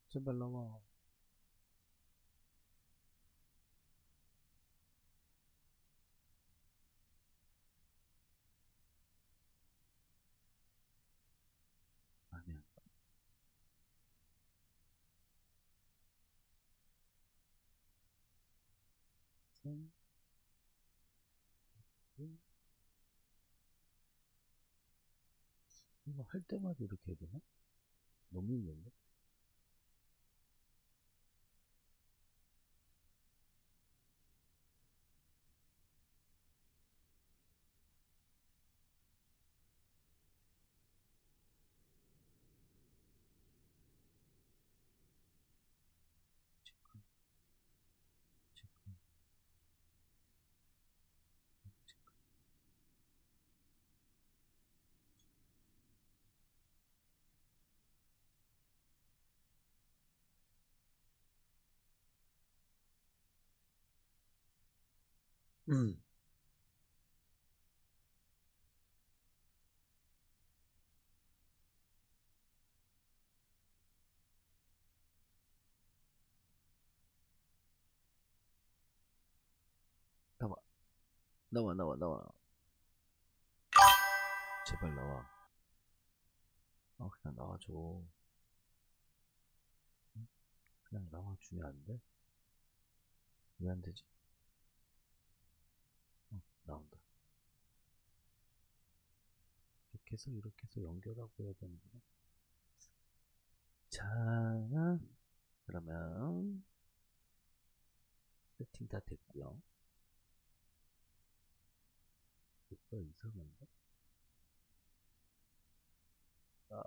제발 나와. 아니야. 이거 할 때마다 이렇게 해야 되나? 너무 힘든데? 체크, 체크, 체크. 음. 나와, 나와, 나와, 나와. 제발 나와. 그냥 나와줘. 그냥 나와주면 안 돼? 왜 안 되지? 나온다. 이렇게 해서 연결하고 해야 되는구나. 자, 그러면 세팅 다 됐고요. 뭐가 이상한데? 아,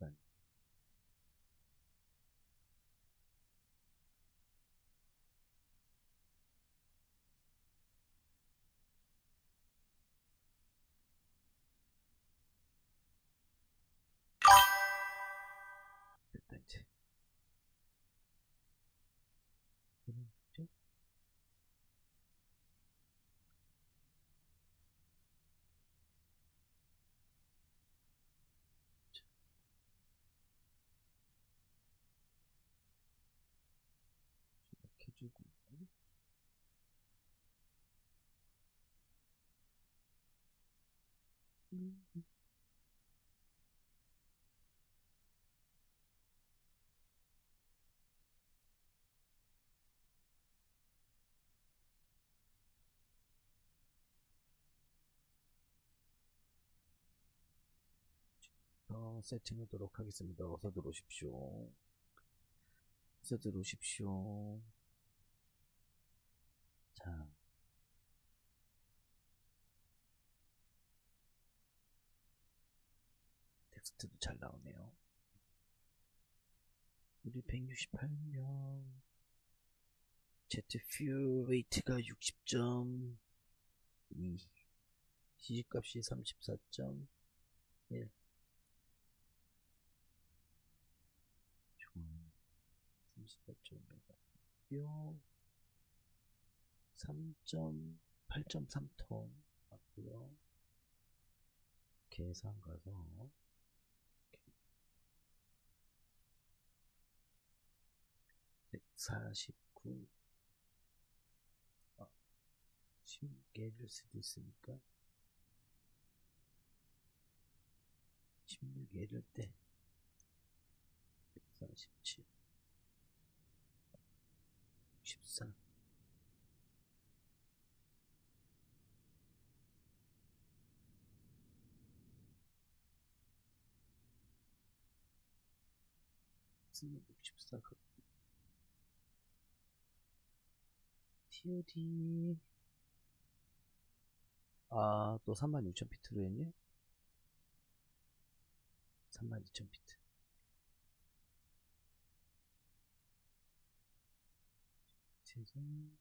아니, 됐다 이제. 그렇죠? 이렇게 해주고. 세팅하도록 하겠습니다. 어서 들어오십시오. 어서 들어오십시오. 자, 텍스트도 잘 나오네요. 우리 168명. 제트퓨 웨이트가 60.2. 시집값이 34.1. 좋아. 34.1. 뼈 8.3톤 맞고요. 계산 가서 149. 16개일 수도 있으니까 16개일 때 147, 14. 쓰면 64. TOD. 또 36,000피트로 했네? 32,000피트. 재생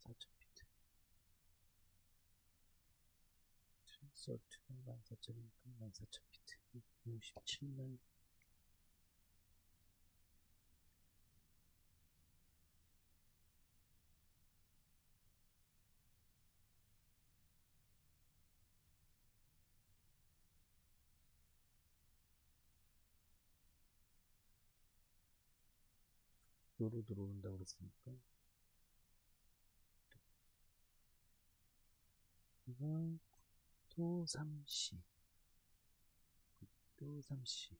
4,000피트. 솔트가 14,000이니까 14,000피트 57만. 도로 들어온다고 그랬으니까 이건 국도 3시 국도 3시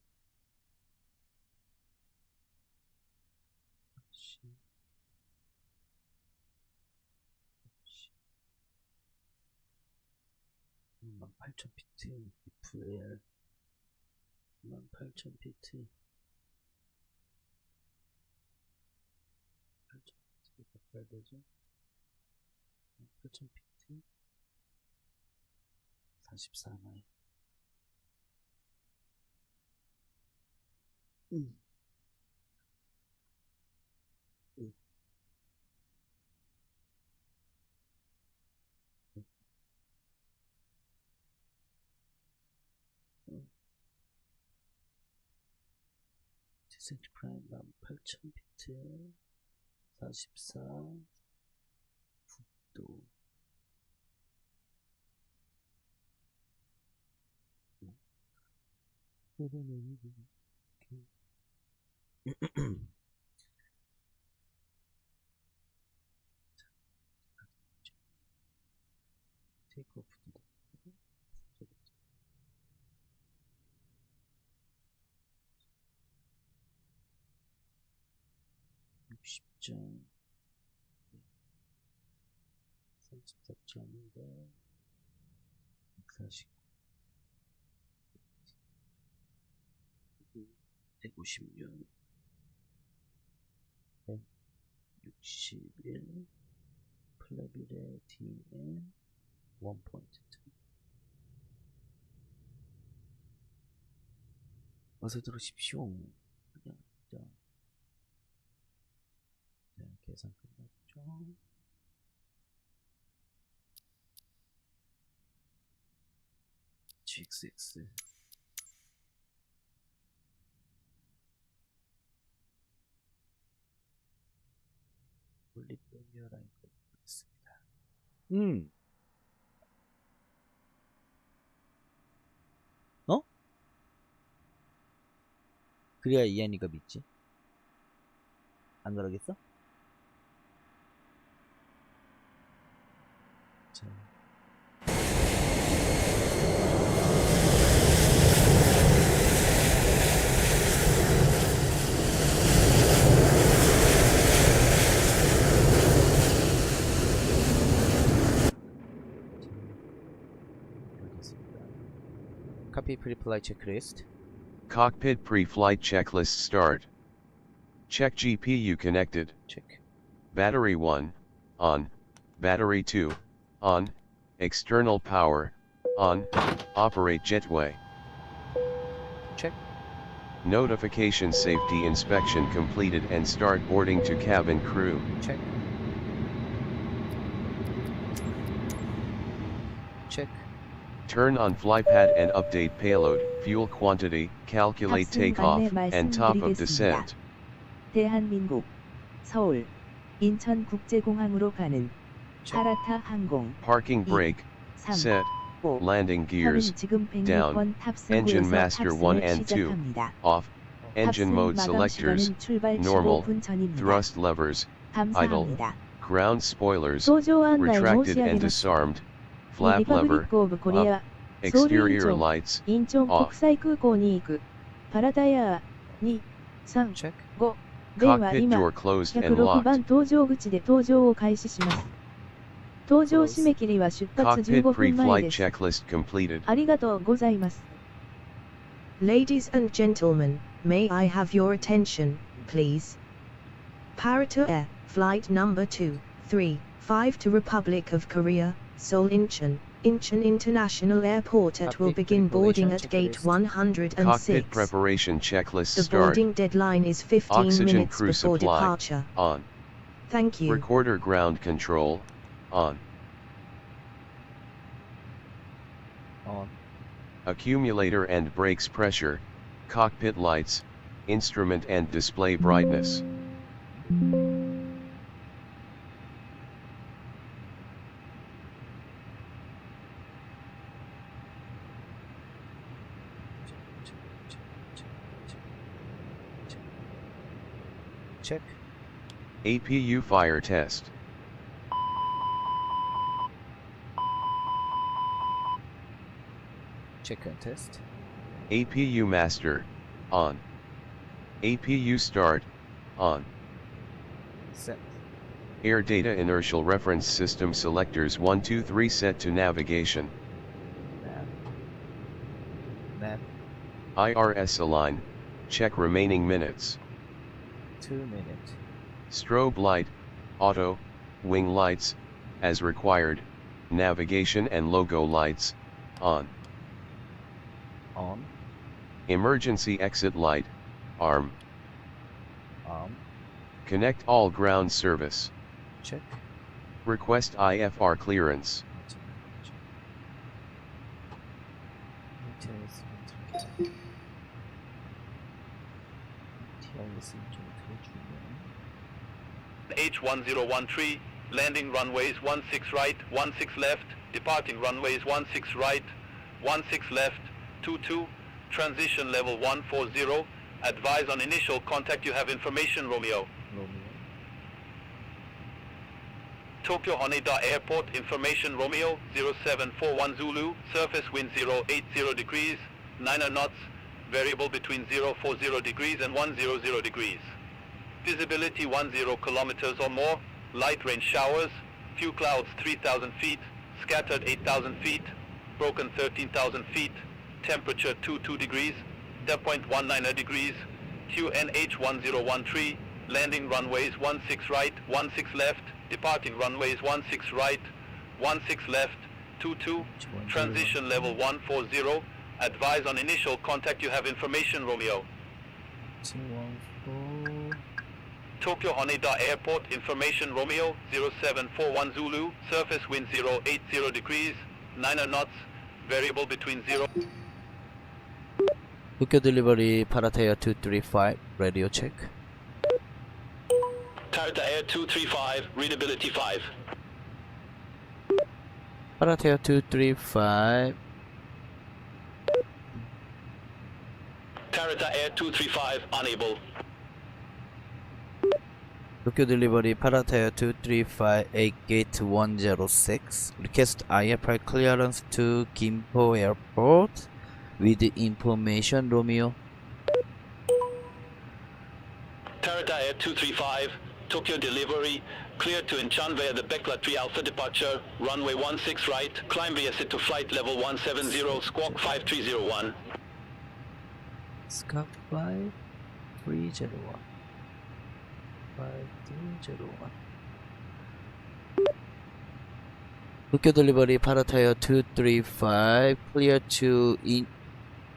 18,000피트 FL 18,000피트 8,000피트 바꿔야 되죠? 8,000피트 44마일. 디센트 프라임 18,000피트 44 국도 테이크오프도 60점 34.2대 149 156 161 플래빌의 DM 1포인트. 어서 들어오십시오. 그냥 자, 계산 끝났죠. GXX 올리 프리미어라인 있습니다. 어? 그래야 이한이가 믿지. 안 그러겠어? 자. Copy pre-flight checklist. Cockpit pre-flight checklist start. Check GPU connected. Check. Battery 1, on. Battery 2, on. External power, on. Operate jetway. Check. Notification safety inspection completed and start boarding to cabin crew. Check. Check. Turn on flypad and update payload, fuel quantity, calculate takeoff, and top of descent. 대한민국, 서울, 인천국제공항으로 가는 파라타 항공 Parking brake, 3, set, 5, landing gears, 지금 down, 106번 engine 탑승구에서 master 1 탑승을 and 2, 시작합니다. off, engine mode 탑승 마감 selectors, 시간은 출발 normal, 15분 전입니다. thrust levers, idle, 감사합니다. ground spoilers, 소조 안내 retracted and 모시하겠습니다. disarmed, flap lever, 리퍼블릭 오브 코리아, up, exterior 인천, lights, 인천 off. 국際空港に行く。パラダヤ2、3、 Check. 5では cockpit 今、 door closed and 106 locked. 番搭乗口で搭乗を開始します。搭乗締め切りは出発 Cockpit 15分前 pre-flight です。 checklist completed. ありがとうございます。 Ladies and gentlemen, may I have your attention, please? Parata Air, flight number 235 to Republic of Korea, Seoul Incheon International Airport will begin boarding at gate Cockpit 106. preparation checklist The start. boarding deadline is 15 Oxygen minutes crew before supply, departure. on. Thank you. Recorder ground control, on. On. Accumulator and brakes pressure, cockpit lights, instrument and display brightness. Check. APU fire test. Check and test. APU master, on. APU start, on. Set. Air data inertial reference system selectors 1 2 3 set to navigation. Nav. IRS align, check remaining minutes. 2 minutes. Strobe light, auto, wing lights, as required, navigation and logo lights, on. On. Emergency exit light, arm. Arm. Connect all ground service. Check. Request IFR clearance. H1013, landing runways 16 right, 16 left, departing runways 16 right, 16 left, 22, transition level 140, advise on initial contact you have information Romeo. Tokyo Haneda Airport, information Romeo, 0741 Zulu, surface wind 080 degrees, 9 knots, variable between 040 degrees and 100 degrees. Visibility 10 kilometers or more, light rain showers, few clouds 3,000 feet, scattered 8,000 feet, broken 13,000 feet, temperature 22 degrees, dew point 19 degrees, QNH 1013, landing runways 16 right, 16 left, departing runways 16 right, 16 left, 22, transition level 140, advise on initial contact you have information Romeo. 214. Tokyo Haneda Airport, information Romeo, 0741 Zulu, surface wind 080 degrees, 9 knots, variable between 0. Tokyo delivery, Paratair 235, radio check. Tarata Air 235, readability 5. Paratair 235. Tarata Air 235, unable. Tokyo delivery, Paratair 235, 8 gate 106. Request IFR clearance to Gimpo Airport with information Romeo. Tarata Air 235, Tokyo delivery, cleared to Inchan via the BEKLA 3 Alpha departure, runway 16 right, climb via sit to flight level 170, squawk 5301. Scout 5301. 5301. Tokyo delivery, Paratair 235, clear to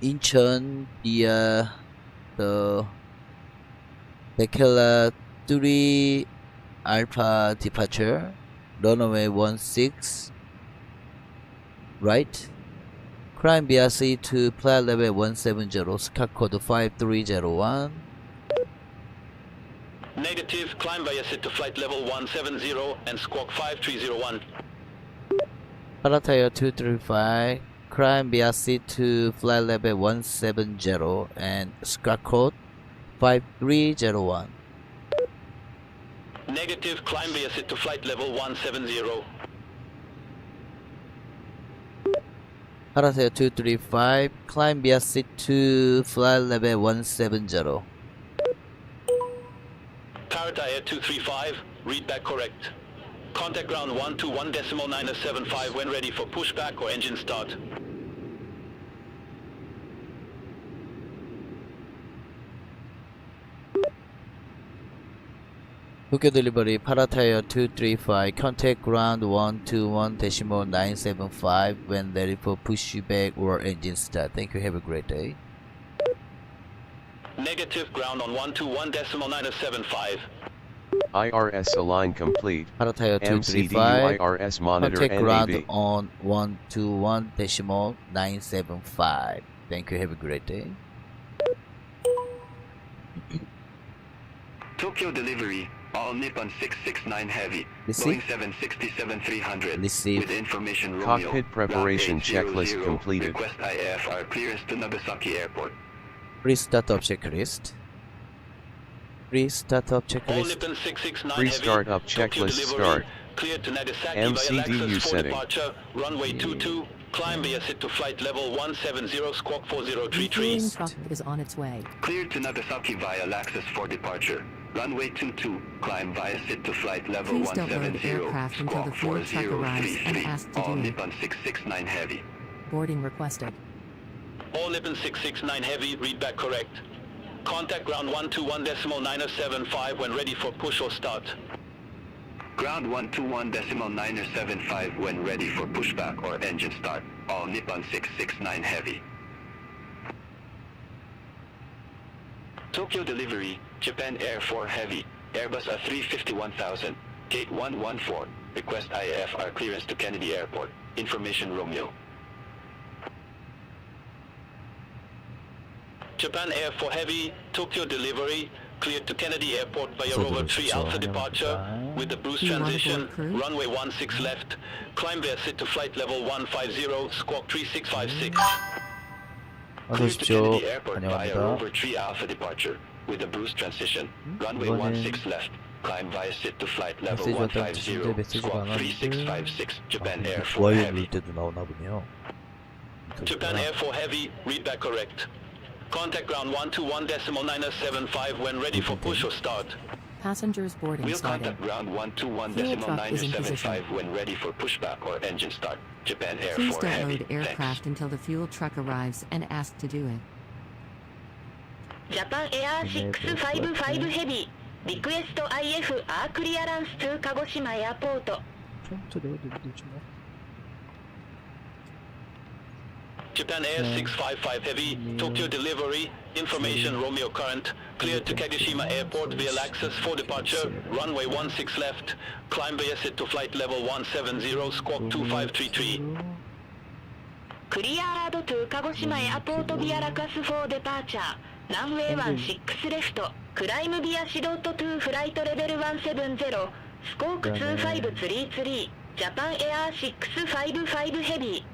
Incheon via the BEKLA 3 Alpha departure, runway 16 right, climb via C to flight level 170, scout code 5301. Negative, climb via sit to flight level 170 and squawk 5301. Paratair 235, climb via C to flight level 170 and scout code 5301. Negative, climb via sit to flight level 170. Paratair 235, climb via C to flight level 170. Tarata Air 235, read back correct. Contact ground 121.975 when ready for pushback or engine start. Tokyo delivery, Paratair 235, contact ground 121.975 when ready for pushback or engine start. Thank you, have a great day. Negative, ground on 121.975. IRS align complete. Paratayo MCDU 235. IRS monitor Contact ground NAB. on 121.975. Thank you. Have a great day. Tokyo delivery, all Nippon 669 Heavy, Receive. Boeing 767-300, Receive. with information Romeo, Cockpit preparation Route checklist 800, completed. Request IFR clearance to Nagasaki Airport. Restart of checklist. Restart of All checklist. Nippon 669 Restart Heavy, up Tokyo checklist delivery, start. cleared to Nagasaki MCDU via access for setting. departure, runway 22, climb via sit to flight level 170, squawk Refueling 4033. truck is on its way. Cleared to Nagasaki via access for departure. Runway 22, climb via sit to flight level Please don't load 170, aircraft until the squawk fuel truck arrives and 4033. asked to All do it. Nippon 669 Heavy. Boarding requested. All Nippon 669 Heavy, read back correct. Contact ground 121.975 when ready for push or start. Ground 121.975 when ready for pushback or engine start. All Nippon 669 Heavy. Tokyo delivery, Japan Air 4 Heavy, Airbus A350-1000, gate 114, request IFR clearance to Kennedy Airport, information Romeo. Japan Air 4 Heavy, Tokyo delivery, cleared to Kennedy Airport via Rover 3 Alpha departure, with the Bruce Do you want to transition, board crew? runway 16 left, climb via sit to flight level 150, squawk 3656. 어서 Cleared to 오십시오. Kennedy Airport via 환영합니다. Rover 3 Alpha departure, with the Bruce transition, runway 이번엔 16 left, climb via sit to flight level 메시지 왔다는 150, 뜻인데 메시지가 squawk 안 왔는데 3656, Japan Air 4 와이어 Heavy. 누를 때도 나오나 보네요. Japan Air 4 Heavy, read back correct. Contact ground 121.975 when ready for push or start. Passengers boarding We'll started. contact ground Fuel truck is in 121.975 when ready for pushback or engine start. Japan Air Please 4 don't Heavy. load aircraft until the fuel truck arrives and asked to do it. Japan Air 655 Heavy, Request IFR clearance to Kagoshima Airport. 처음부터 내가 누르지 뭐. Japan Air 655 Heavy, Tokyo delivery, information Romeo current, cleared to Kagoshima Airport via access for departure, runway 16 left, climb via sit to flight level 170, squawk 2533. Cleared to Kagoshima Airport via access for departure, runway 16 left, climb via Shidoto to flight level 170, squawk 2533. Japan Air 655 Heavy.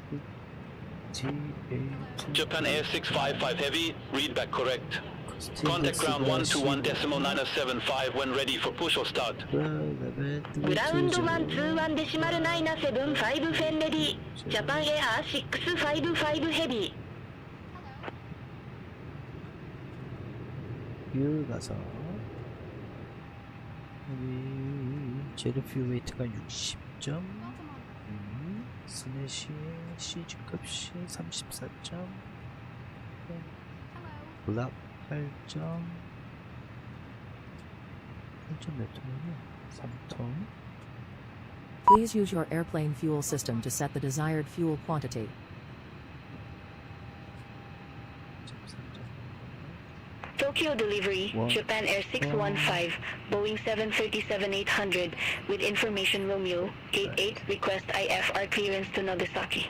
Japan Air 655 Heavy, read back correct. Contact ground 121.975 when ready for push or start. Ground 121.975 fan ready. Japan Air 655 Heavy. 뷰 가서 여기 제로 퓨 웨이트가 60점, 스내시 CG 값이 34점, 블락 8점, 8점 몇 톤이냐? 3톤. Please use your airplane fuel system to set the desired fuel quantity. Tokyo delivery, Japan Air 615, Boeing 737-800, with information Romeo, Gate 8, request IFR clearance to Nagasaki.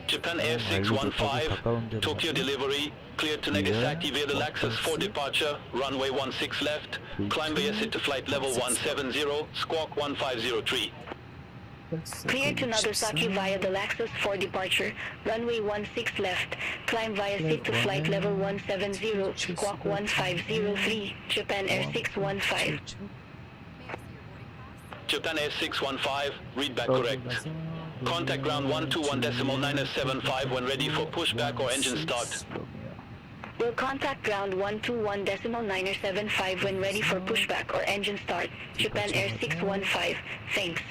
Japan Air 615, Tokyo delivery, cleared to Nagasaki via the access for departure, runway 16 left, climb via sit to flight level 170, squawk 1503. Clear to Nagasaki via the access for departure, runway 16 left, climb via sit to flight level 170, squawk 1503, Japan Air 615. Japan Air 615, read back correct. Contact ground 121.975 when ready for pushback or engine start. Will contact ground 121.975 when ready for pushback or engine start. Japan Air 615, thanks.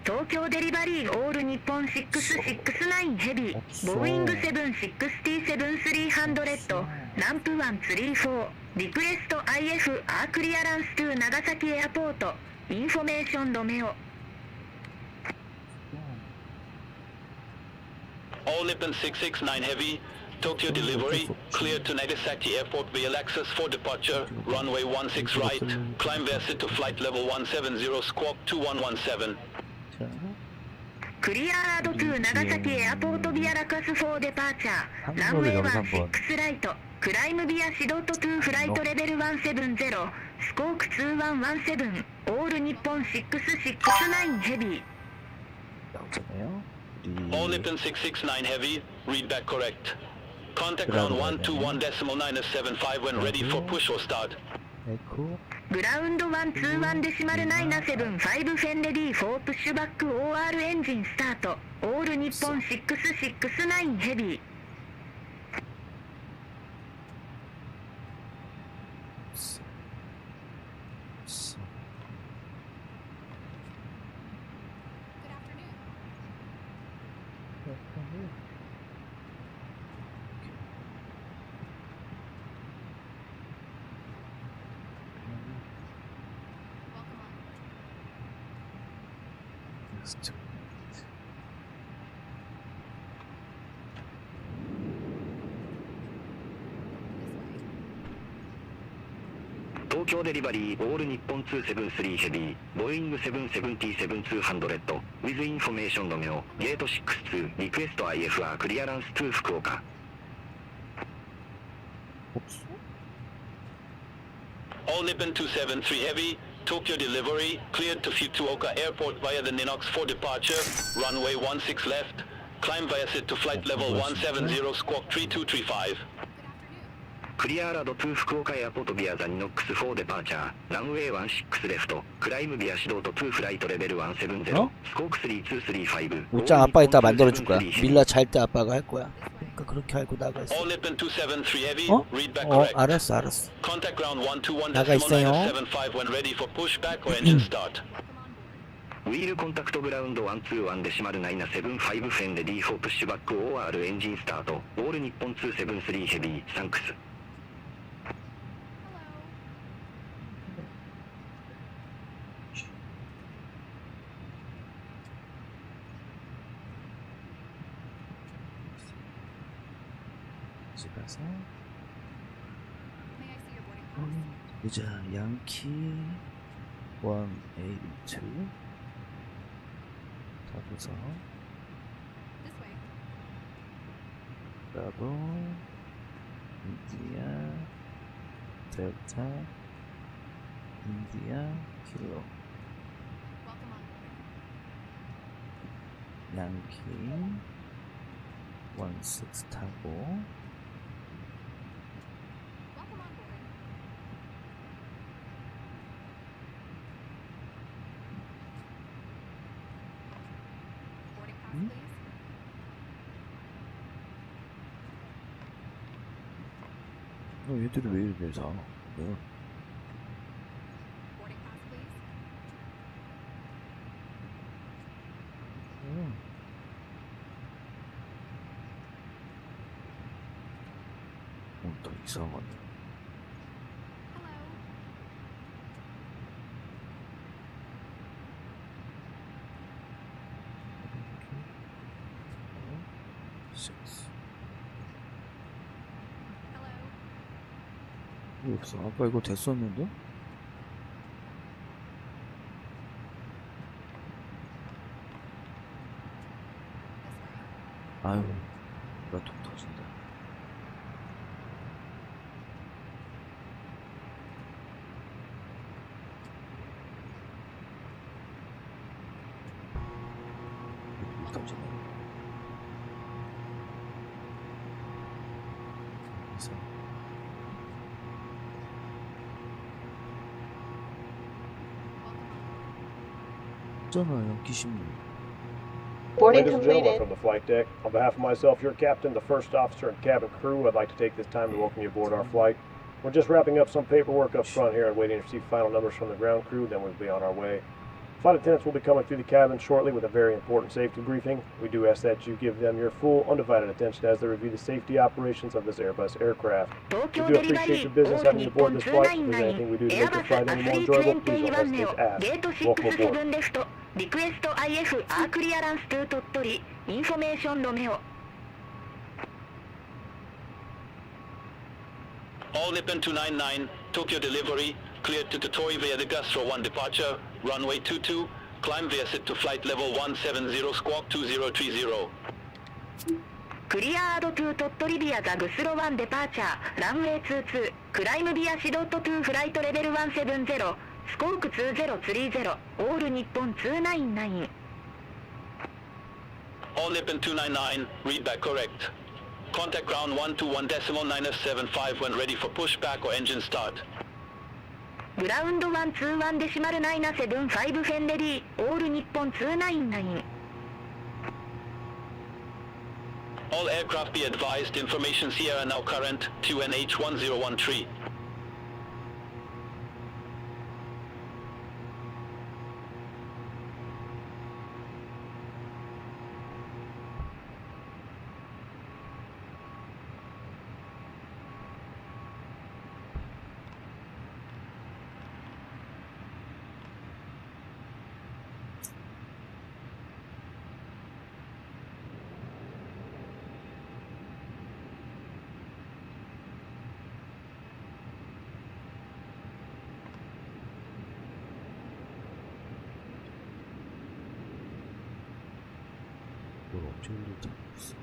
Tokyo delivery, all Nippon 669 Heavy, Boeing 767-300, ramp 134, request IFR clearance to Nagasaki Airport, information Romeo. All Nippon 669 Heavy, Tokyo delivery, cleared to Nagasaki Airport via access for departure, runway 16 right, climb via to flight level 170 squawk 2117. 자, Clear to Nagasaki Airport via access for departure, runway 16 right, climb via to flight level 170, squawk 2117, all Nippon 669 heavy. 나오잖아요. All Nippon 669 heavy, read back correct. Contact ground 121.975 when ready for push or start. 에코. Ground 121.975 when ready for pushback OR engine start. All Nippon 669 heavy. Tokyo delivery all Nippon 273 heavy, Boeing 777-200 with information Romeo, gate 62, request IFR clearance to Fukuoka. All Nippon 273 heavy, Tokyo delivery, cleared to Fukuoka Airport via the Ninox for departure, runway 16 left, climb via sit to flight level 170 squawk 3235. Cleared to Fukuoka Airport via the Ninox for departure, runway 16 left, climb via Shidoto to flight level 170, squawk 3235. 옷장 아빠 이따 만들어줄 거야. 밀라 잘 때 아빠가 할 거야. 그러니까 그렇게 알고 나가 있어. All Nippon 273 heavy, 어? read back correct. 알았어, 알았어. Contact ground 나가 있어요. 121.975 when ready for pushback or engine start. Wheel contact ground 121.975 when ready for pushback OR engine start. All Nippon 273 heavy, thanks. 가서 보자. 양키 182 타고서 브라보 인디아 델타 인디아 킬로 양키 16 타고 얘들이 왜 이렇게 사? 네. 더 이상하네. 왜 없어? 아까 이거 됐었는데? 아유, 나 톡 터진다. 톡 터지네. 그래서 있잖아요, 기신님. Ladies and gentlemen from the flight deck, on behalf of myself, your captain, the first officer, and cabin crew, I'd like to take this time to welcome you aboard our flight. We're just wrapping up some paperwork up front here and waiting to receive final numbers from the ground crew, then we'll be on our way. Flight attendants will be coming through the cabin shortly with a very important safety briefing. We do ask that you give them your full, undivided attention as they review the safety operations of this Airbus aircraft. We do appreciate your business having you aboard this flight. If there's anything we do to make your flight any more enjoyable, please don't hesitate to ask. Welcome aboard. Request IFR clearance to Tottori. Information Romeo. All Nippon 299, Tokyo delivery, cleared to Totoi via the Gustro 1 departure, runway 22, climb via sit to flight level 170 squawk 2030. クリアードトゥ鳥取ビアザグスロ1デパーチャー、ランウェイ22、クライムビアシドット2フライトレベル170、スコーク2030、オール日本299。All Nippon 299, read back correct. Contact ground 121.975 when ready for pushback or engine start. グラウンド121デシマル975フェンレディ、オール日本299。All aircraft be advised, information Sierra now current, QNH1013. 뭘 언제 올릴지 모르겠어.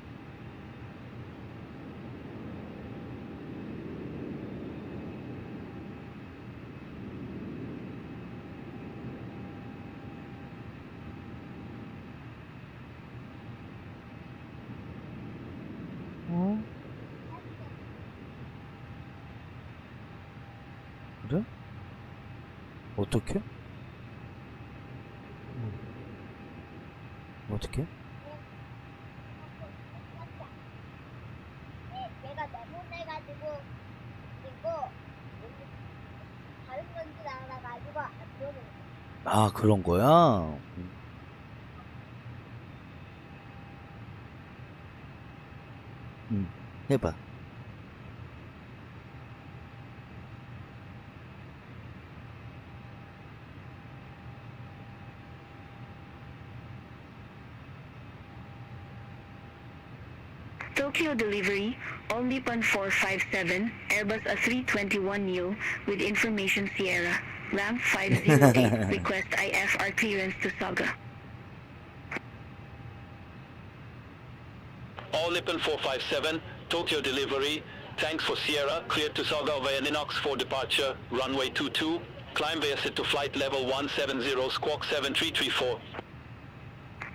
어? 그래? 어떻게? 어떻게? 내가 내보내가지고 그리고 다른 건줄 알아가지고 안 보는 거야. 아, 그런 거야? 해봐. Tokyo delivery, all Nippon 457, Airbus A321neo, with information Sierra, ramp 508, request IFR clearance to Saga. All Nippon 457, Tokyo delivery, thanks for Sierra, cleared to Saga via Ninox for departure, runway 22, climb via sit to flight level 170 squawk 7334.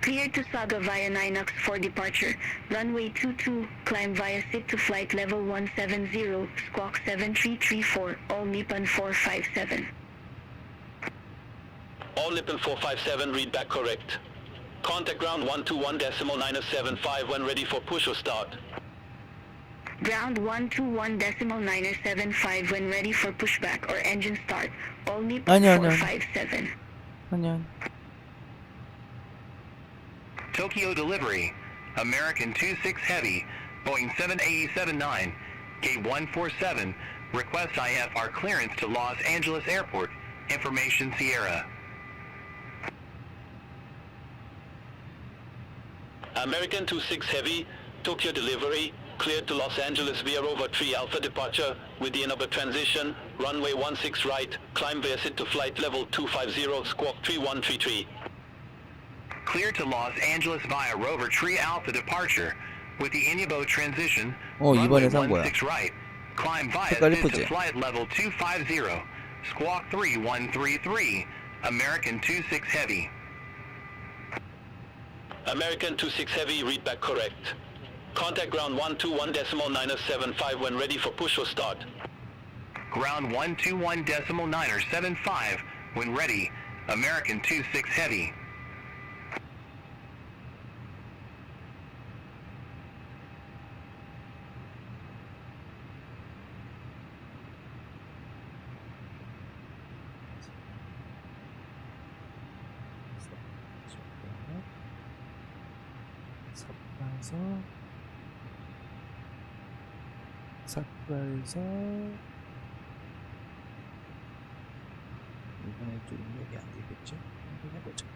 Cleared to Saga via Ninox for departure, runway 22, climb via sit to flight level 170, squawk 7334, all Nippon 457. All Nippon 457, read back correct. Contact ground 121.975 when ready for push or start. Ground 121.975 when ready for pushback or engine start, all Nippon 457. 아니야. Tokyo delivery, American 26 Heavy, Boeing 787-9, Gate 147, request IFR clearance to Los Angeles Airport, information Sierra. American 26 Heavy, Tokyo delivery, cleared to Los Angeles via Rover 3 Alpha departure, with the Inaba transition, runway 16 right, climb via sit to flight level 250, squawk 3133. Clear to Los Angeles via Rover Tree Alpha departure, with the Inaba transition, 이번에 runway 산 거야. 16 right, climb via 색깔 sit to 이쁘지? flight level 250, squawk 3133, American 26 Heavy. American 26 Heavy, read back correct. Contact ground 121.975 when ready for push or start. Ground 121.975 when ready, American 26 Heavy. 사프라에서 이번에 또 입력이 안 되겠죠? 한번 해보자.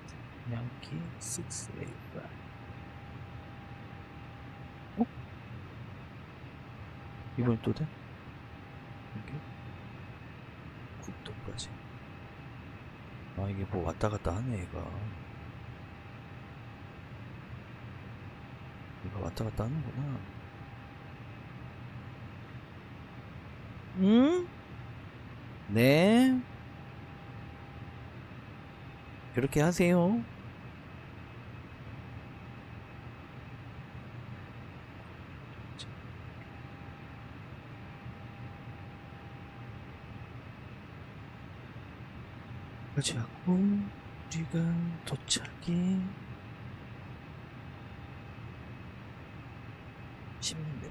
양키 685. 어? 이번에 또 돼? 아 이게 뭐 왔다 갔다 하네 얘가. 얘가 왔다 갔다 하는구나. 응? 네. 그렇게 하세요. 그렇지 않고 우리가 도착이 10m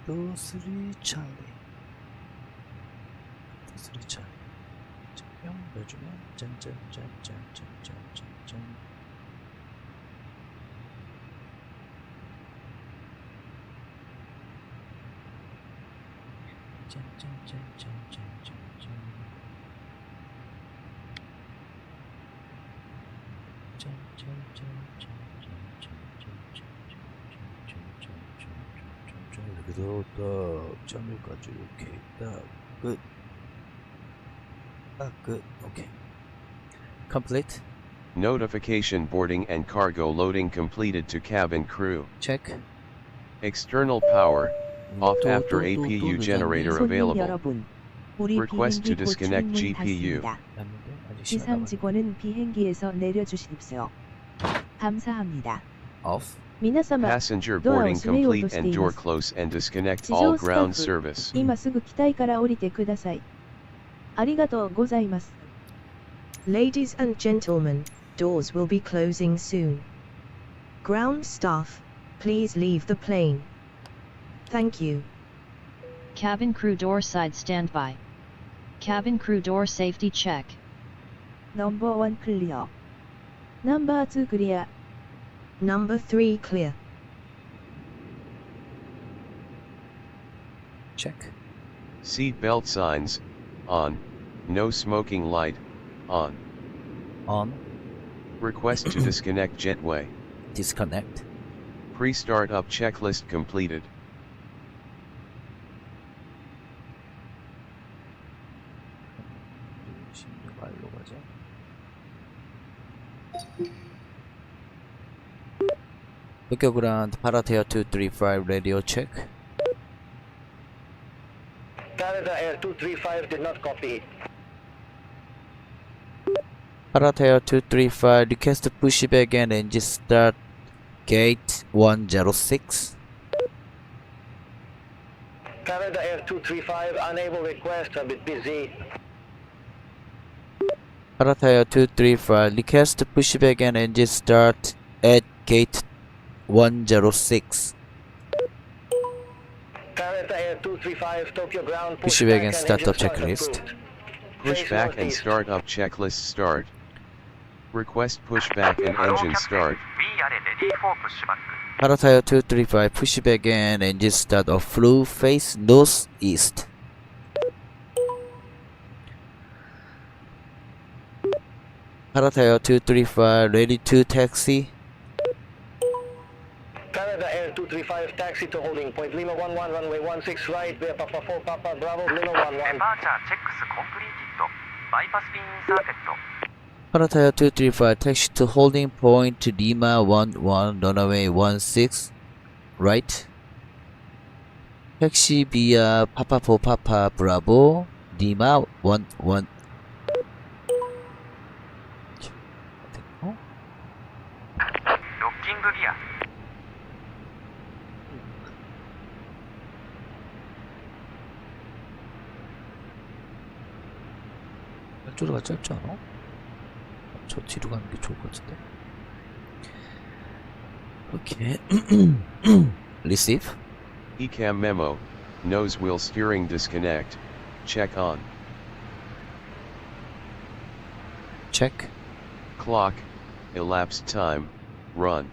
국도 3 찰리 3 찰리 뿅 넣어주면 짠짠짠짠짠짠짠짠 여기서 딱 점유까지 오케이 딱 끝. 딱 끝. 오케이. Complete. Notification boarding and cargo loading completed to cabin crew. Check. External power off after APU generator 손님 available. 여러분, 우리 Request to 비행기 곧 disconnect 출문 GPU. 닫습니다. 아직 지상 시간 직원은 비행기에서 내려주십시오. 감사합니다. Off. 皆様、 Passenger ドアを boarding 閉めようと complete して and い door ます。 close and disconnect 地 all 上スタッ ground フ、 service. 今すぐ機体から降りてください。ありがとうございます。 Ladies and gentlemen, doors will be closing soon. Ground staff, please leave the plane. Thank you. Cabin crew door side standby. Cabin crew door safety check. 넘버 1 클리어. 넘버 2 클리어. Number 3 clear. Check. Seat belt signs on. No smoking light on. On. Request to disconnect jetway. Disconnect. Pre-startup checklist completed. Tokyo Ground Paratea 235 radio check. Canada Air 235 did not copy. Paratea 235 request pushback and engine start gate 106. Canada Air 235 unable request, a bit busy. Paratea 235 request pushback and engine start at gate 106. Canada Air 235 Tokyo ground Pushback and engine startup start checklist. approved. Pushback and northeast. startup checklist start. Request pushback and engine start. Paratea 235 pushback and engine start of flew face northeast. Paratea 235 ready to taxi. Canada Air 235 taxi to holding point Lima 11 runway 16 right via Papa 4 Papa Bravo Lima 11. Paratea 235 taxi to holding point Lima 11 runway 16 right. Taxi via Papa 4 Papa Bravo Lima 11. 이쪽으로 짧지 않아? 저 뒤로 가는 게 좋을 것 같은데. 오케이. Receive. ECAM memo. Nose wheel steering disconnect. Check on. Check. Clock. Elapsed time. Run.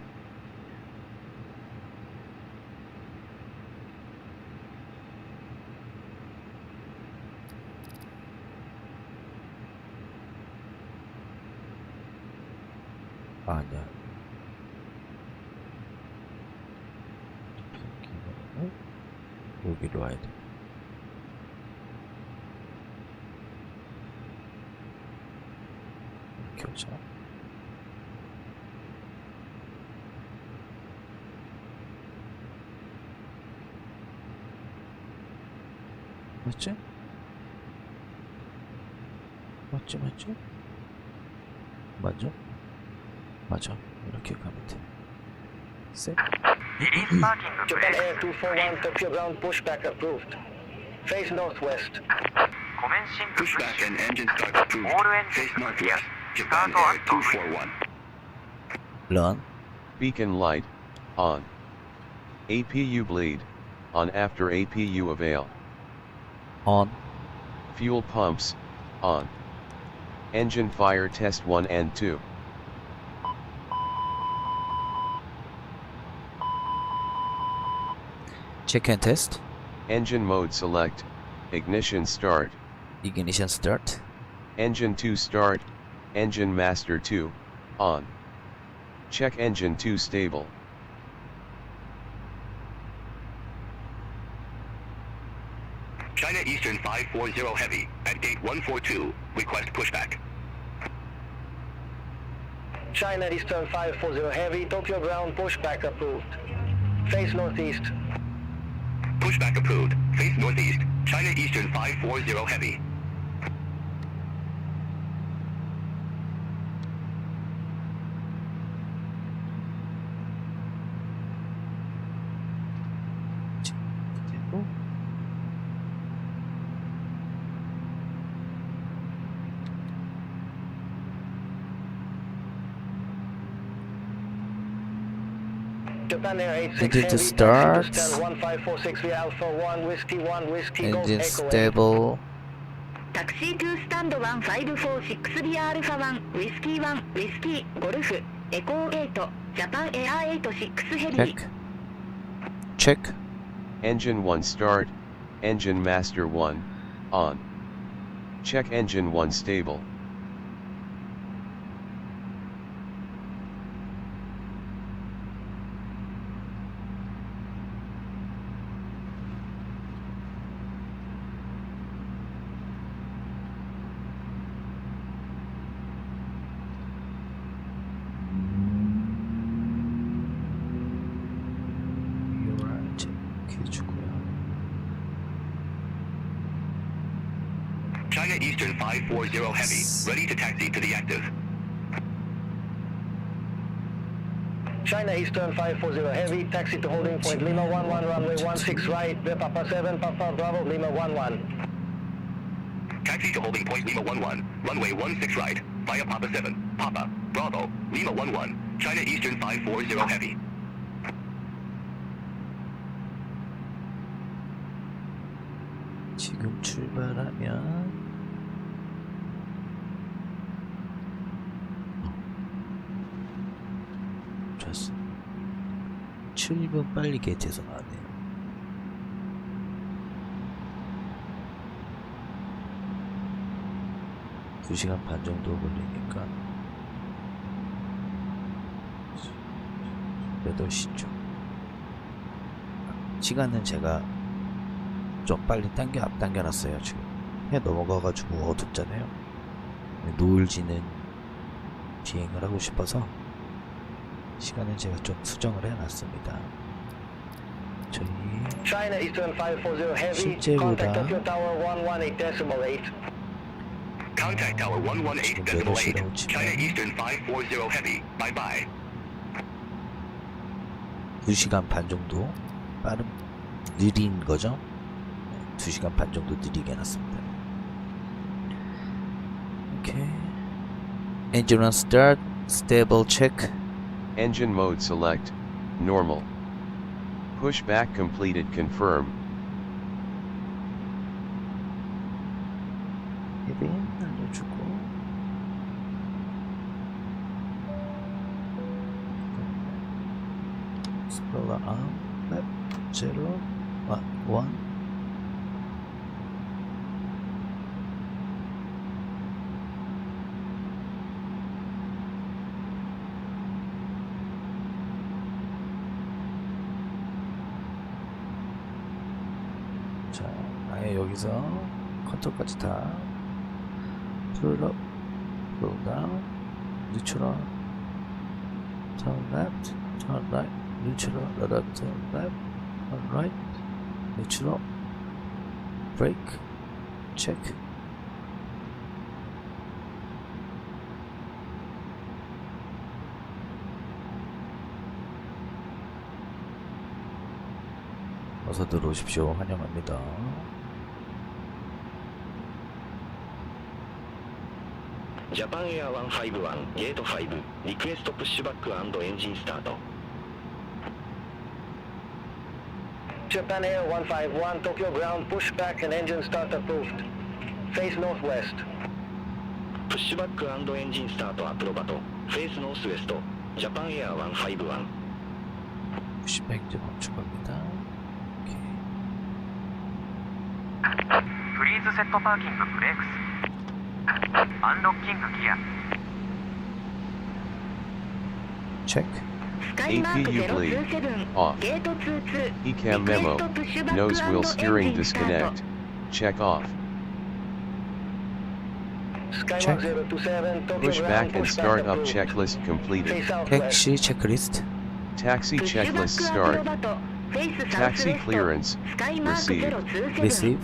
아니야. 여기로 와야 돼. 교정. 맞지? 맞지? 맞죠? 맞아. 이렇게 가면 돼. 셋. Japan Air 241 Tokyo ground pushback approved. Face northwest. Pushback and engine start approved. Face northwest. Japan Air 241. Run. Beacon light, on. APU bleed, on after APU avail. On. Fuel pumps, on. Engine fire test 1 and 2. Check and test. Engine mode select, ignition start. Ignition start. Engine 2 start, engine master 2, on. Check engine 2 stable. China Eastern 540 Heavy, at gate 142, request pushback. China Eastern 540 Heavy, Tokyo ground pushback approved. Face northeast. Pushback approved, face northeast, China Eastern 540 Heavy. Japan Air 86 Engine to Heavy, start. 1546 via Alpha 1 Whiskey 1 Whiskey Golf Engine Echo 8. stable. Taxi to stand 1546 via Alpha 1 Whiskey 1 Whiskey Golf Echo 8 Japan Air 86 Heavy. Check. Check. Engine 1 start, engine master 1, on. Check engine 1 stable. China Eastern 540 Heavy, ready to taxi to the active. China Eastern 540 Heavy, taxi to holding point Lima 11, runway 16 right, Papa 7, Papa Bravo, Lima 11. Taxi to holding point Lima 11, runway 16 right, via Papa 7, Papa, Bravo, Lima 11, China Eastern 540 Heavy. 지금 출발하면 좋았어. 7분 빨리 게이트에서 나왔네요. 두 시간 반 정도 걸리니까 8시쯤. 시간은 제가 좀 빨리 앞당겨 놨어요. 지금 해 넘어가가지고 어둡잖아요. 노을 지는 비행을 하고 싶어서 시간은 제가 좀 수정을 해놨습니다. 저희 실제보다 Contact Tower 118.8, China Eastern 540 Heavy, bye bye. 2시간 반 정도 느린 거죠. 2시간 반 정도 느리게 해놨습니다. 오케이. Engine on start, stable check. Engine mode select, normal. Pushback completed confirm. 헤딩 알려주고. 스펠러 arm, map 0, 1. 자, 아예 여기서 컨트롤까지 다 풀업, 풀다운, neutral, turn left, turn right, neutral, left, turn left, turn right, neutral, brake, check. 어서 들어오십시오. 환영합니다. Japan Air 151 Gate 5 Request Pushback and Engine Start. Japan Air 151 Tokyo Ground Pushback and Engine Start approved. Face northwest. Pushback and Engine Start approved. Face northwest. Japan Air 151. 푸시백 이제 멈춰갑니다. Please set parking brakes. Unlocking gear. Check. APU bleed. Off. ECAM memo. Nose wheel steering disconnect. Check off. Check. Pushback and start up checklist completed. 택시 체크리스트. Taxi checklist start. Taxi clearance. Received. Receive.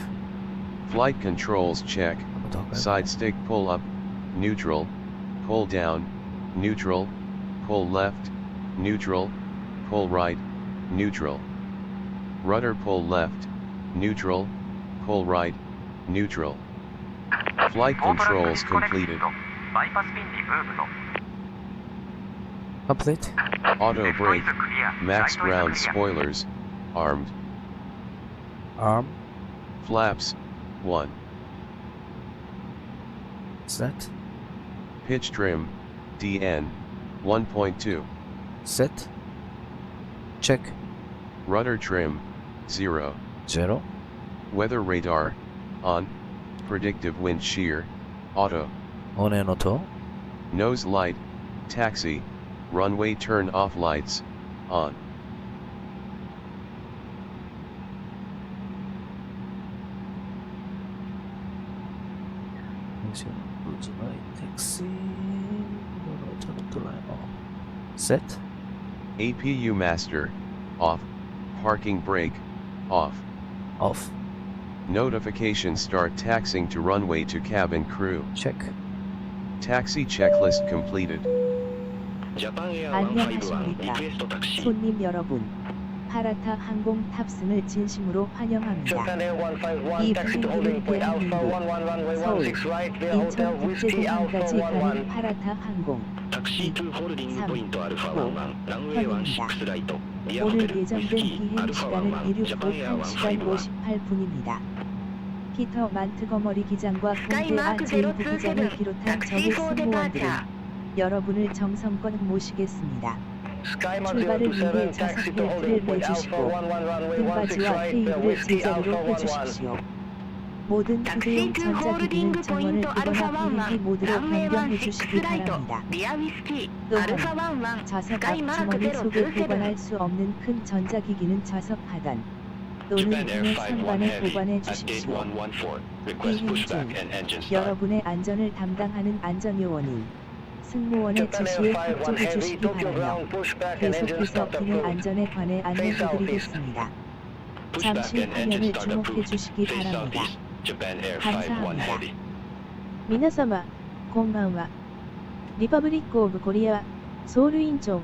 Flight controls check. Side stick pull up. Neutral. Pull down. Neutral. Pull left. Neutral. Pull right. Neutral. Rudder pull left. Neutral. Pull right. Neutral. Flight controls completed. Complete. Auto brake. Max ground spoilers. Armed. Arm. Flaps. 1. Set. Pitch trim. DN. 1.2. Set. Check. Rudder trim. 0. 0. Weather radar. On. Predictive wind shear. Auto. On and auto. Nose light. Taxi. Runway turn off lights. On. Taxi. Set. APU master. Off. Parking brake. Off. Off. Notification start taxiing to runway to cabin crew. Check. Taxi checklist completed. 안녕하십니까. 손님 여러분. 파라타 항공 탑승을 진심으로 환영합니다. 이 비행기는 대한민국, 서울, 인천국제공항까지 가는 파라타 항공 2, 3, 5 편입니다. 오늘 예정된 비행 시간은 이륙 후 1시간 58분입니다. 피터 만트거머리 기장과 콘대 안체인 부기장을 비롯한 적의 승무원들은 여러분을 정성껏 모시겠습니다. 출발을 위해 좌석 벨트를 매주시고 등받이와 테이블을 제자리로 해주십시오. 모든 휴대용 전자기기는 정원을 끄거나 비행기 모드로 변경해 주시기 바랍니다. 또한 좌석 앞 주머니 속에 보관할 수 없는 큰 전자기기는 좌석 하단 또는 문의 상단에 보관해 주십시오. 비행 중 여러분의 안전을 담당하는 안전요원인 승무원의 지시에 협조해 주시기 바라며 계속해서 비행 안전에 관해 안내해드리겠습니다. 잠시 화면을 주목해 주시기 바랍니다. 감사합니다. 皆様、こんばんは。リパブリックオブコリア、ソウルインチョ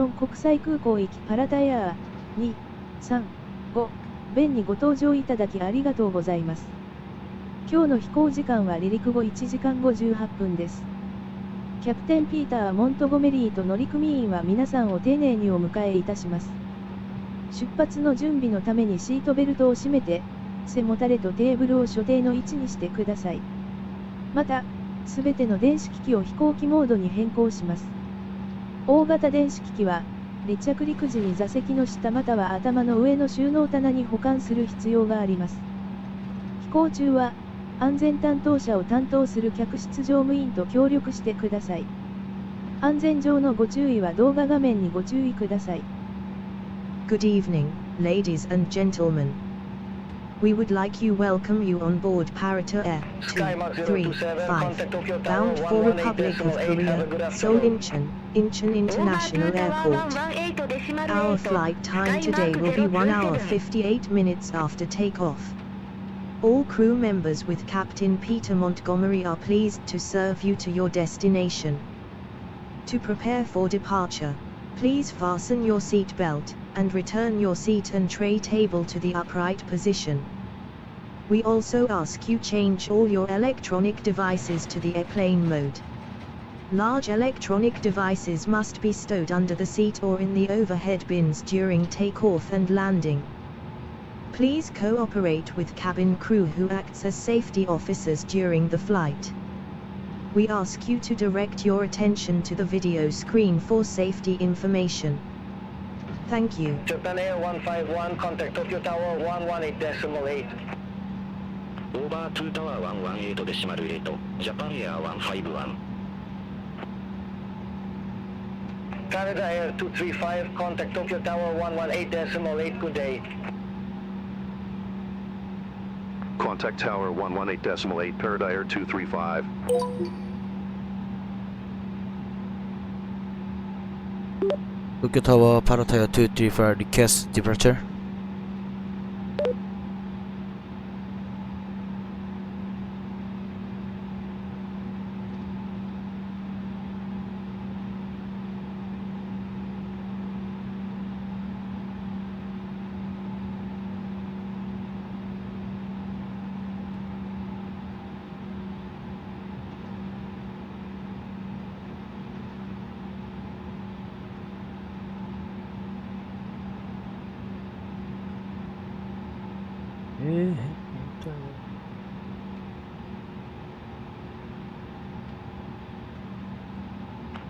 ン国際空港行きパラダエアー2、3、5便にご搭乗いただきありがとうございます。今日の飛行時間は離陸後1時間58分です。キャプテンピーター・モントゴメリーと乗組員は皆さんを丁寧にお迎えいたします。出発の準備のためにシートベルトを締めて、背もたれとテーブルを所定の位置にしてください。また、すべての電子機器を飛行機モードに変更します。大型電子機器は、離着陸時に座席の下または頭の上の収納棚に保管する必要があります。飛行中は、安全担当者を担当する客室乗務員と協力してください。安全上のご注意は動画画面にご注意ください。Good evening, ladies and gentlemen. We would like you welcome you on board Parata Air 235, bound for Republic of Korea, Seoul Incheon International Airport. Our flight time today will be 1 hour 58 minutes after takeoff. All crew members with Captain Peter Montgomery are pleased to serve you to your destination. To prepare for departure, please fasten your seat belt, and return your seat and tray table to the upright position. We also ask you change all your electronic devices to the airplane mode. Large electronic devices must be stowed under the seat or in the overhead bins during takeoff and landing. Please cooperate with cabin crew who acts as safety officers during the flight. We ask you to direct your attention to the video screen for safety information. Thank you. Japan Air 151, contact Tokyo Tower 118.8. Over 2 Tower 118.8, Japan Air 151. Canada Air 235, contact Tokyo Tower 118.8, good day. Contact Tower 118.8, Parada Air 235. Tokyo Tower, Parata 235, request departure.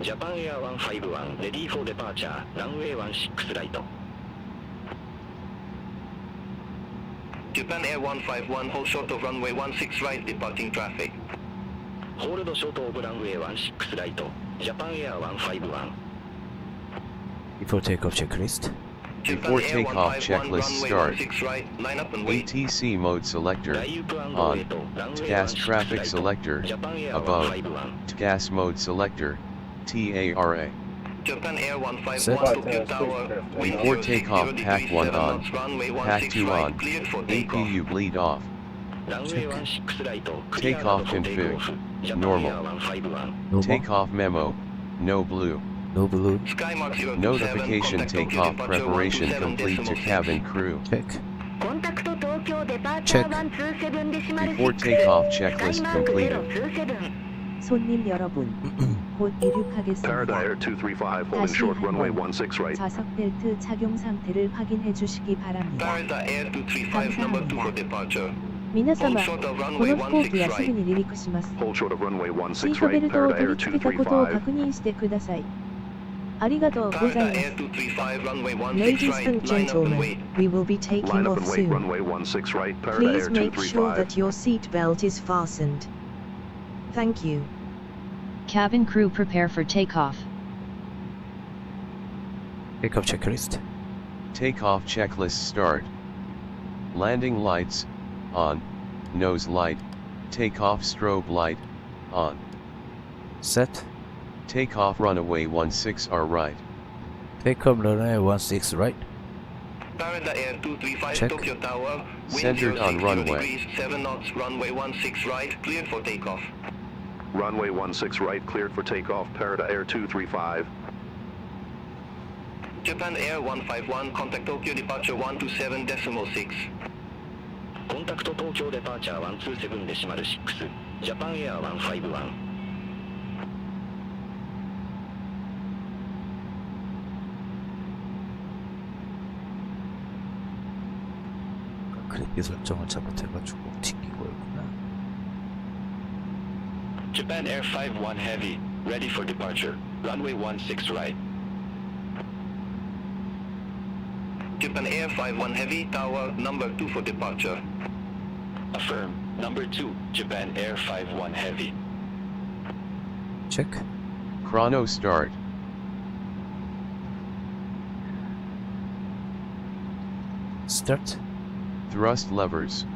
Japan Air 151, ready for departure, runway 16 right. Japan Air 151, hold short of runway 16 right, departing traffic. Hold short of runway 16 right, Japan Air 151. Before takeoff checklist. Before takeoff checklist start. ATC mode selector, on. TCAS traffic selector, above. TCAS mode selector, TARA. Japan Air 151, Tokyo Tower. Before takeoff pack 1 on, pack 2 on, APU bleed off. Takeoff config, normal. Takeoff memo, no blue. No blue. Notification takeoff preparation complete to cabin crew. Check. Check. Before takeoff checklist completed. 손님 여러분, 곧 이륙하겠습니다. Parada Air 235, holding short runway 16 right. 좌석 벨트 착용 상태를 확인해 주시기 바랍니다. 감사합니다. 皆様、この飛行機はすぐに離陸します。シートベルトを取り付けたことを確認してください。ありがとうございます。Ladies and gentlemen, we will be taking off soon. Please make sure that your seat belt is fastened. Thank you. Cabin crew prepare for takeoff. Takeoff checklist. Takeoff checklist start. Landing lights, on. Nose light. Takeoff strobe light, on. Set. Takeoff runway 16R right. Takeoff runway 16 right. Parada Air 235, Check. Tokyo Tower. Centered on runway. Degrees, 7 knots, runway 16 right, cleared for takeoff. Runway 16 right, cleared for takeoff, Parada Air 235. Japan Air 151, contact Tokyo departure 127.6. Contact Tokyo departure 127.6, Japan Air 151. 그렇게 설정을 잘못해가지고 튕긴 거였구나. Japan Air 51 Heavy, ready for departure, runway 16 right. Japan Air 51 Heavy, tower number 2 for departure. Affirm, number 2, Japan Air 51 Heavy. Check. Chrono start. Start. Thrust levers.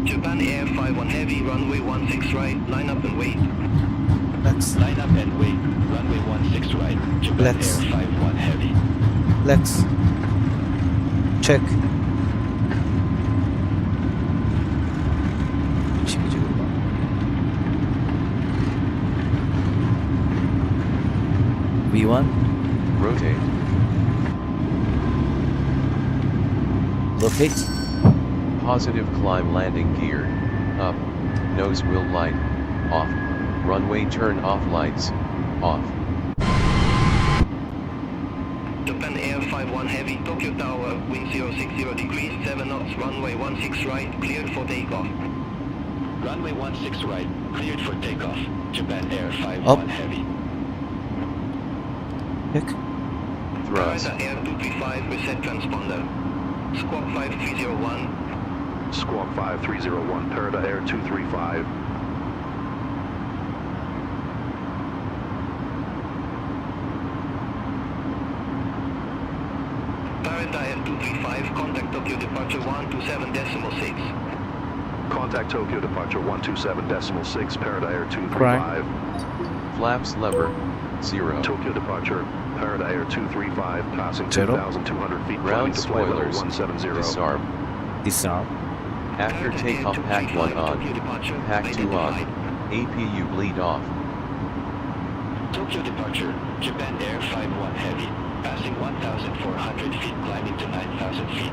Japan Air 51 Heavy, runway 16 right, line up and wait. Lex. Line up and wait, runway 16 right, Japan Lex. Air 51 Heavy. Lex. Check. V1. Rotate. Locate. Positive climb landing gear. Up. Nose wheel light. Off. Runway turn off lights. Off. Japan Air 51 Heavy, Tokyo Tower, wind 060 degrees, 7 knots, runway 16 right, cleared for takeoff. Runway 16 right, cleared for takeoff. Japan Air 51 Heavy. Check. Thrust. Toyota Air 235, reset transponder. Squawk 5301. Squawk 5301, Parada Air 235. Parada Air 235, contact Tokyo departure 127.6. Contact Tokyo departure 127.6, Parada Air 235. Flaps lever. 0. Tokyo departure, Parada Air 235, passing 2,200 feet, Ground to flight level spoilers. 170. Disarm. Disarm. After takeoff, pack 1 on. Pack 2 on. APU bleed off. Tokyo departure, Japan Air 51 Heavy, passing 1,400 feet, climbing to 9,000 feet.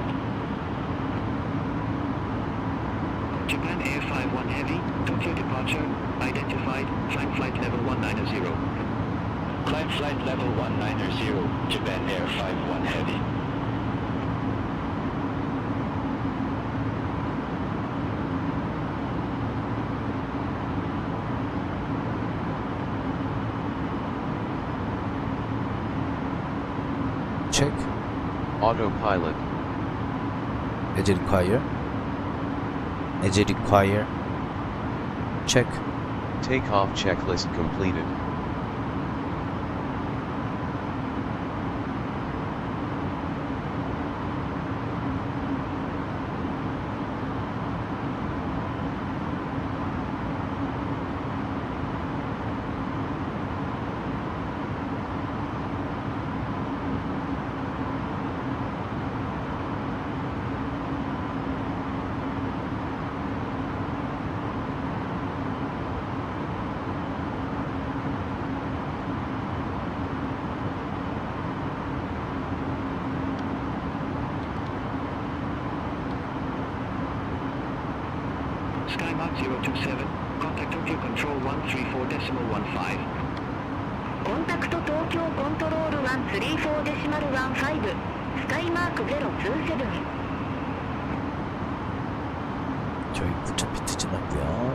Japan Air 51 Heavy, Tokyo departure, identified, climb flight level 190. Climb flight level 190, Japan Air 51 Heavy. Check. Autopilot. As required. As required. Check. Takeoff checklist completed. Skymark 027, contact Tokyo Control 134.15. コンタクト東京コントロール134.15、スカイマーク027。 저희 9,000피트 지났고요.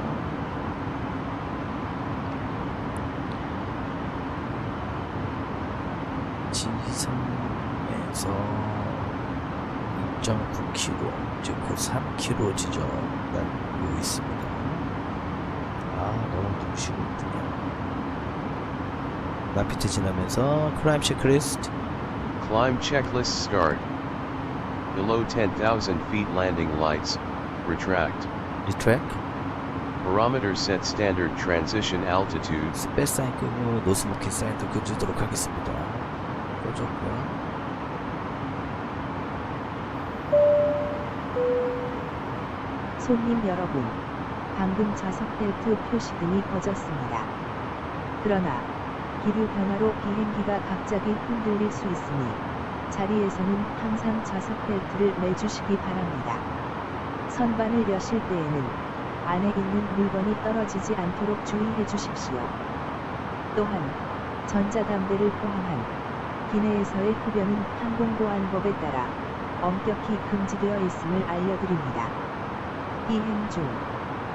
지상에서 2.9km, 이제 곧 3km 지점이 있습니다. 너무 동시고 있군요. 나피트 지나면서 클라임 체크리스트. Climb checklist start. Below 10,000 feet landing lights. Retract. Retract. Barometer set standard transition altitude. 스페 사인 끄고 노스모킹 사인도 끄주도록 하겠습니다. 꺼졌고요. 손님 여러분, 방금 좌석 벨트 표시등이 꺼졌습니다. 그러나 기류 변화로 비행기가 갑자기 흔들릴 수 있으니 자리에서는 항상 좌석 벨트를 매주시기 바랍니다. 선반을 여실 때에는 안에 있는 물건이 떨어지지 않도록 주의해 주십시오. 또한 전자담배를 포함한 기내에서의 흡연은 항공보안법에 따라 엄격히 금지되어 있음을 알려드립니다. 비행 중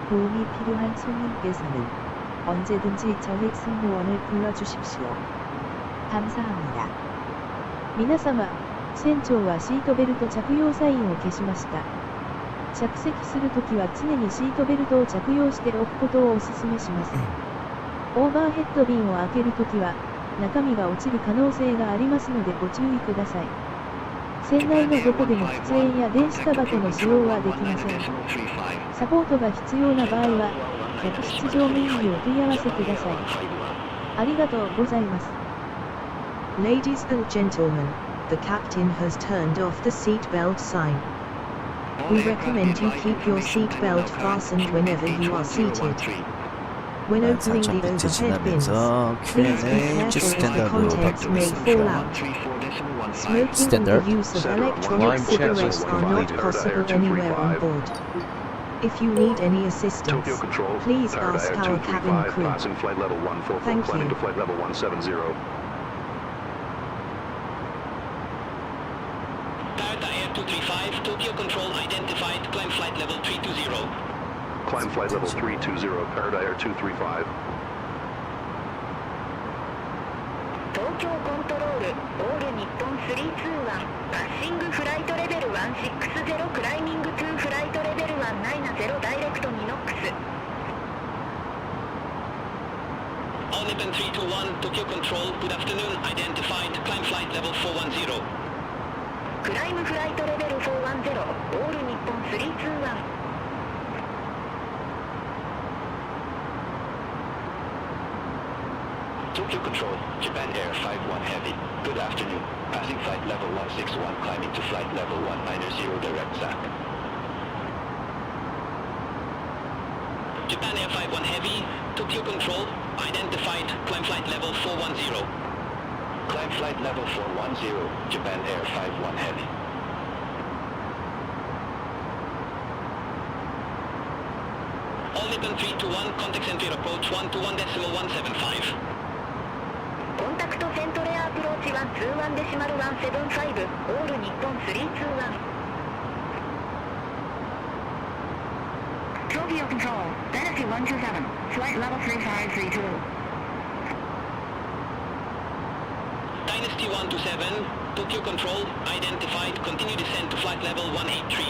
도움이 필요한 손님께서는 언제든지 저희 승무원을 불러주십시오. 감사합니다. 皆様、船長はシートベルト着用サインを消しました。着席するときは常にシートベルトを着用しておくことをお勧めします。オーバーヘッドビンを開けるときは、中身が落ちる可能性がありますのでご注意ください。船内のどこでも喫煙や電子タバコの使用はできません。サポートが必要な場合は、客室乗務員にお問い合わせください。ありがとうございます。Ladies and gentlemen, the captain has turned off the seatbelt sign. We recommend you keep your seatbelt fastened whenever you are seated. When opening the overhead bins, please be careful as the contents may fall out. Smoking and the use of electronic cigarettes are not possible anywhere on board. If you need any assistance, please ask our cabin crew. Thank you. Flight level 170. Toyota Air 235, Tokyo Control identified, climb flight level 320. Climb flight level 320, Parrot Air 235. 東京コントロール、オール日本321、パッシングフライトレベル160、クライミング2フライトレベル190、ダイレクト2ノックス。All Nippon 321, Tokyo Control, good afternoon, identified, climb flight level 410. クライムフライトレベル410、オール日本321。Tokyo Control, Japan Air 51 Heavy, good afternoon, passing flight level 161, climbing to flight level 190, direct SAP. Japan Air 51 Heavy, Tokyo Control, identified, climb flight level 410. Climb flight level 410, Japan Air 51 Heavy. All Nippon 321, contact center approach 121.175. コンタクトセントレアアプローチ121デシマル175、オール日本321。Tokyo Control, Batc 127, flight level 3532. Dynasty 127, Tokyo Control, identified, continue descent to flight level 183.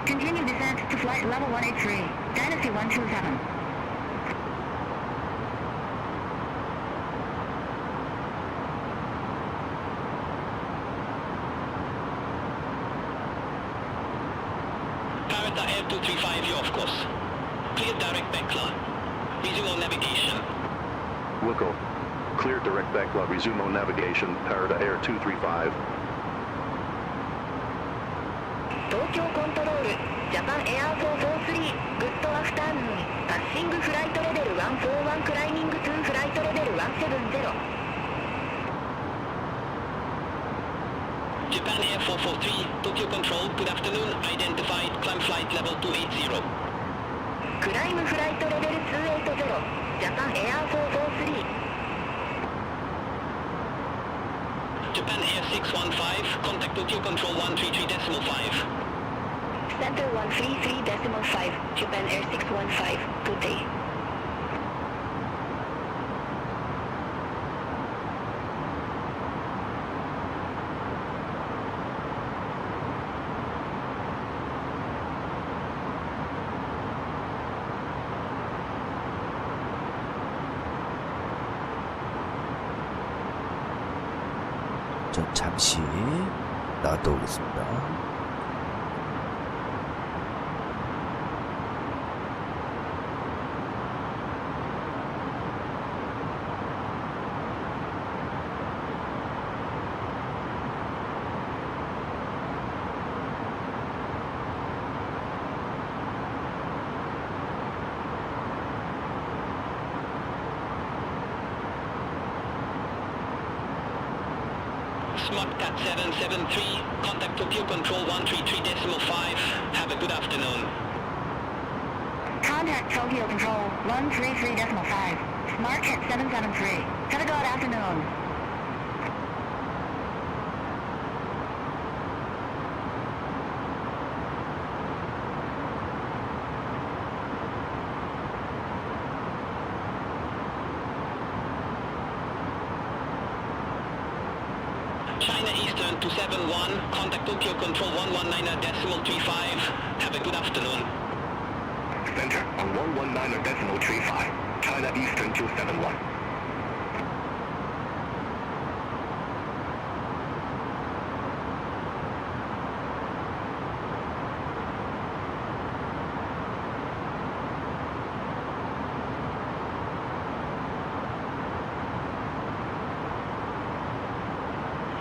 Continue descent to flight level 183, Dynasty 127. Air 235, you're off course. Clear direct BEKLA. Resume on navigation. Wilco. Clear direct BEKLA, resume on navigation, Parrot Air 235. 東京コントロール、ジャパンエア443、グッドアフターヌーン、パッシングフライトレベル141、クライミング2フライトレベル170。Japan Air 443, Tokyo Control, good afternoon, identified, climb flight level 280. クライムフライトレベル280、ジャパンエア443。Japan Air 615, contact Tokyo Control 133.5. Center 133.5, Japan Air 615, good day. 전 잠시 나갔다 오겠습니다. SmartCat 773, contact Tokyo Control 133.5, have a good afternoon. Contact Tokyo Control 133.5, SmartCat 773, have a good afternoon. China Eastern 271, contact Tokyo Control 119.35. Have a good afternoon. Center on 119.35, China Eastern 271.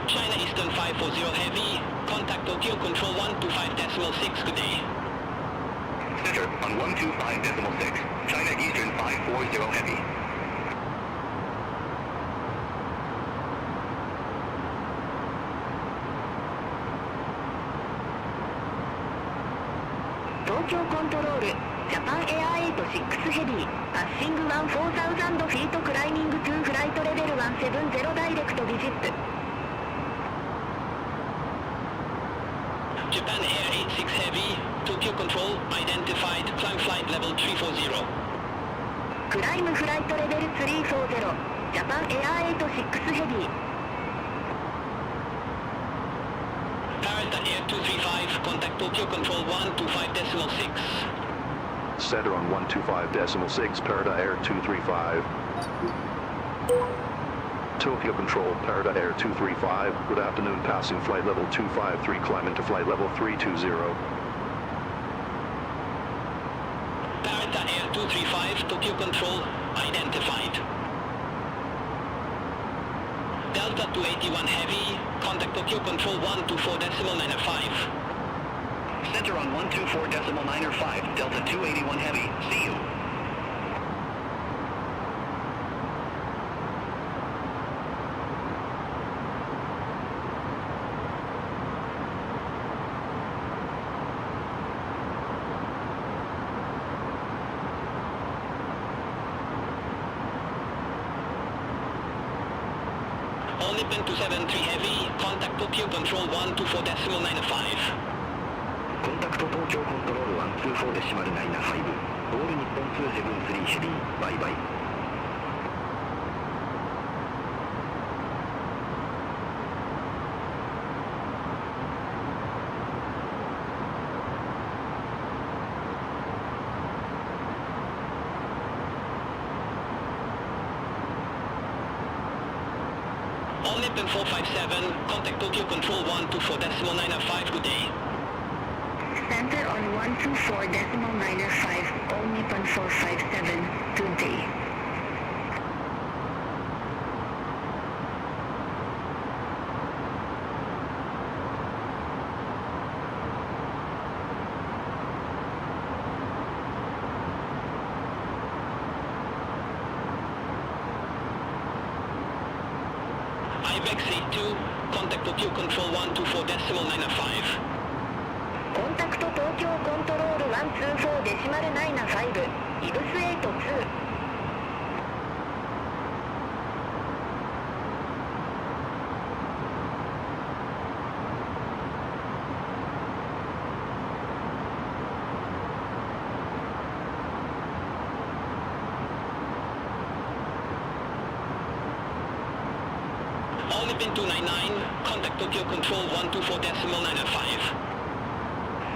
China Eastern 540 Heavy, contact Tokyo Control 125.6, good day. Center on 125.6, China Eastern 540 Heavy. Tokyo Control, Japan Air 86 Heavy, passing 14,000 feet climbing to flight level 170 direct visit. Japan Air 86 Heavy, Tokyo Control, identified, climb flight level 340. Climb flight level 340, Japan Air 86 Heavy. Parrot Air 235, contact Tokyo Control 125.6. Center on 125.6, Parrot Air 235. Tokyo Control, Parrot Air 235, good afternoon, passing flight level 253, climb into flight level 320. Parrot Air 235, Tokyo Control, identified. Delta 281 Heavy, contact Tokyo Control 124.95. Center on 124.95, Delta 281 Heavy, see you. Nippon 273 Heavy, contact Tokyo Control 124.95. Contact Tokyo Control 124.95, all Nippon 273 Heavy, bye bye. All Nippon 457, contact Tokyo Control 124.95, good day. Center on 124.95, all Nippon 457, good day. BEKLA 2, contact Tokyo Control 124.95. Contact Tokyo Control 124.95, IBS 82. All Nippon 299, contact Tokyo Control 124.95.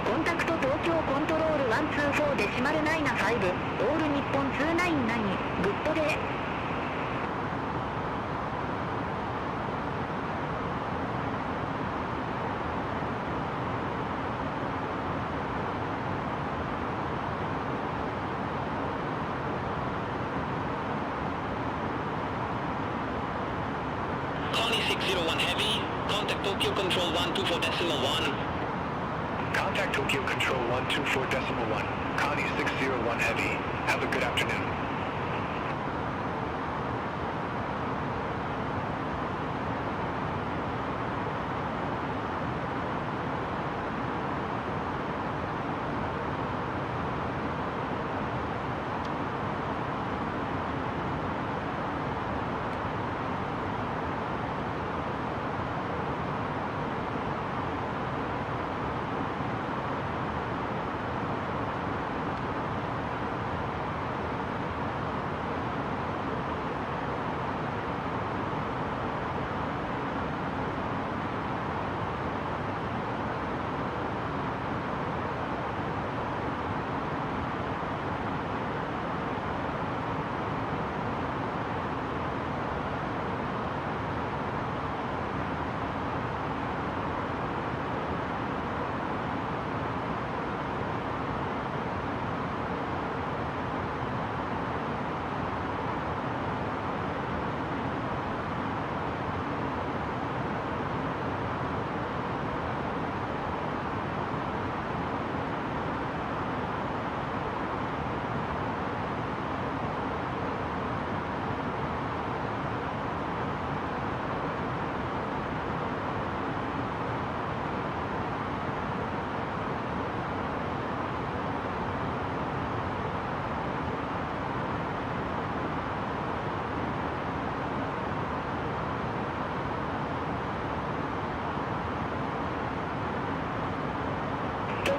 Contact Tokyo Control 124.95, all Nippon 299, good day. Connie 601 Heavy, contact Tokyo Control 124.1. Contact Tokyo Control 124.1, Connie 601 Heavy, have a good afternoon.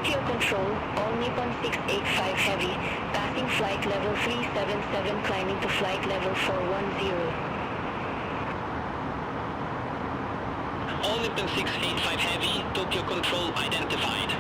Tokyo Control, all Nippon 685 Heavy, passing flight level 377 climbing to flight level 410. All Nippon 685 Heavy, Tokyo Control identified.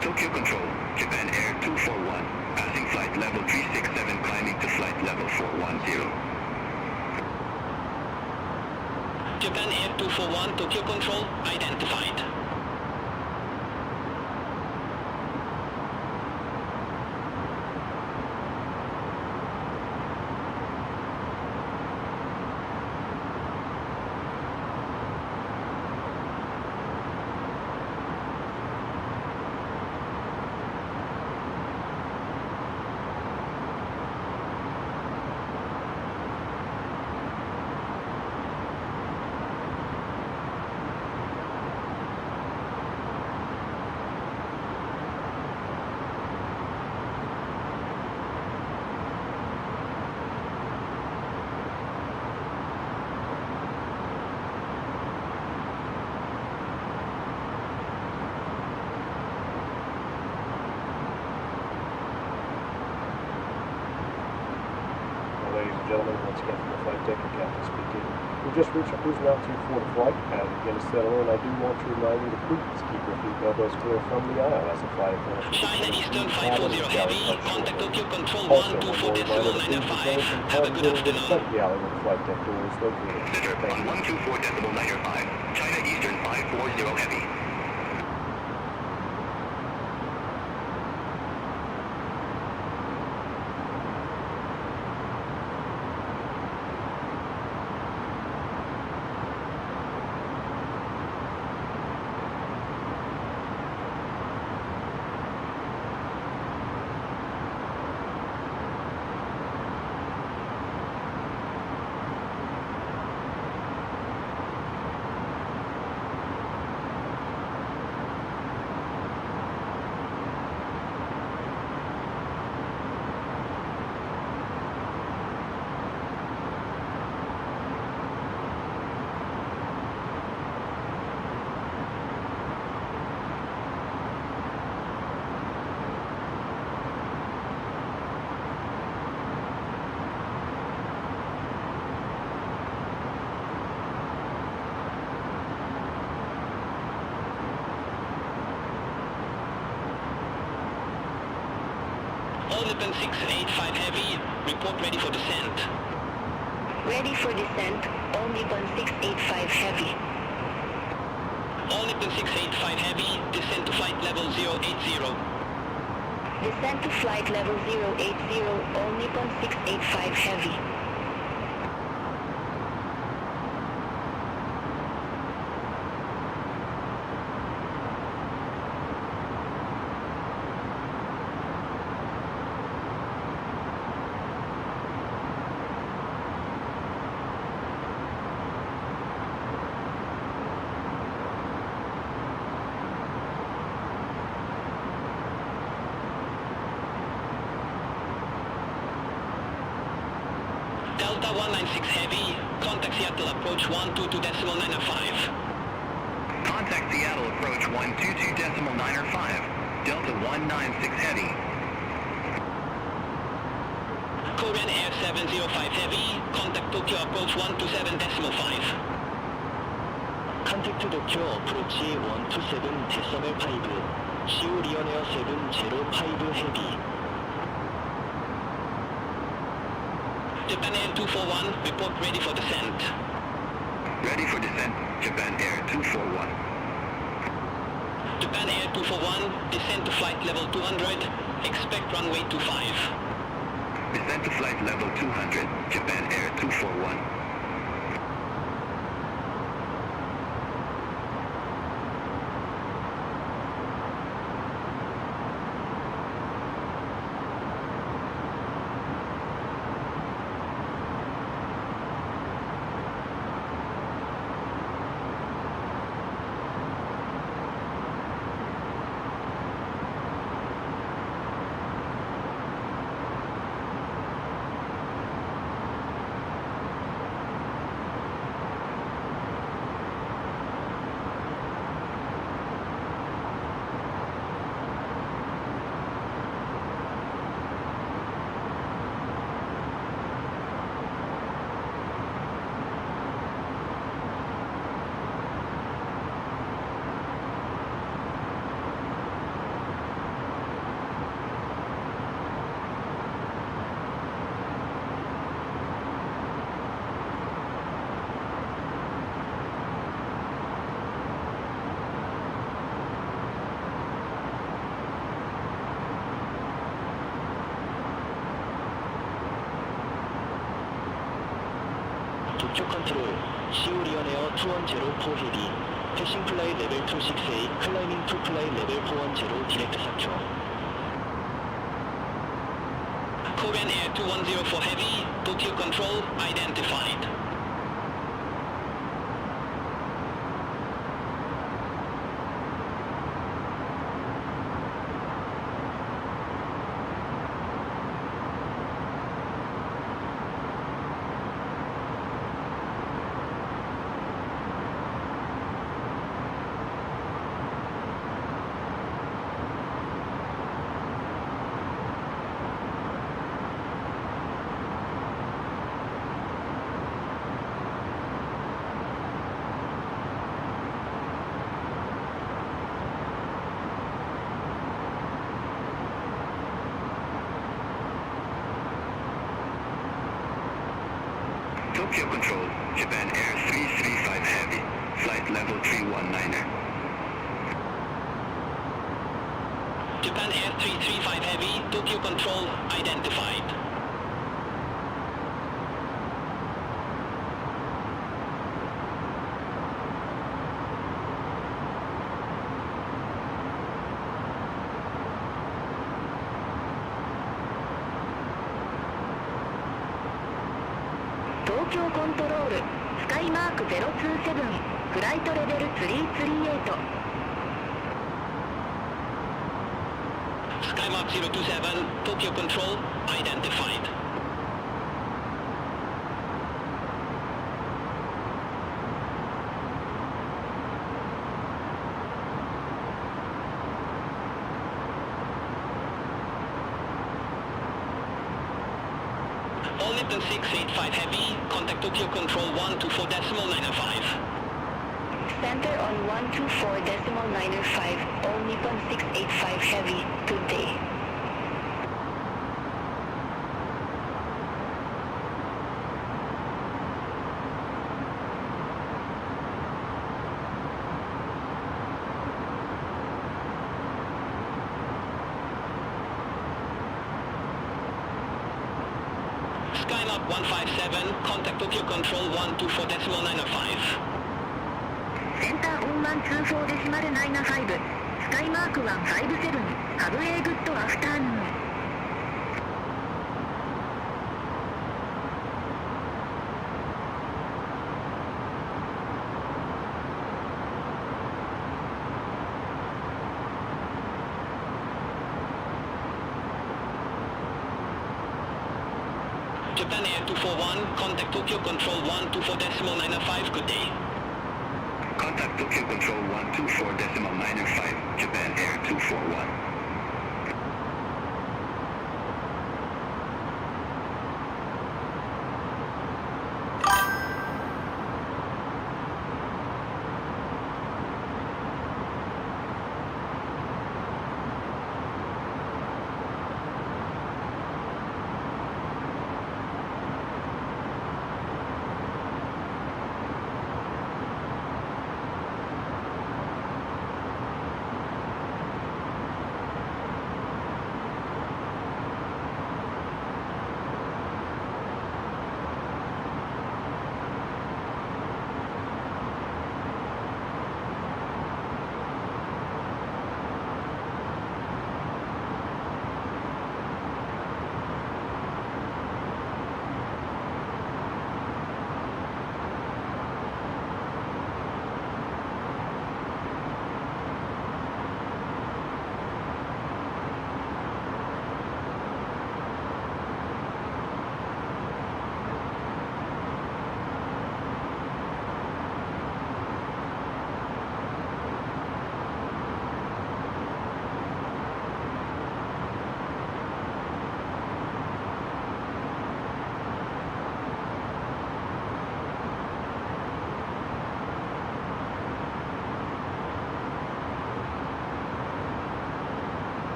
Tokyo Control, Japan Air 241, passing flight level 367 climbing to flight level 410. Japan Air 241, Tokyo Control identified. Ladies and gentlemen, once again from the flight deck, the captain speaking. We've just reached our cruising altitude for the flight. As we begin to settle in, I do want to remind you to please keep your seat elbows clear from the aisle as the flight attendants. China Eastern 540 Heavy, contact Tokyo Control 124.905. Have a good afternoon. The alley where the flight deck door is located. Center on 124.905, China Eastern 540 Heavy. All Nippon 685 Heavy, report ready for descent. Ready for descent, all Nippon 685 Heavy. All Nippon 685 Heavy, descend to flight level 080. Descent to flight level 080, all Nippon 685 Heavy. Delta 196 Heavy, contact Seattle approach 122.905. Contact Seattle approach 122.905, Delta 196 Heavy. Korean Air 705 Heavy, contact Tokyo approach 127.5. Contact Tokyo approach 127.5, Seoul Air 705 Heavy. Japan Air 241, report ready for descent. Ready for descent, Japan Air 241. Japan Air 241, descend to flight level 200, expect runway 25. Descent to flight level 200, Japan Air 241. Tokyo Control, CO Lionel 2104 Heavy, passing flight level 268, climbing to flight level 410, direct sector. Korean Air 2104 Heavy, Tokyo Control, identified. Tokyo Control, Japan Air 335 Heavy, flight level 319er. Japan Air 335 Heavy, Tokyo Control, identified. Tokyo Control, Sky Mark 027, Flight Level 338. Skymark 027, Tokyo Control, identified. All Nippon 685 Heavy, contact Tokyo Control 124.95. Center on 124.95, all Nippon 685 Heavy, good day. Skymark 157, contact Tokyo Control 124.95. Center on 124.95, Sky Mark 157, have a good afternoon. Japan Air 241, contact Tokyo Control 124.95, good day. Contact Tokyo Control 124.95, Japan Air 241.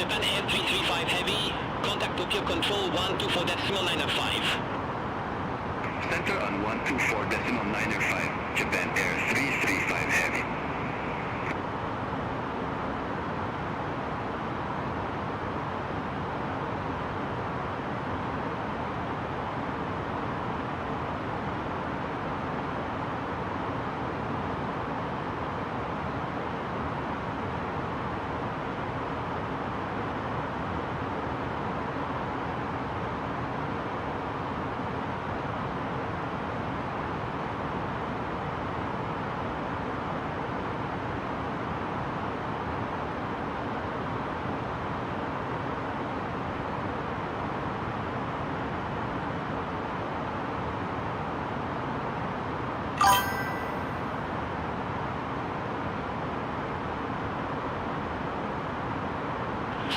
Japan Air 335 Heavy, contact Tokyo Control 124.905. Center on 124.905, Japan Air 335 Heavy.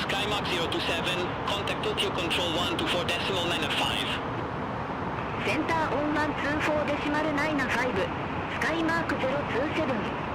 Skymark 027, contact Tokyo Control 124.905. Center on 124.905, Skymark 027.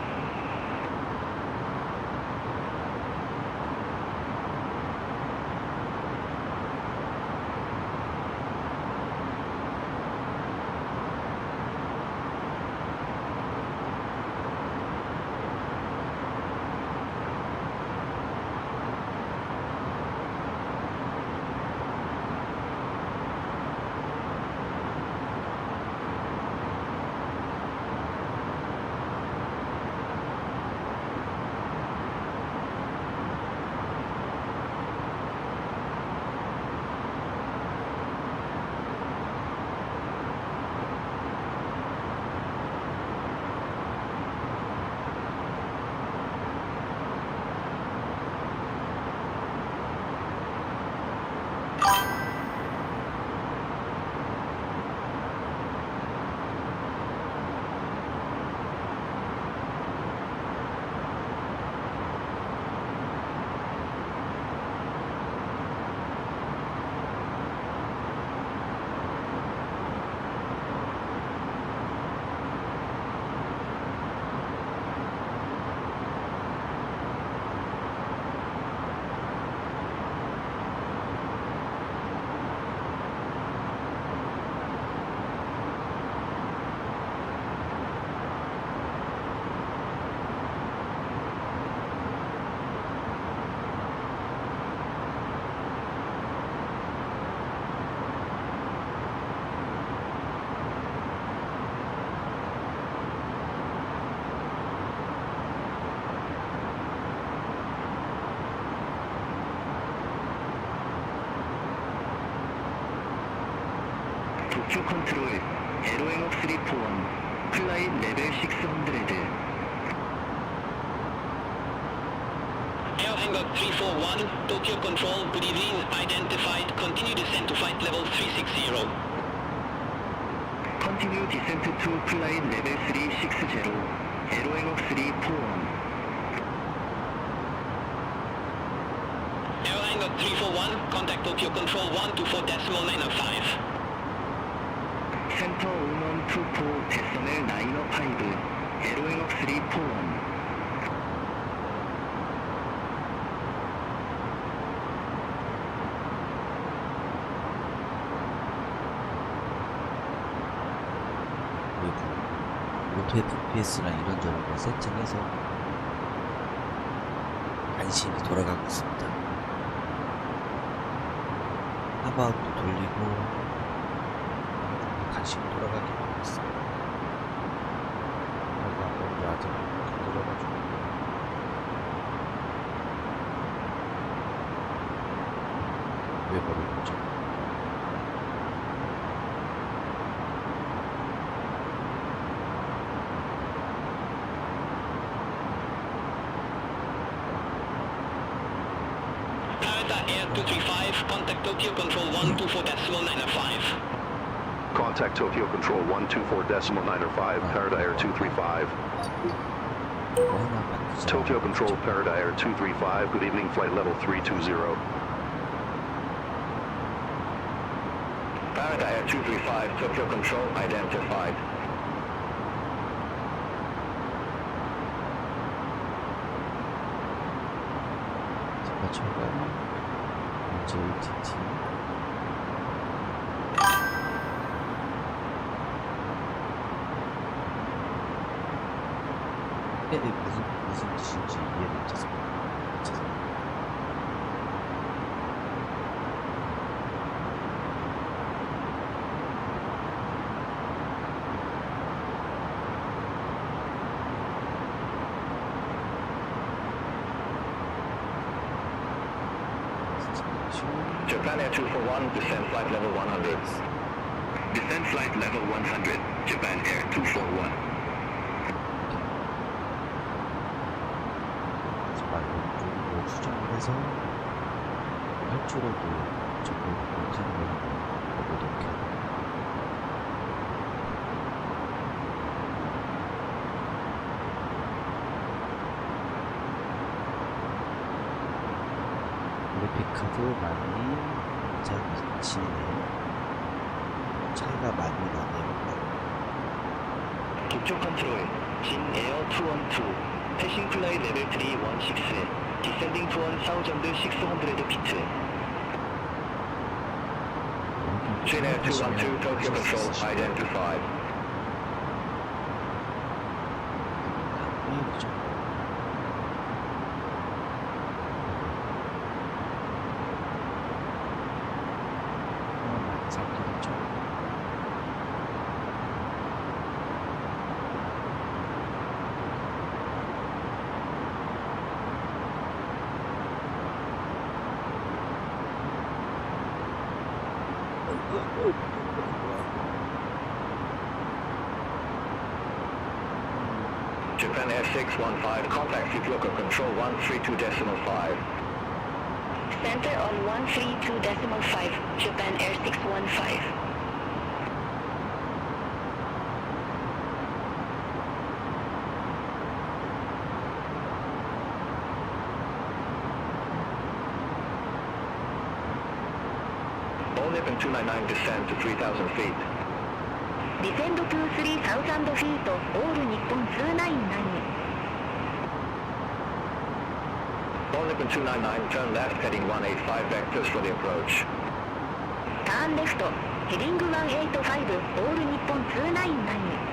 도쿄 컨트롤 LOM 341 플라잇 레벨 600 Air Hangar 341, Tokyo Control, good evening, identified, continue descent to flight level 360. Continue descent to flight level 360 LOM 341 Air Hangar 341, contact Tokyo Control 124.905. 센터 1124 데시멜 905 LOM 341 오토 FPS랑 이런저런 걸 세팅해서 안심히 돌아가고 있습니다. 하바도 돌리고 간신히 돌아가게 하고 있습니다. 여기 아직 안 들어가지고 왜 버린 거죠? Air 235, contact Tokyo Control 124.905. Contact Tokyo Control 124.905, Parada Air 235. Tokyo Control Parada Air 235, good evening, flight level 320. Parada Air 235, Tokyo Control identified. 출발 RJTT 이게 무슨 뜻인지 이해를 못했습니다. Japan Air 241, descend flight level 100. Descend flight level 100, Japan Air 241. 말로 수정을 해서 활주로도 조금 가는 걸 한번 보도록 해요. 그래픽카드 많이 자 위치네. 차이가 많이 나네요. 북쪽 컨트롤 진 에어 212 패싱 플라이 레벨 3 16 디센딩 투원 사우전드 600 피트 Jin Air 212, Tokyo Control, identified. Japan Air 615, contact Fukuoka Control 132.5. Center on 132.5, Japan Air 615. All Nippon 299, descend to 3,000 feet. Descend to 3,000 feet, all Nippon 299. All Nippon 299, turn left, heading 185 vectors for the approach. Turn left, heading 185, all Nippon 299.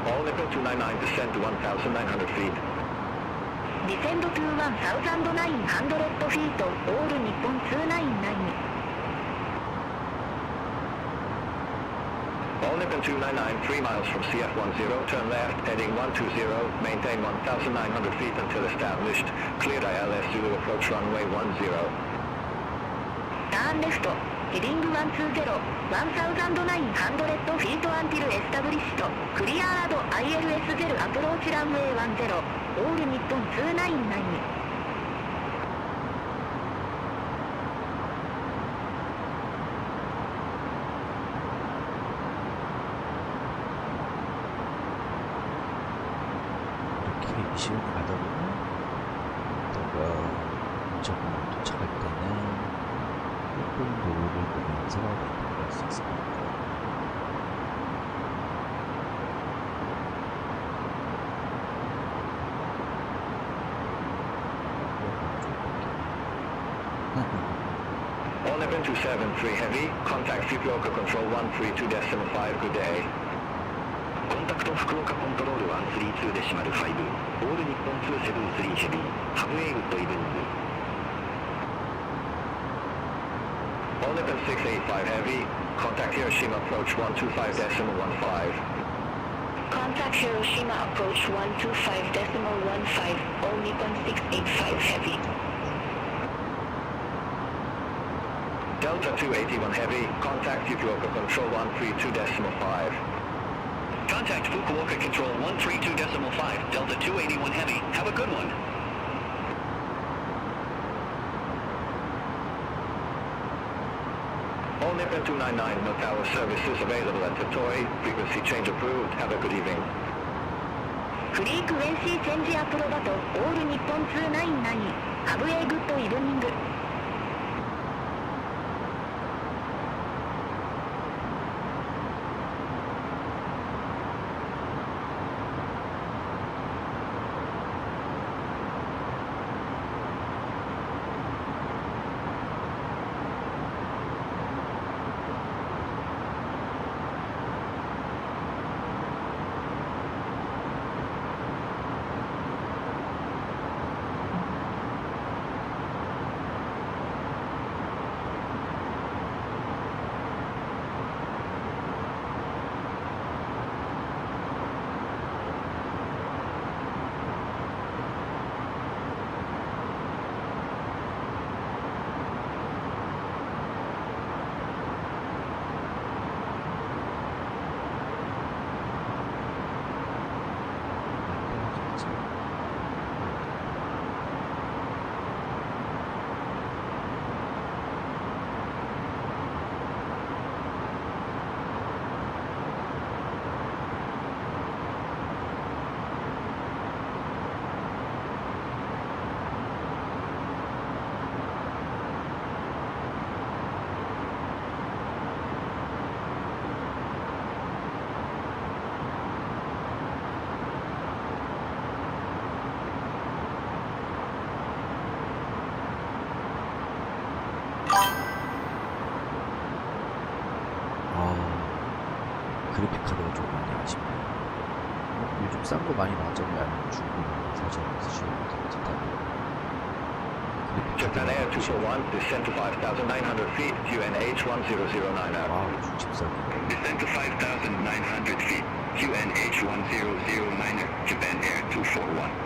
All Nippon 299, descend to 1,900 feet. Descend to 1,900 feet, all Nippon 299. All Nippon 299, 3 miles from CF10, turn left, heading 120, maintain 1,900 feet until established. Cleared ILS Zulu, approach runway 10. Turn left, heading 120, 1,900 feet until established. Cleared ILS Zulu, approach runway 10, all Nippon 299. 이렇게 미션을 가다 보면 저거 도착할 때는 예쁜 도로를 보면서 갈 수 있습니다. All Nippon 273 heavy, contact Fukuoka Control 132.5, good day. コンタクト福岡コントロール132デシマル5、オール日本273ヘビー、ハブエイグッドイブニング。All Nippon 685 heavy, contact Hiroshima approach 125.15. Contact Hiroshima approach 125.15, all Nippon 685 heavy. Delta 281 heavy, contact Fukuoka Control 132.5. Contact Fukuoka Control 132.5, Delta 281 Heavy. Have a good one. All Nippon 299, no tower services available at Totoi. Frequency change approved. Have a good evening. フリークウェンシーチェンジアプロバト、オール日本299、ハブエイグッドイブニング。그래픽 카드가 좀 많이 아쉽네요. 요즘 싼 거 많이 나왔잖아요. 아니면 중고 사전 쓰시는 분들 좋다고. Japan Air 241, descend to 5,900 feet, QNH 1009. 아, 중집 싸네. Descend to 5,900 feet, QNH 1009, Japan Air 241.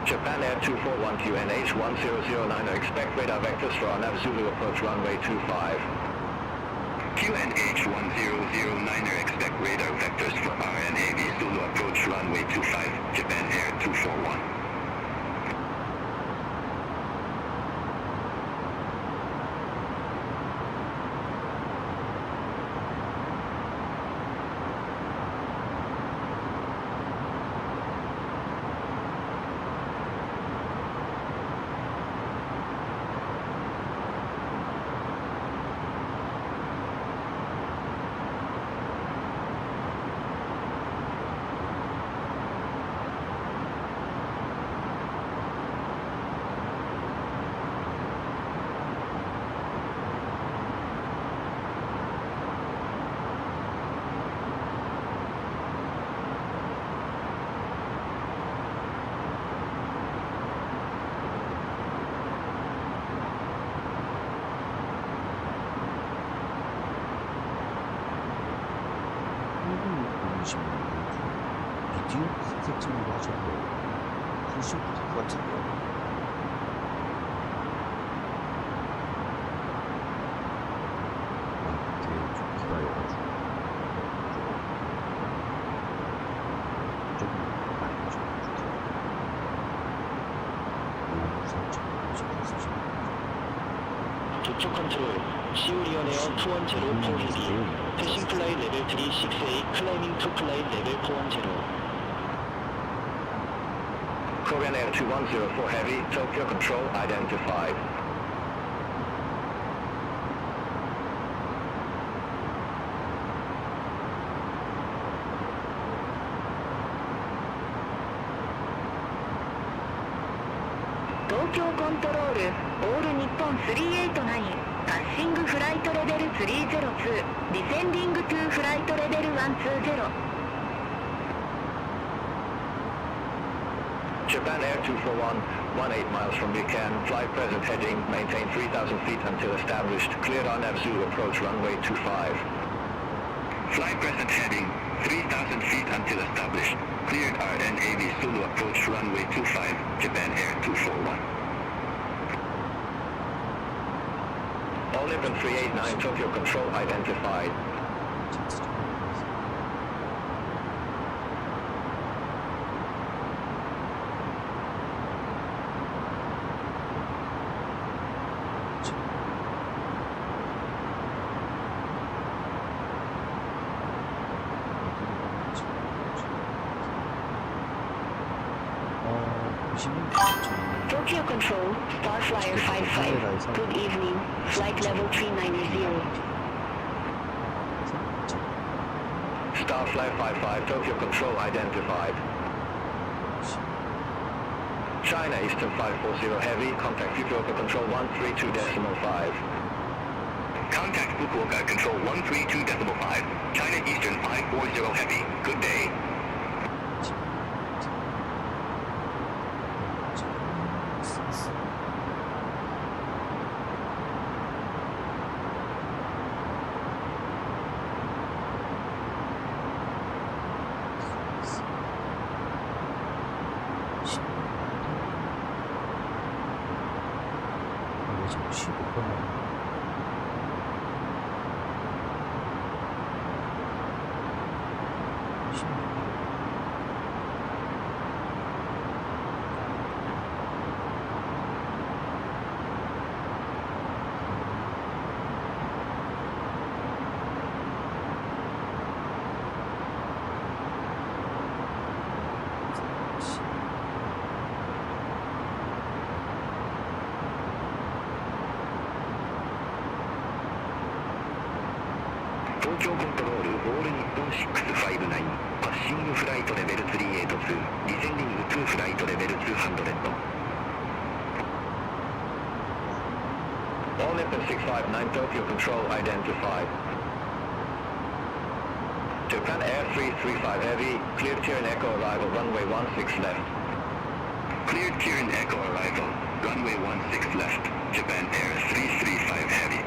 Japan Air 241 QNH 1009, expect radar vectors for our nav Zulu approach runway 25. QNH 1009, expect radar vectors for RNAV Zulu approach runway 25, Japan Air 241. 비디오 세팅으로 하셔도 훨씬 부을 것 같은데요. 되게 좀 기다려가지고 조금 많이 보셔가지고 너무 살짝 보시고 쓰시면 도착 컨트롤 시오리온 에어 210 포헤비 패싱 플라이 레벨 368 클라이밍 투 플라이 레벨 410 Korean Air 2104 Heavy, Tokyo Control identified. 東京コントロールオール日本389パッシングフライトレベル302ディセンディングトゥフライトレベル120 Japan Air 241, 18 miles from Busan, flight present heading, maintain 3,000 feet until established, cleared on Abzu, approach runway 25. Flight present heading, 3,000 feet until established, cleared RNAV Zulu, approach runway 25, Japan Air 241. All Nippon 389, Tokyo Control identified. Tokyo Control, Starflyer 55, good evening, flight level 390. Starflyer 55, Tokyo Control identified. China Eastern 540 Heavy, contact Fukuoka Control 132.5. Contact Fukuoka Control 132.5, China Eastern 540 Heavy, good day. Tokyo Control, All Nippon 659, Passing Flight Level 382, Descending to Flight Level 200. All Nippon 659, Tokyo Control identified. Japan Air 335 Heavy, cleared Kirin Echo arrival, runway 16 left. Cleared Kirin Echo arrival, runway 16 left, Japan Air 335 Heavy.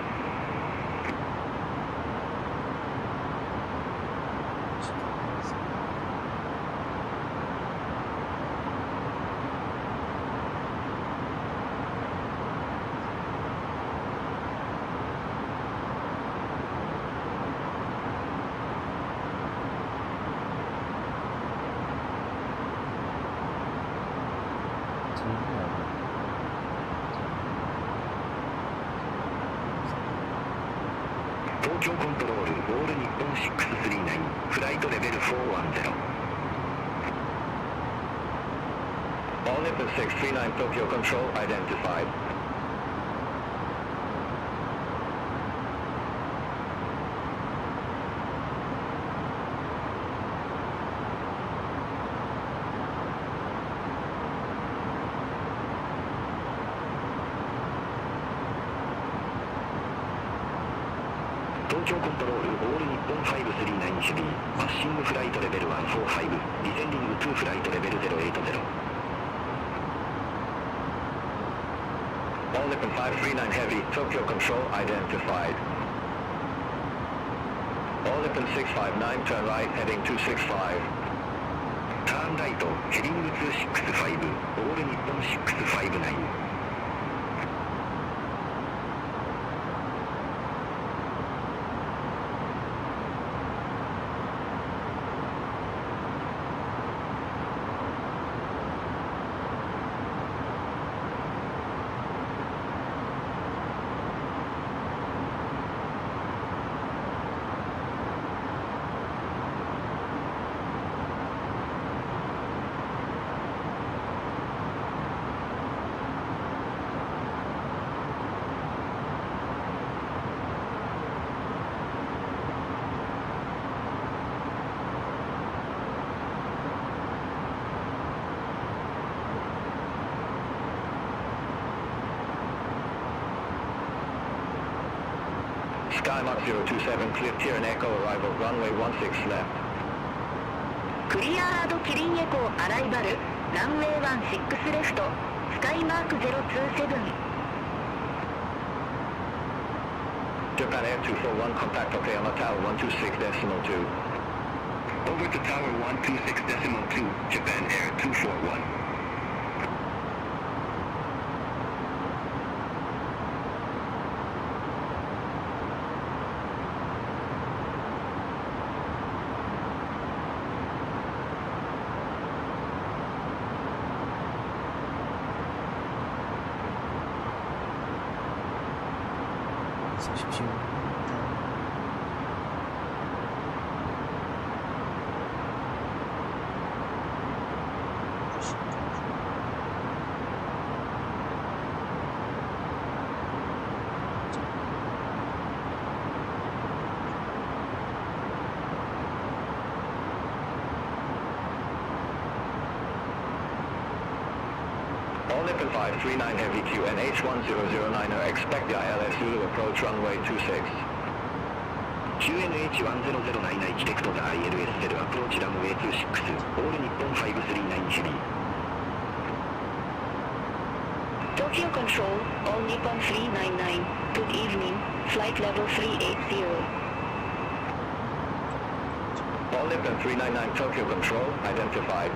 Tokyo Control, All Nippon 639, flight level 410. All Nippon 639, Tokyo Control identified. Tokyo Control, All Nippon 539 Heavy, Passing Flight Level 145, Descending to Flight Level 080. All Nippon 539 Heavy, Tokyo Control identified. All Nippon 659, turn right, heading 265. Turn right, heading 265, All Nippon 659. Skymark 027, clear tier and echo arrival, runway 16 left. クリアードキリンエコーアライバル、ランウェイ16レフト、スカイマーク027。Japan Air 241, contact OK on the tower 126.2. Over to tower 126.2, Japan Air 241. All Nippon 539 Heavy QNH 1009er, expect the ILS Zulu approach runway 26. QNH1009 expect the ILS Zulu approach runway 26, all Nippon 539 Heavy. Tokyo Control, all Nippon 399, good evening, flight level 380. All Nippon 399 Tokyo Control, identified.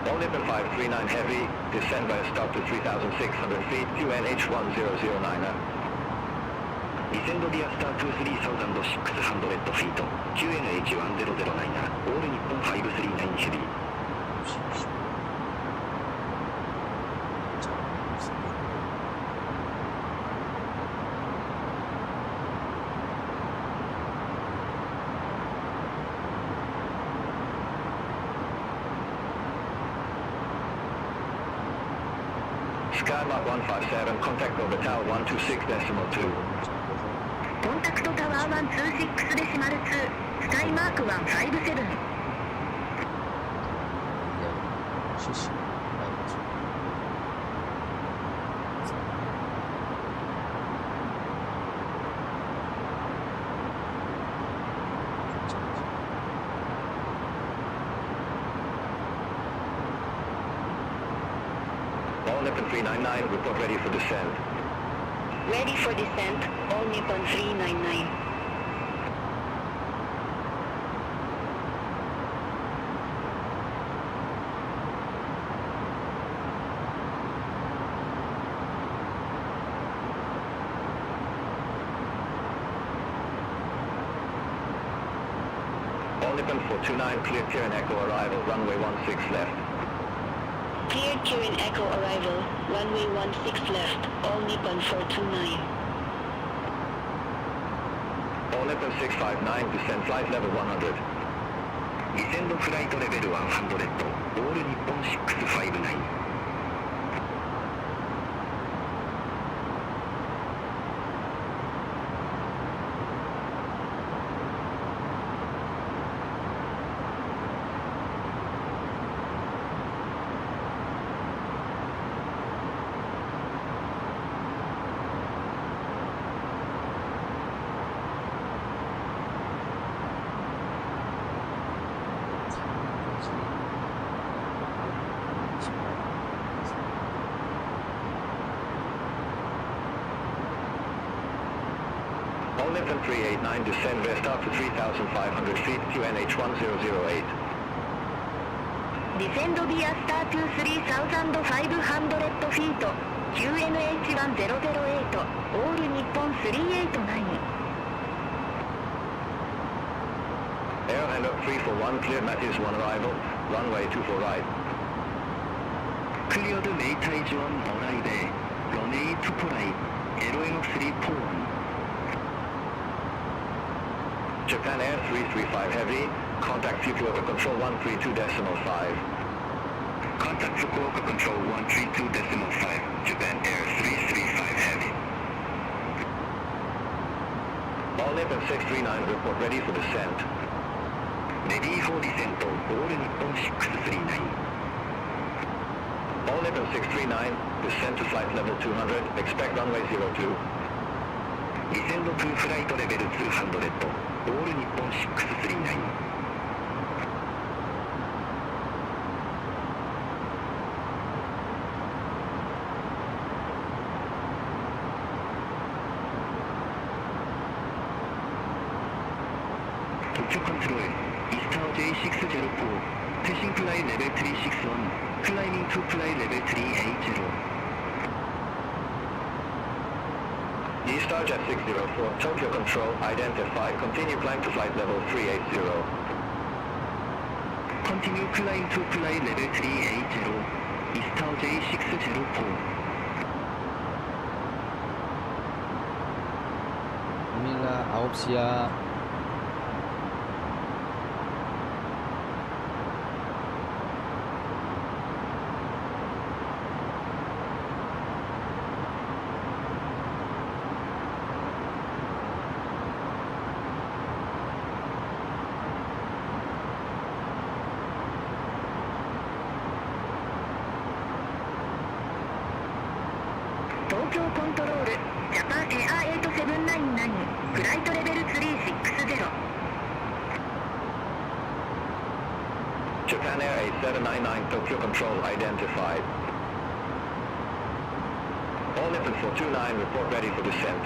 All Nippon 539 Heavy, descend by a stop to 3,600 feet, QNH 1009er. Descend via star to 3,600 feet, QNH 1009er, all Nippon 539 Heavy. Skymark 157, contact over tower 126.2. コンタクトタワー126デシマル2、スカイマーク157。All Nippon 399, report ready for descent. Ready for descent, all Nippon 399. All Nippon 429, clear tier and echo arrival, runway 16 left. Clear Kirin Echo arrival, runway 16 left, all Nippon 429. All Nippon 659, descend flight level 100. Descend flight level 100, all Nippon 659. Limpin 389, descend west up to 3,500 feet, QNH1008. Descend via star to 3,500 feet, QNH1008, all Nippon 389. Airliner 341, clear Matthews 1 arrival, runway 24 right. 클리어드 메이타이 지원 어라이베, 런웨이 24 라이트, LOM 341. Japan Air 335 Heavy, contact Fukuoka Control 132.5. Contact Fukuoka Control 132.5, Japan Air 335 Heavy. All Nippon 639, report ready for descent. Ready for descent, all Nippon 639. All Nippon 639, descend to flight level 200, expect runway 02. Descend to flight level 200, all Nippon 639. Tokyo Control, Easter J604, passing flight level 361, climbing to flight level 380. Eastar Jet 604, Tokyo Control, identify, continue climb to flight level 380. Continue climb to flight level 380, Easter J604. 민라 9시야.東京コントロール、ジャパンエア8799、フライトレベル360。Japan Air 8799, Tokyo Control, identified. All Nippon 429, report ready for descent.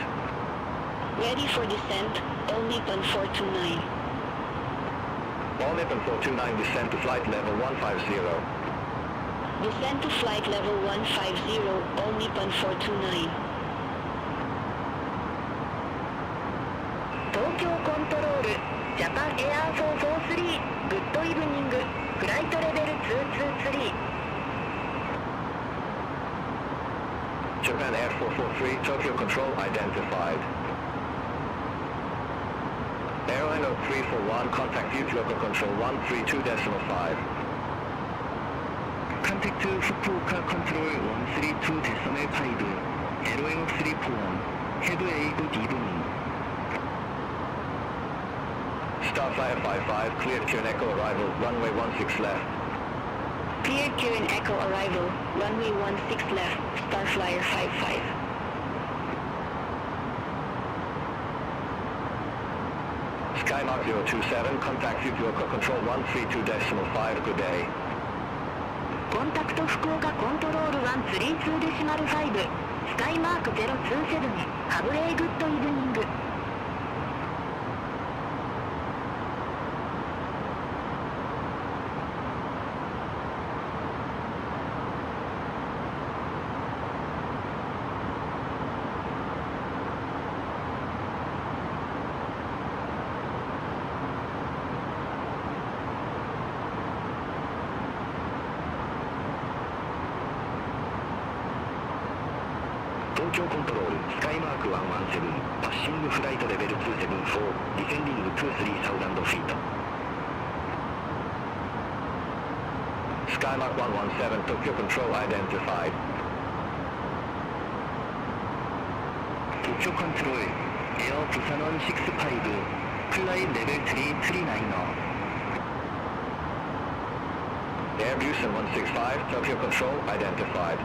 Ready for descent, all Nippon 429. All Nippon 429, descend to flight level 150. Descend to flight level 150, all Nippon 429. Tokyo Control, Japan Air 443, good evening, flight level 223. Japan Air 443, Tokyo Control, identified. Airliner 341, contact Fukuoka Control 132.5. Contact Fukuoka Control 132.5, LOM 341, have a good evening. Starflyer 55, cleared Q and Echo arrival, runway 16 left. Clear Q and Echo arrival, runway 16 left, Starflyer 55. Skymark 027, contact Fukuoka Control 132.5, good day. Contact Fukuoka Control 132.5, Skymark 027, have a good evening. Tokyo Control, Skymark 117, passing flight level 274, descending to 3,000 feet. Skymark 117, Tokyo Control identified. Tokyo Control, Air Busan 165, flight level 339. Air Busan 165, Tokyo Control identified.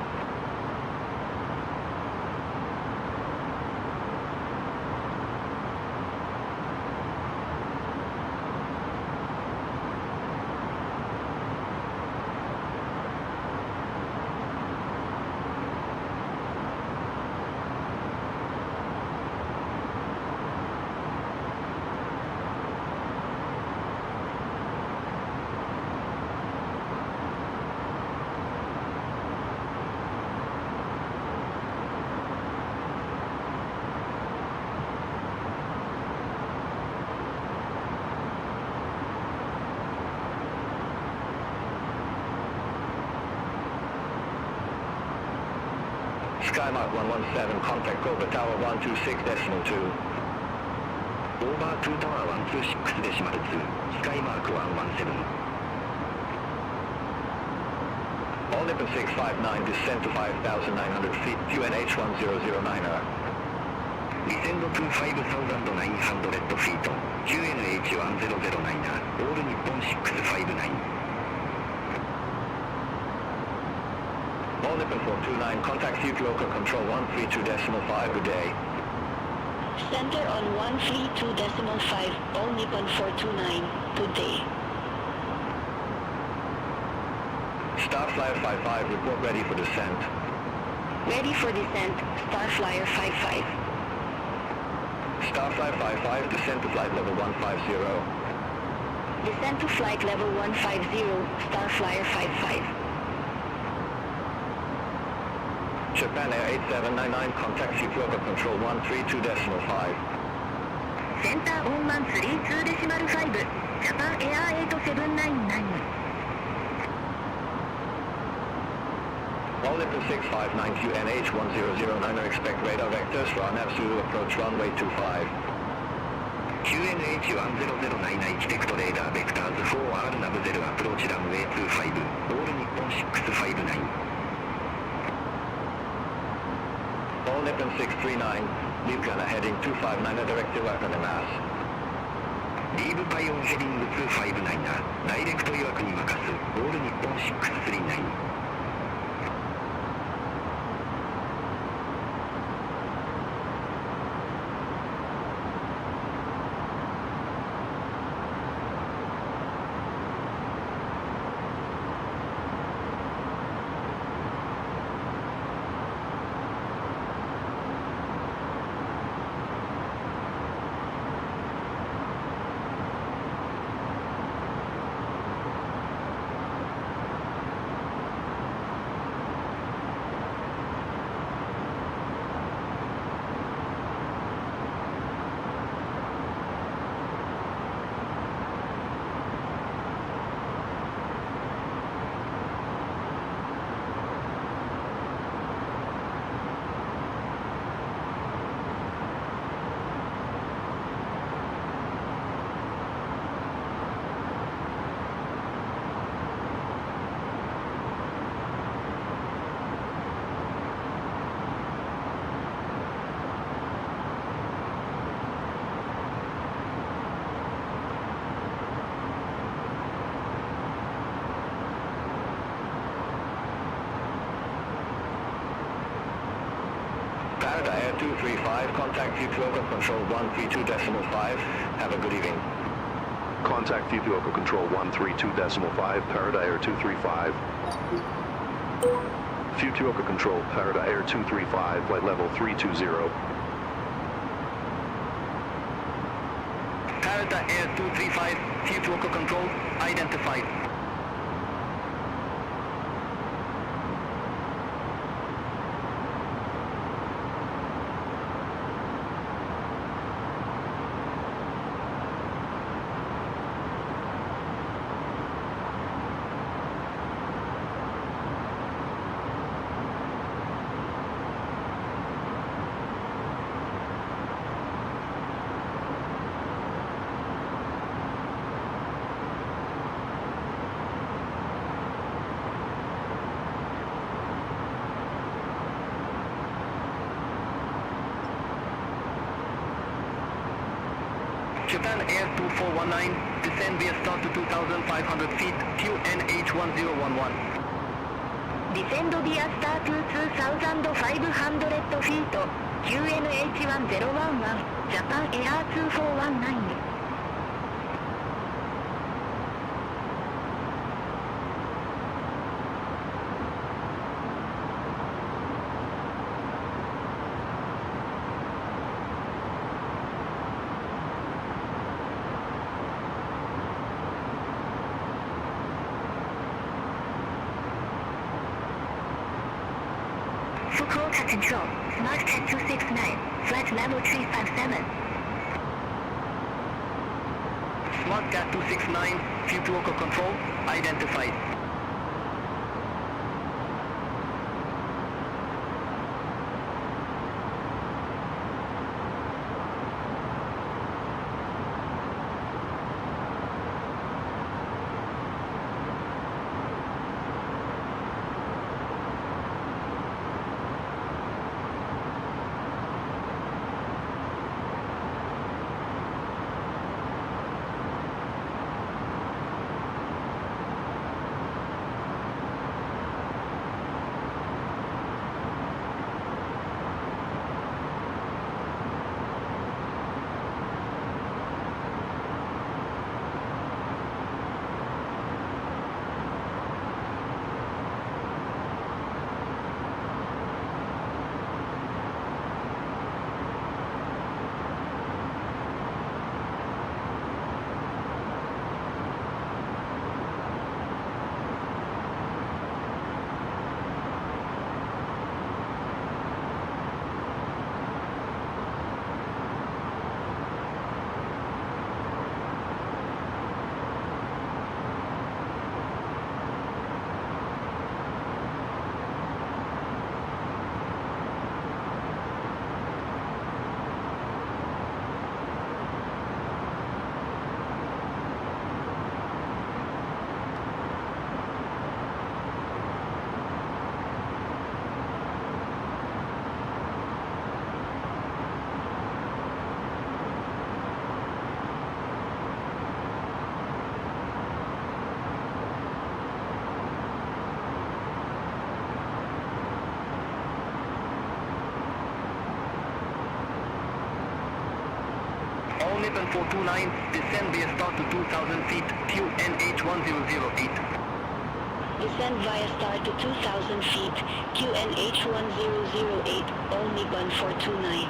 Skymark 117, contact Cobra Tower 126.2. Over 2 Tower 126.2, Skymark 117. All Nippon 659, descend to 5,900 feet, QNH 1009er. Descend to 5,900 feet, QNH 1009er, All Nippon 659. All Nippon 429, contact Fukuoka Control 132.5, good day. Center on 132.5, All Nippon 429, good day. Starflyer 55, report ready for descent. Ready for descent, Starflyer 55. Starflyer 55, descent to flight level 150. Descent to flight level 150, Starflyer 55. Japan Air 8799, contact Fukuoka Control 132.5. Center on 132.5, Japan Air 8799. All Nippon 659, QNH 1009er, expect radar vectors for our Zulu approach runway 25. QNH 1009er, expect radar vectors for our Zulu approach runway 25. All Nippon 659. All Nippon 639, BEKLA heading 259er, directed weapon and mass. Leave Pion heading 259er, direct 予約に任す。All Nippon 639. Air 235, contact Fukuoka Control 132.5, have a good evening. Contact Fukuoka Control 132.5, Parrot Air 235. Fukuoka Control, Parrot Air 235, flight level 320. Parrot Air 235, Fukuoka Control, identified. Japan Air 2419, descend via start to 2,500 feet, QNH 1011. Descend via start to 2,500 feet, QNH 1011, Japan Air 2419. Fukuoka Control, Smart Cat 269, flight level 357. Smart Cat 269, Fukuoka Control, identified. 1429, descend via start to 2000 feet, QNH1008. Descend via start to 2000 feet, QNH1008, only 1429.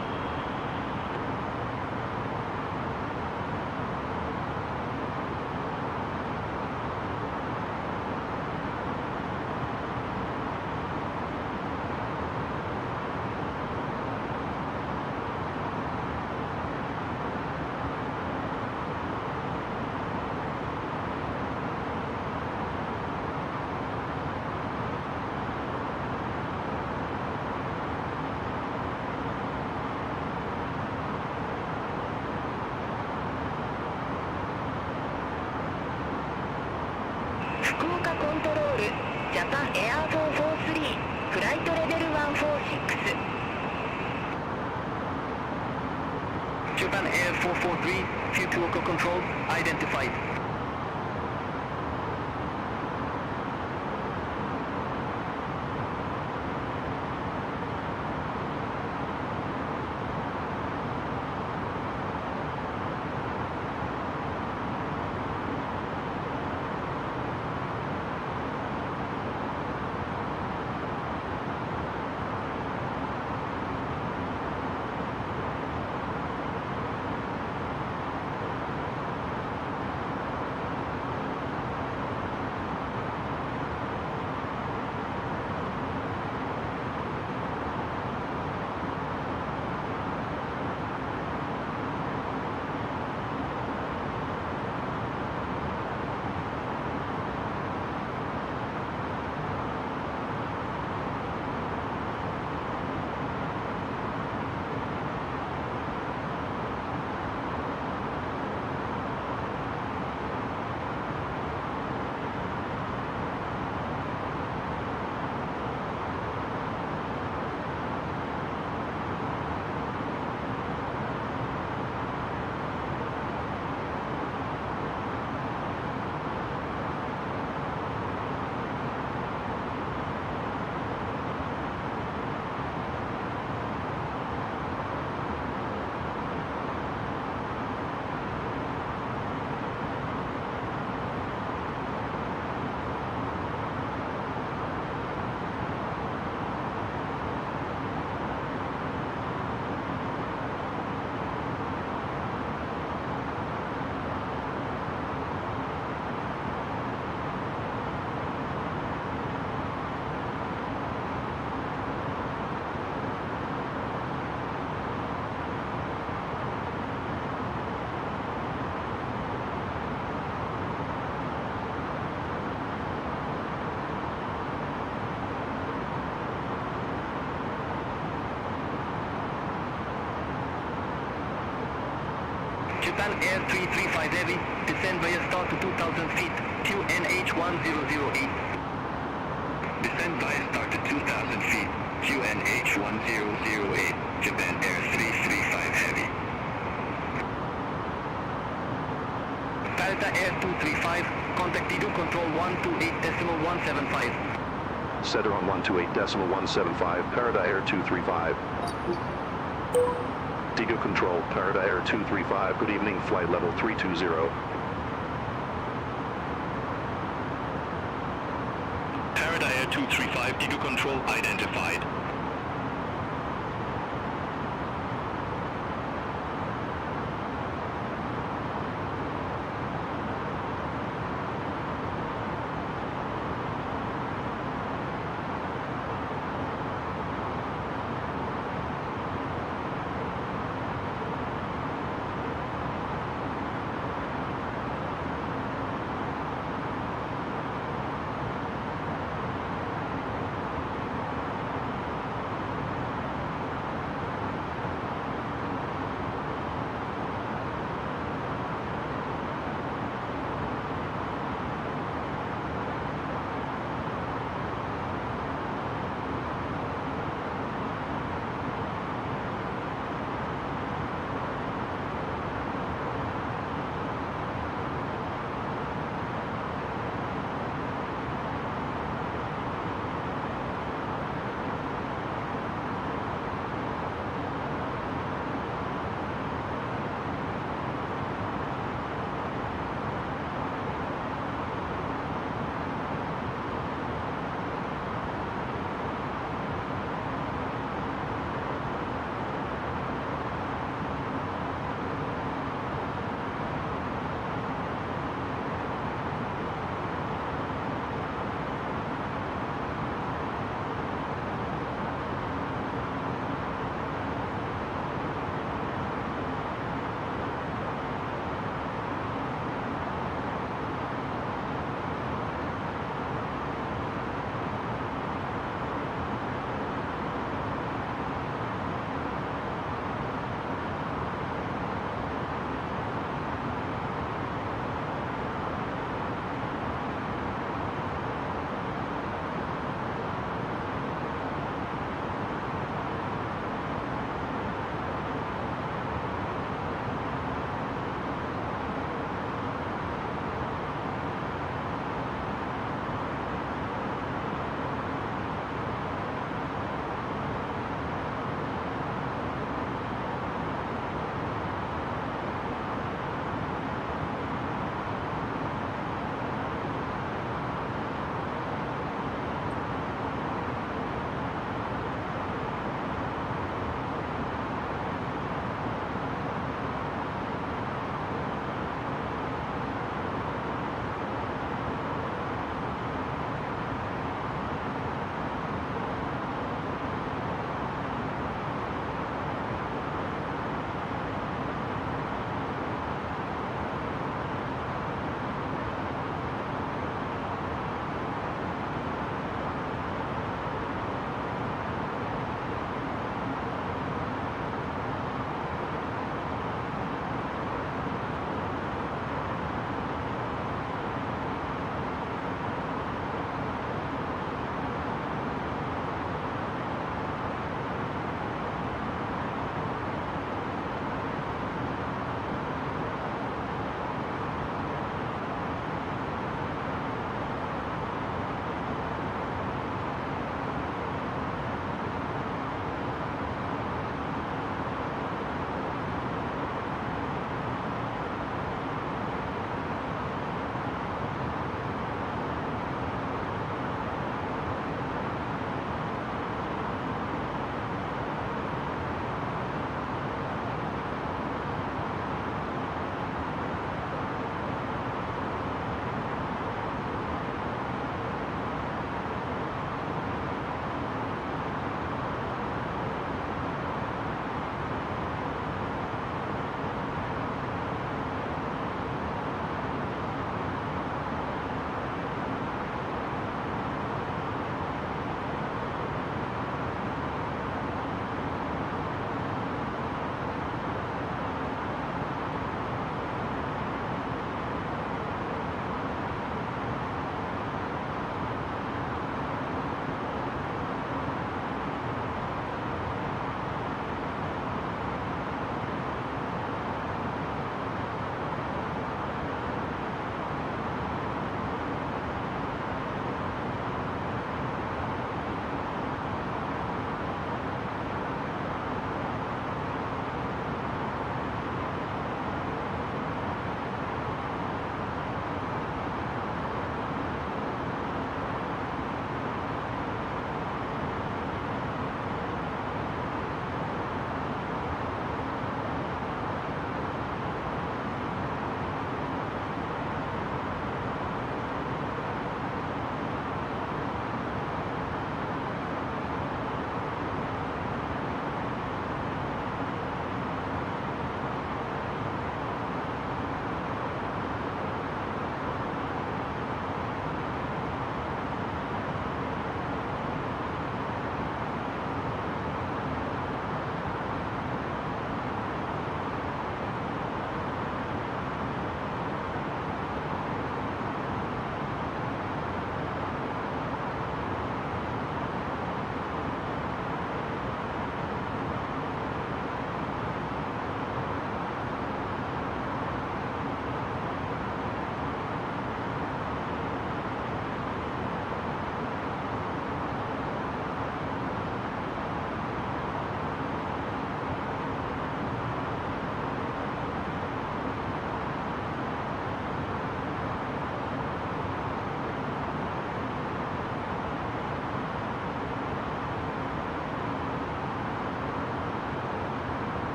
Fukuoka Control, Japan Air 443, Flight Level 146. Japan Air 443, Fukuoka control, identified. Japan Air 335 Heavy, descend via start to 2000 feet, QNH1008. Descend via start to 2000 feet, QNH1008, Japan Air 335 Heavy. Delta Air 235, contact DIDU control 128.175. Center on 128.175, Parada Air 235. Digo Control, Parada Air 235, good evening, flight level 320. Parada Air 235, Digo Control identified.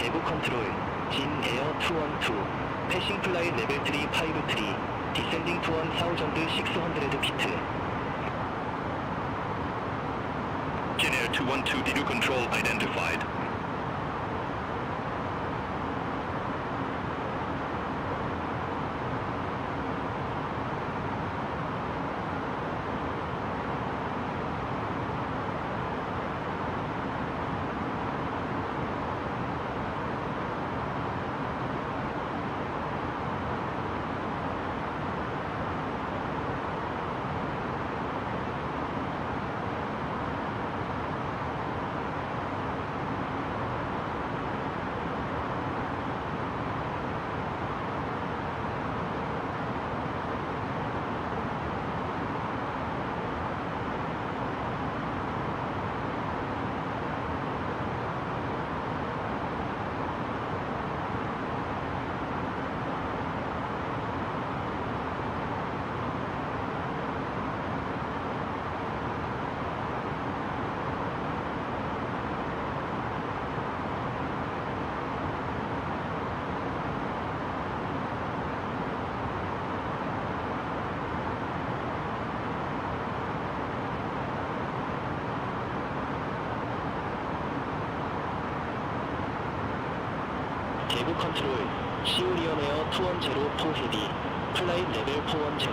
계곡 컨트롤, 진 에어 212, 패싱 플라이 레벨 3 53, 디센딩 투 1600 피트. Jin Air 212, DU control identified. 계곡 컨트롤, 시오리온 에어 210 포 헤비, 플라이 레벨 410.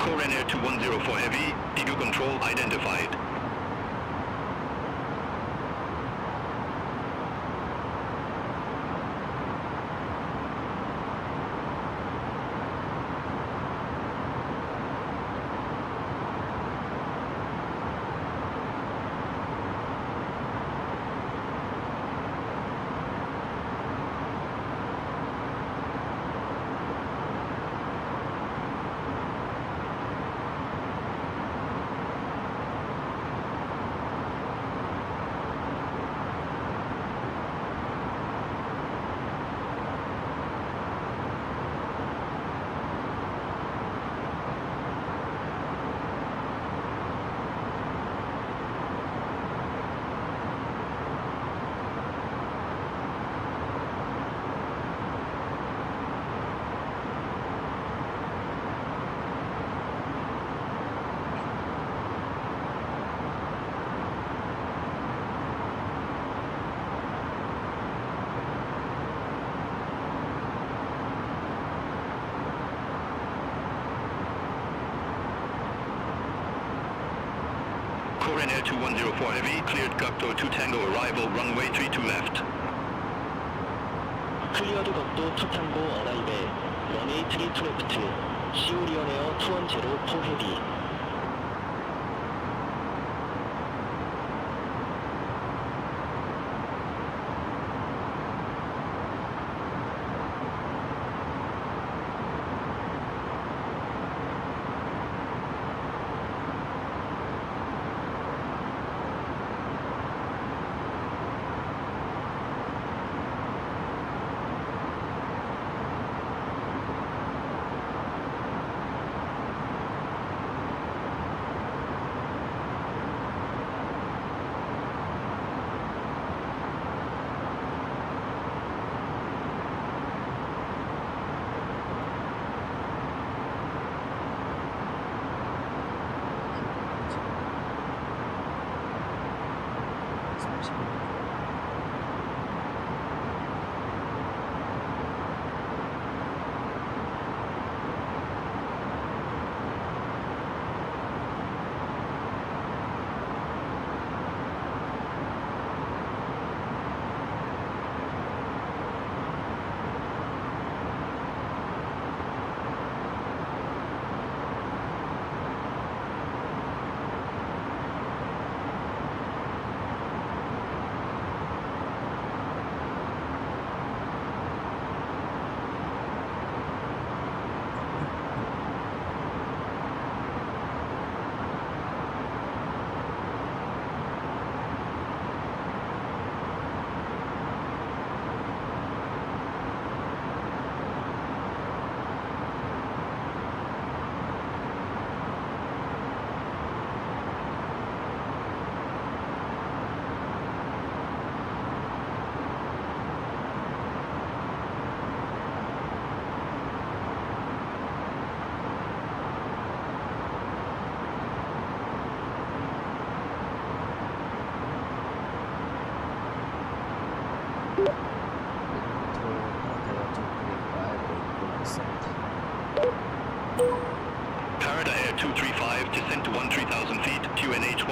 Korean Air 2104 Heavy, DU control identified. Korean Air 2104 Heavy, cleared GUKDO 2 Tango arrival, runway 32 left. 클리어드 걷도 2 탱고 어라이벨, runway 32 레프트, 시오리온 에어 210 포 헤비.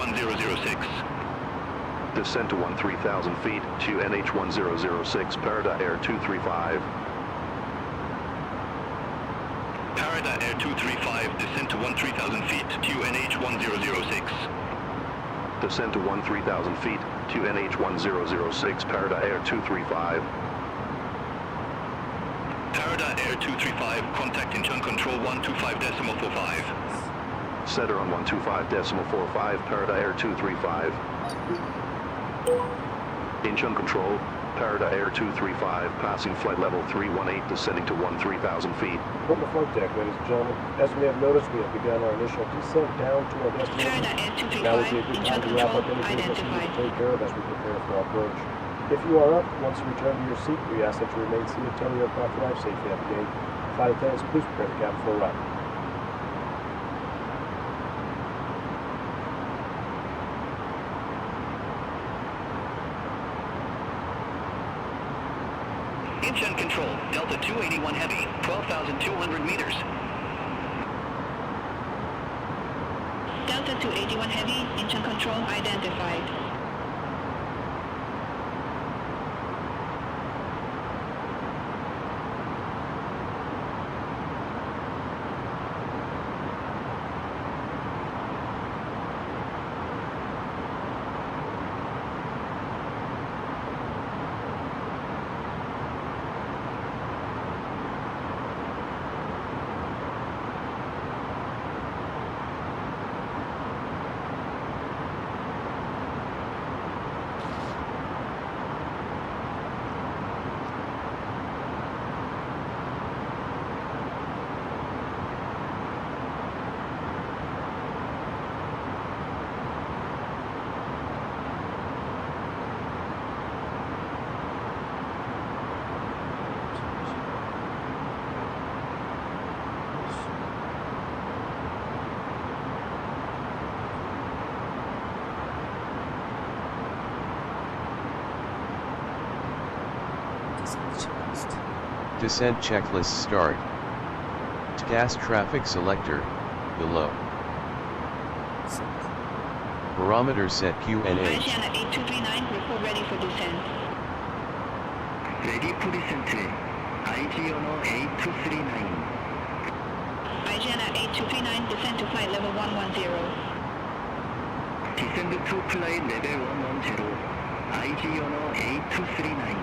NH1006. Descend to 13,000 feet to NH1006, Parada Air 235. Parada Air 235, descend to 13,000 feet to NH1006. Descend to 13,000 feet to NH1006, Parada Air 235. Parada Air 235, contact Incheon Control 125.45. Center on 125.45, Parada Air 235. Incheon Control, Parada Air 235, passing flight level 318, descending to 13,000 feet. From the flight deck, ladies and gentlemen, as we have noticed, we have begun our initial descent down to our destination. Now would be a good time to wrap up any business we need to take care of as we prepare for our approach. If you are up, once you return to your seat, we ask that you remain seated until the aircraft arrives safely at the gate. Flight attendants, please prepare the cabin for arrival. Incheon Control, Delta 281 Heavy, 12,200 meters. Delta 281 Heavy, Incheon Control identified. Descent checklist start. Gas traffic selector, below. Barometer set QNH. Asiana 8239, report ready for descent. Ready for descent. IGONO 8239. Asiana 8239, descend to flight level 110. Descend to flight level 110. IGONO 8239.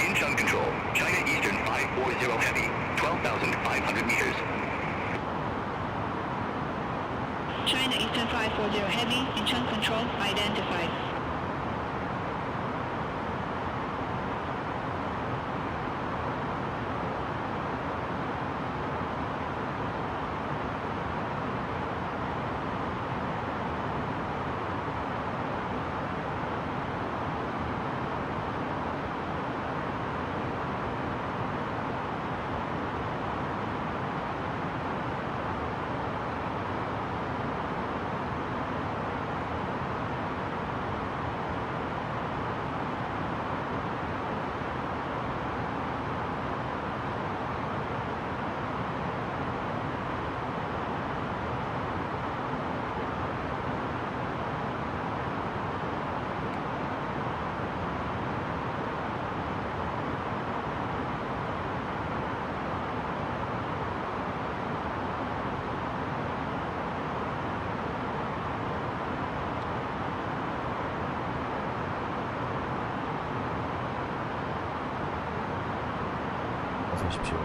Incheon Control, China Eastern 540 Heavy, 12,500 meters. China Eastern 540 Heavy, Incheon Control, identified. 어서 오십시오.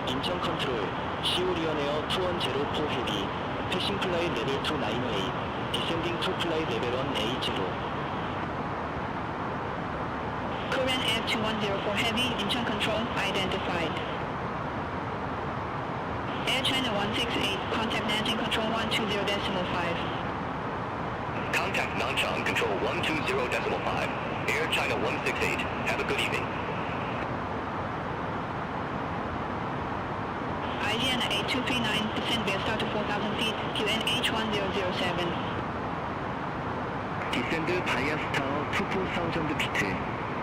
인천 컨트롤, 시오리언 에어 2104 헤비, 패싱 플라이 레벨 2 9웨이, 디센딩 투 플라이 레벨 1 A0. Korean Air 2104 Heavy, Incheon Control, identified. Air China 168, contact Nanjing Control 120.5. Contact Nanchang Control 120.5. Air China 168, have a good evening. IGN 8239, descend via start to 4,000 feet, QNH 1007. Descend via star to 4,000 feet,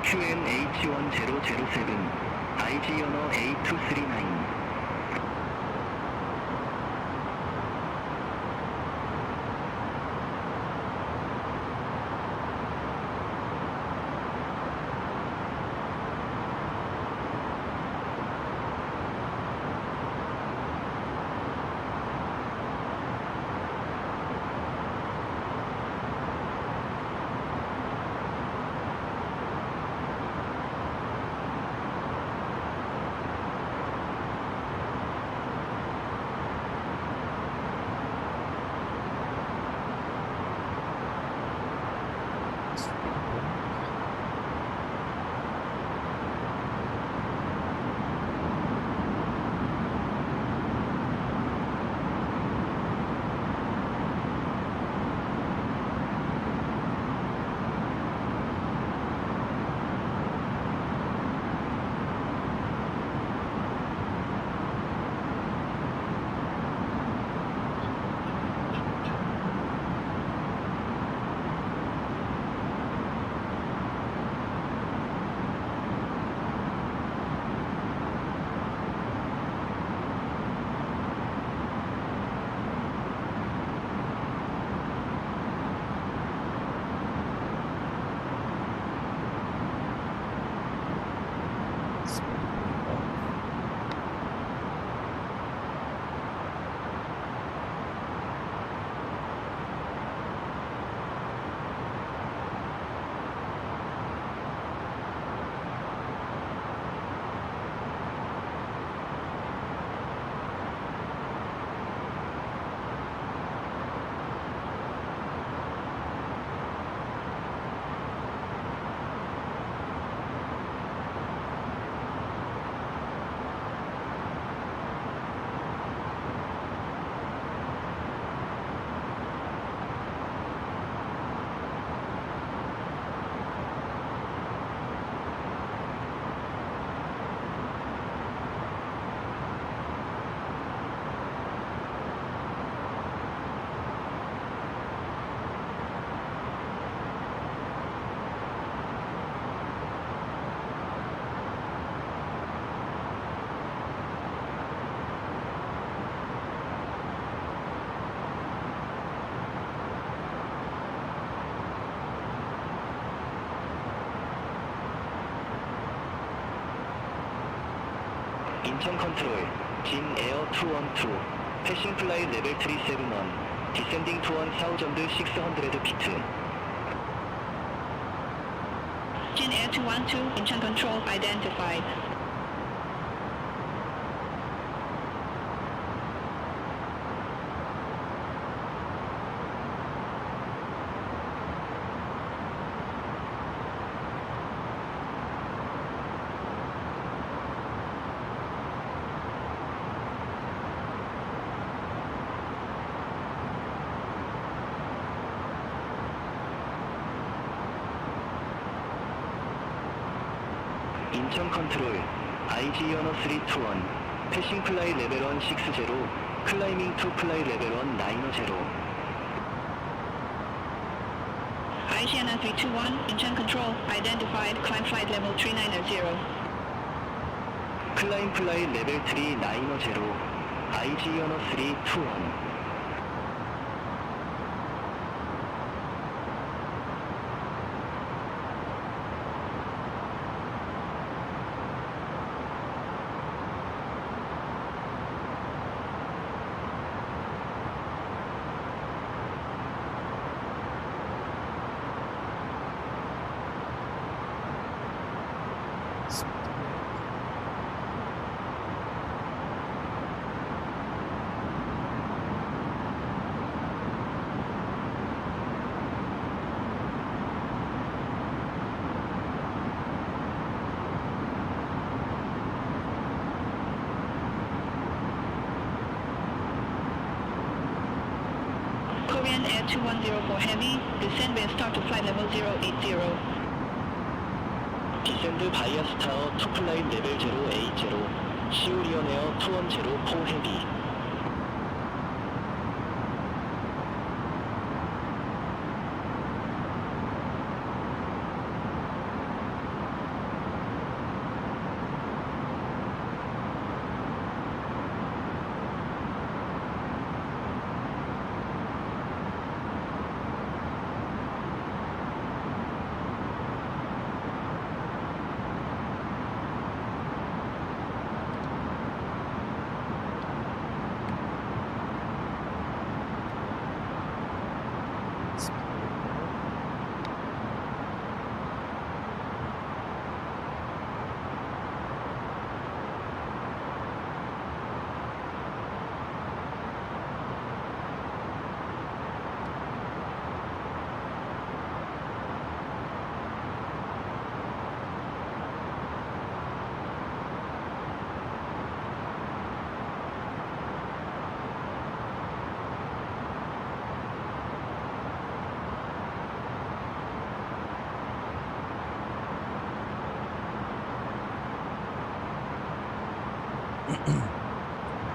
QNH 1007, IGN 8239. 인천 컨트롤, 진 에어 212, 패싱 플라이 레벨 371, 디센딩 투원 사우전드 600 피트. Jin Air 212, Incheon Control identified. 인천 컨트롤, IG 연어 321, 패싱 플라이 레벨 1 60, 클라이밍 2 플라이 레벨 1 90. IGN 321, Incheon Control identified, climb flight level 390. 클라임 플라이 레벨 3 90, IG 연어 321. Korean Air 2104 Heavy, descend and start to flight level 080. 디센드 바이아스 타워 2 플라이 레벨 080, 시오리온 에어 2104 헤비.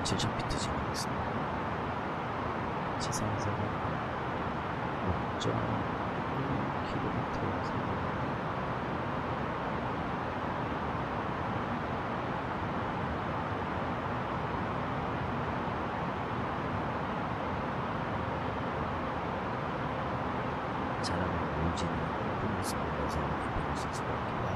COCKPIT 진행하겠습니다. 지상에서는 6.1km에서 차량을 울지는 높은 모습을 보면서 이동할 수 있을 것 같습니다.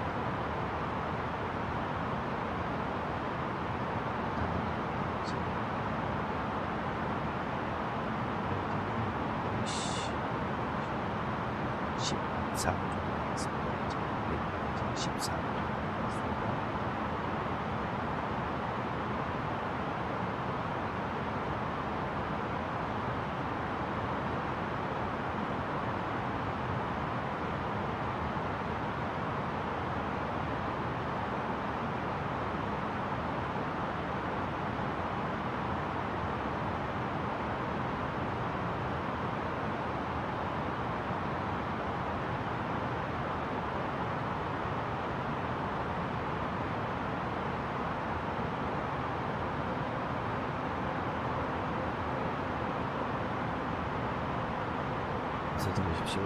들어오십시오.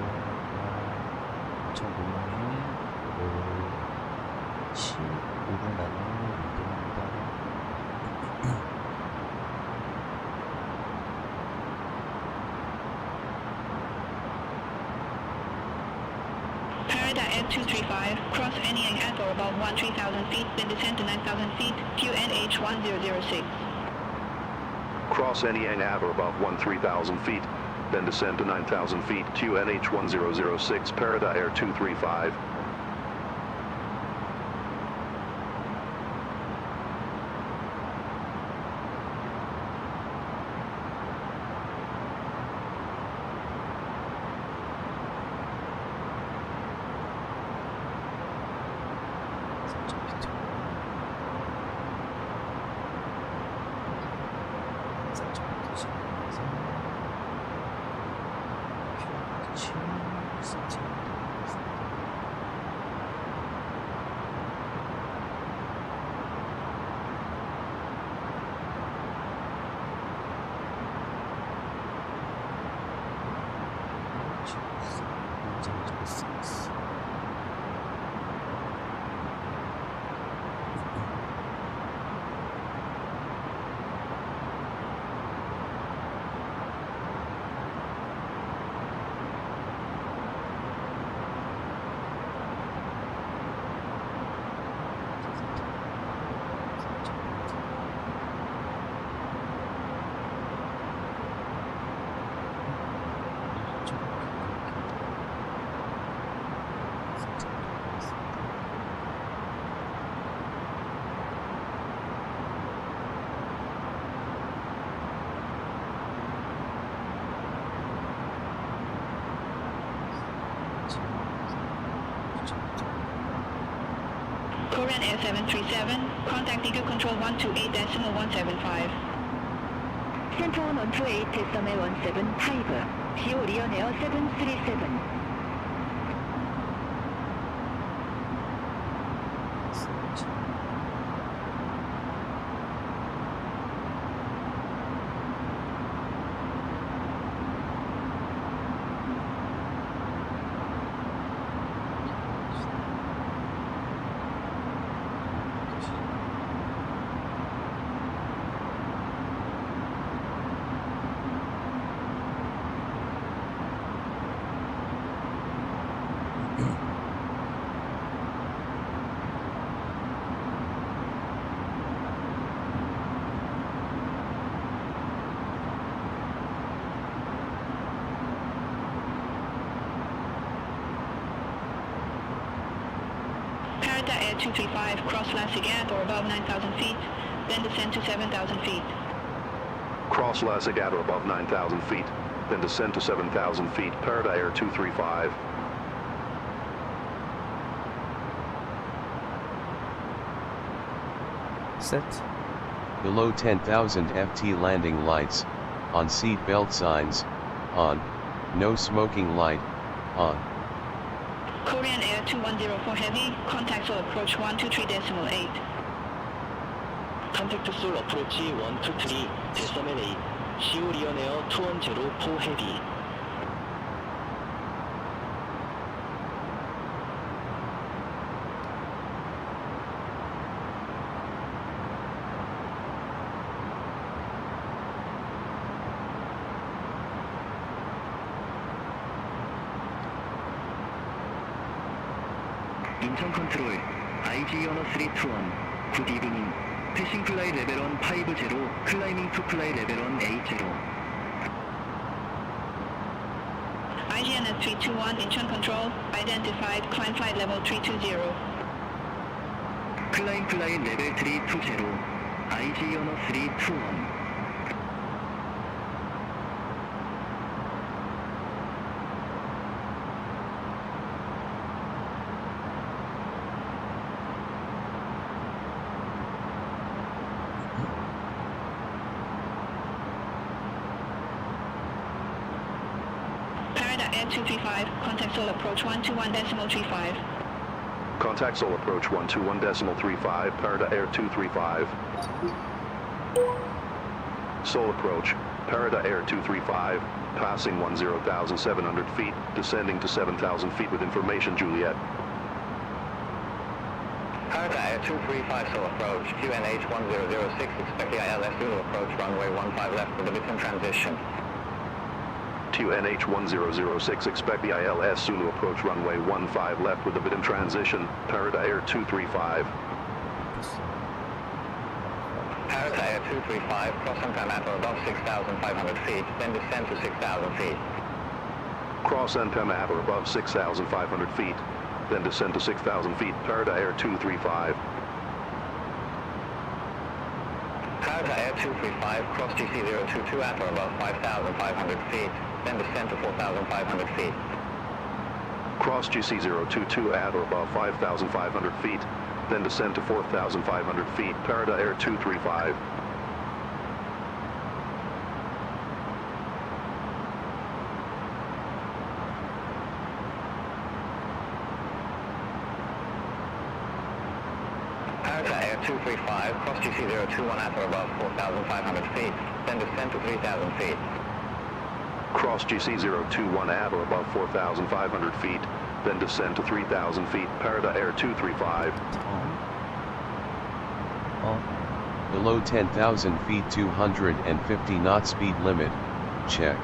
저 공항에 15분 안에 이동합니다. Parada Air Air 235, cross NEA at or above 13,000 feet, then descend to 9,000 feet, QNH 1006. Cross NEA at or above 13,000 feet, then descend to 9,000 feet, QNH 1006, Parada Air 235. Korean Air 737, contact Eagle Control 128.175. Central 128.175, CO Lion Air 737. Parada Air 235, cross Lasik at or above 9,000 feet, then descend to 7,000 feet. Cross Lasik at or above 9,000 feet, then descend to 7,000 feet, Parada Air 235. Set. Below 10,000 FT landing lights, on seat belt signs, on, no smoking light, on. Korean Air 2104 Heavy, contact soul approach 123.8. Contact soul approach 123.8, CO Lion Air 2104 Heavy. 인천 컨트롤, IG 언어 321, good evening. 패싱 플라이 레벨 1 50, 클라이밍 투 플라이 레벨 1 80. IGNS 321, Incheon Control, identified, climb flight level 320. 클라임 플라이 레벨 320, IG 언어 321. Air 235, contact soul approach 121.35. Contact Soul approach 121.35, Parada Air 235. Soul approach, Parada Air 235, passing 10,700 feet, descending to 7,000 feet with information Juliet. Parada Air 235 Soul approach, QNH 1006, expect the ILS Zulu approach runway 15 left with a between transition. to NH1006, expect the ILS Zulu approach runway 15 left with the BIDIK transition, Parada Air 235. Parada Air 235, cross altimeter above 6,500 feet, then descend to 6,000 feet. Cross altimeter above 6,500 feet, then descend to 6,000 feet, Parada Air 235. Parada Air 235, cross GC022 at or above 5,500 feet, then descend to 4,500 feet. Cross GC022 at or above 5,500 feet, then descend to 4,500 feet, Parada Air 235. Parada Air 235, cross GC021 at or above 4,500 feet, then descend to 3,000 feet. Cross GC021 at or above 4,500 feet, then descend to 3,000 feet, Parada Air 235. Below 10,000 feet 250 knot speed limit, check.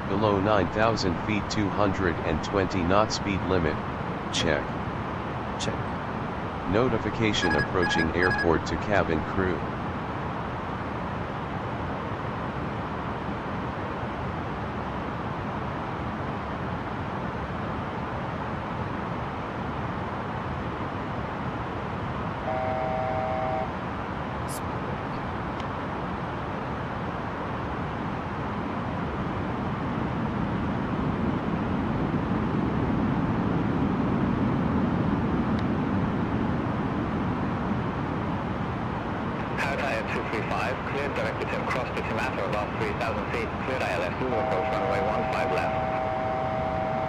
Below 9,000 feet 220 knot speed limit, check. Check. Notification approaching airport to cabin crew. Cleared directed him, cross to Timata above 3,000 feet, cleared ILS Zulu approach runway 15 left.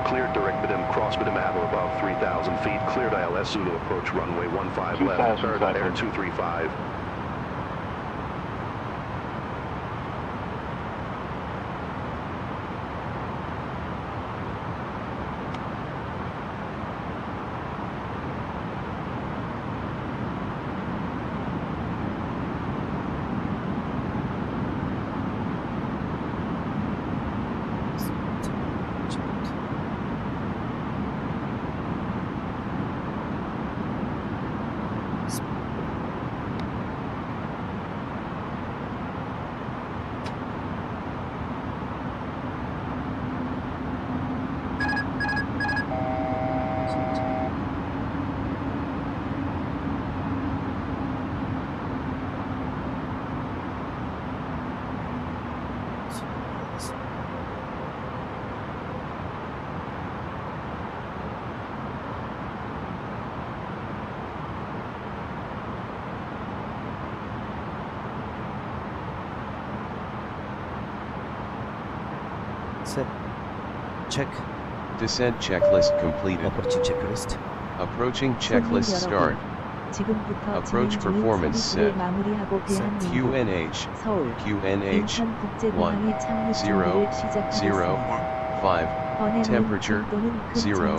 Cleared direct BIDIK, cross BIDIK at or above 3,000 feet, cleared ILS Zulu approach runway 15 left, Parada Air 235. Set. Check. Descent checklist completed. Approaching checklist. Approaching checklist start. Approach performance set. QNH 100.5. Temperature 0.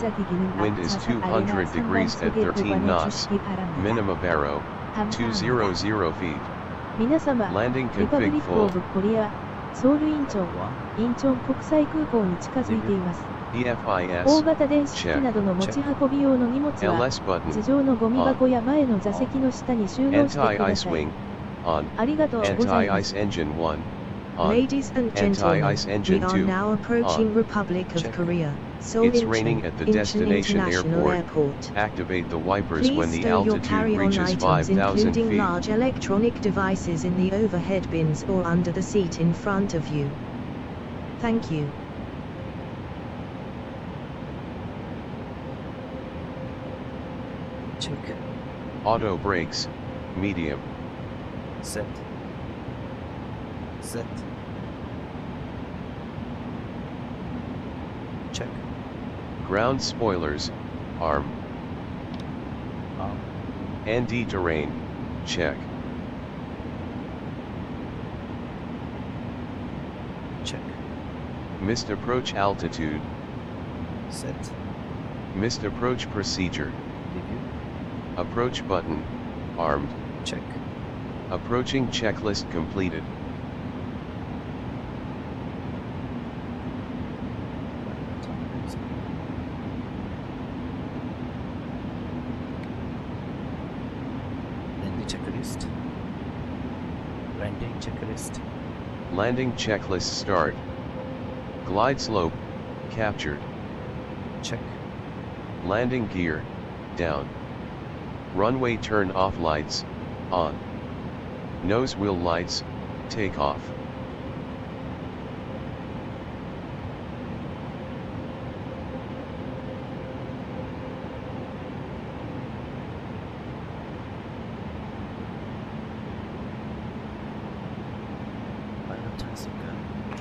Wind is 200 degrees at 13 knots. Minimum arrow 200 feet. Landing config full. ソウルインチョン、インチョン国際空港に近づいています。EFIS, 大型電子機 check. などの持ち運び用の荷物は LS button, 地上のゴミ箱や前の座席の下に収納してくだ anti-ice さい。 wing, on, ありがとうございます anti-ice engine 1, on, Ladies and gentlemen, anti-ice we engine are 2, now approaching on. Republic of Check. Korea, Seoul It's Incheon, raining at the Incheon destination International airport. Airport. Activate the wipers when Please the stow your altitude carry-on reaches items 5,000 including feet. large electronic devices in the overhead bins or under the seat in front of you. Thank you. Check. Auto brakes, medium. Set. Set. Check. Ground spoilers, arm. Arm. ND terrain, check. Check. Missed approach altitude. Set. Missed approach procedure. Review. Approach button, armed. Check. Approaching checklist completed. Landing checklist. Landing checklist. Landing checklist start. Glide slope, captured. Check. Landing gear, down. Runway turn off lights, on. Nose wheel lights, take off.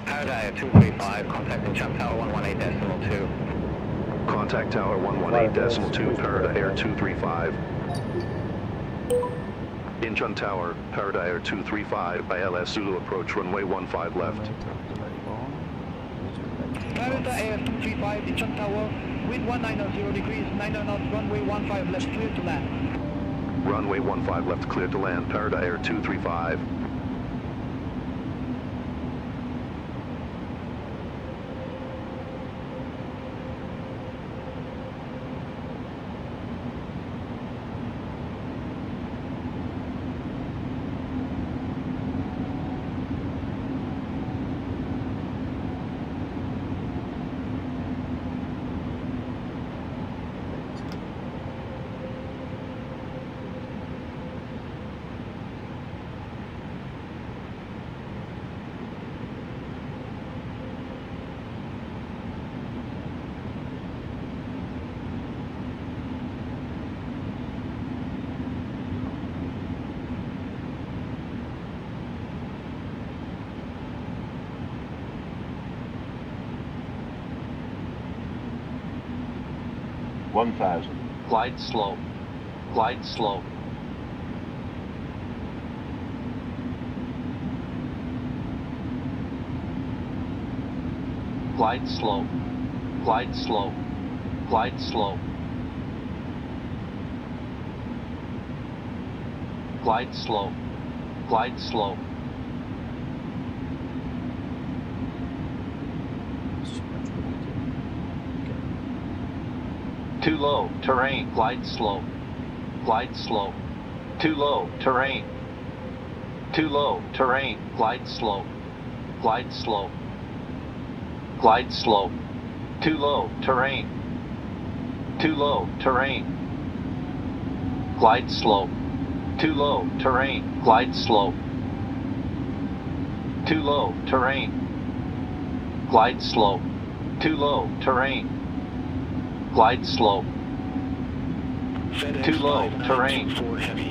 Paradise 235, contacting Chum Tower 118.2. Contact Tower 118.2, Paradise Air 235. Incheon Tower, Paradise Air 235, ILS Zulu approach runway 15 left. Paradise Air 235, Incheon Tower, wind 190 degrees, 90 knots, runway 15 left, clear to land. Runway 15 left, clear to land, Paradise Air 235. Glide slope. Glide slope. Glide slope. Glide slope. Glide slope. Glide slope. Glide slope. Too low, terrain, glide slope. Glide slope. Too low, terrain. Too low, terrain, glide slope. Glide slope. Glide slope. Too low, terrain. Too low, terrain. Glide slope. Too low, terrain, glide slope. Too low, terrain. Glide slope. Too low, terrain. Glide slope. Too low, terrain.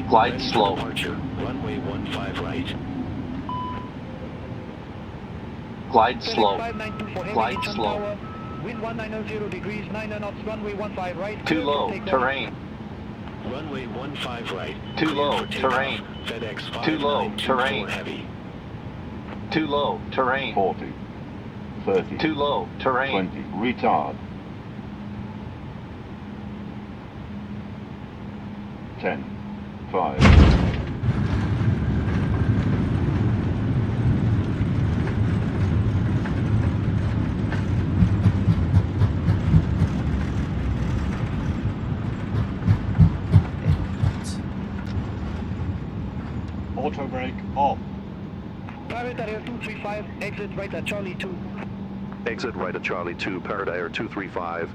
Glide slope. Runway 15 right. Glide slope. Glide Incheon slope. Tower, wind 190 degrees, 90 knots, runway 15 right. Too clear to low, take off. terrain. Runway 15 right. Too Clear low, for takeoff. terrain. FedEx Too low, 5924 terrain. heavy. Too low, terrain. 40, 30, Too low, terrain. 20, retard. 10, 5. Parrot Air 235, exit right at Charlie 2. Exit right at Charlie 2, Parrot Air 235.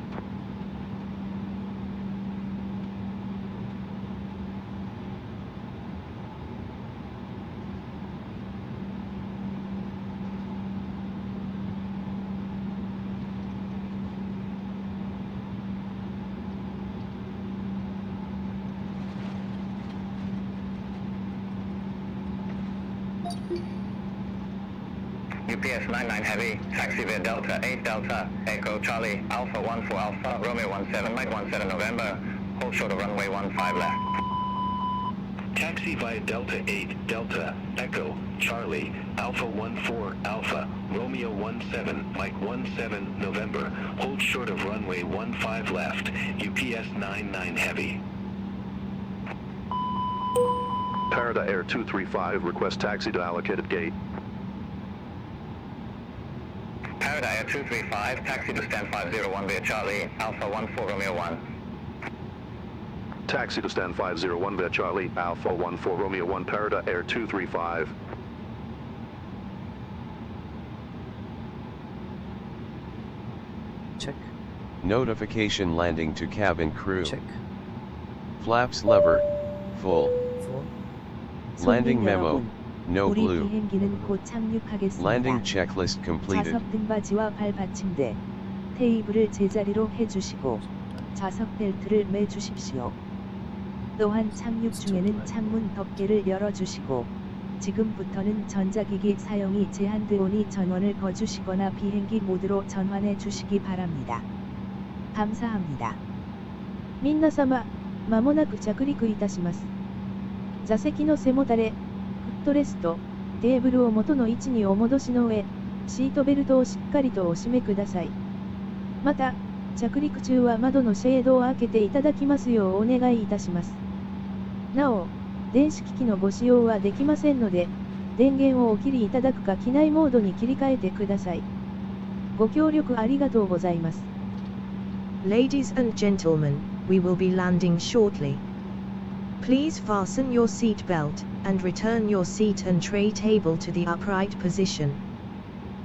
UPS 99 Heavy, taxi via Delta 8 Delta, Echo Charlie, Alpha 14 Alpha, Romeo 17, Mike 17 November, hold short of runway 15 left. Taxi via Delta 8 Delta, Echo, Charlie, Alpha 14 Alpha, Romeo 17, Mike 17 November, hold short of runway 15 left, UPS 99 Heavy. Parrot Air 235, request taxi to allocated gate. Parrot Air 235, taxi to stand 501 via Charlie, Alpha 14 Romeo 1. Taxi to stand 501 via Charlie, Alpha 14 Romeo 1, Parrot Air 235. Check. Notification landing to cabin crew. Check. Flaps lever, full. Landing memo, no 우리 blue. 비행기는 곧 착륙하겠습니다. Landing checklist completed. 좌석 등받이와 발 받침대, 테이블을 제자리로 해주시고 좌석 벨트를 매주십시오. 또한 착륙 중에는 창문 덮개를 열어주시고 지금부터는 전자기기 사용이 제한되오니 전원을 꺼주시거나 비행기 모드로 전환해 주시기 바랍니다. 감사합니다. 皆様、まもなく着陸いたします。座席の背もたれ、フットレスト、テーブルを元の位置にお戻しの上、シートベルトをしっかりとお締めください。また、着陸中は窓のシェードを開けていただきますようお願いいたします。なお、電子機器のご使用はできませんので、電源をお切りいただくか機内モードに切り替えてください。ご協力ありがとうございます。Ladies and gentlemen, we will be landing shortly. Please fasten your seat belt, and return your seat and tray table to the upright position.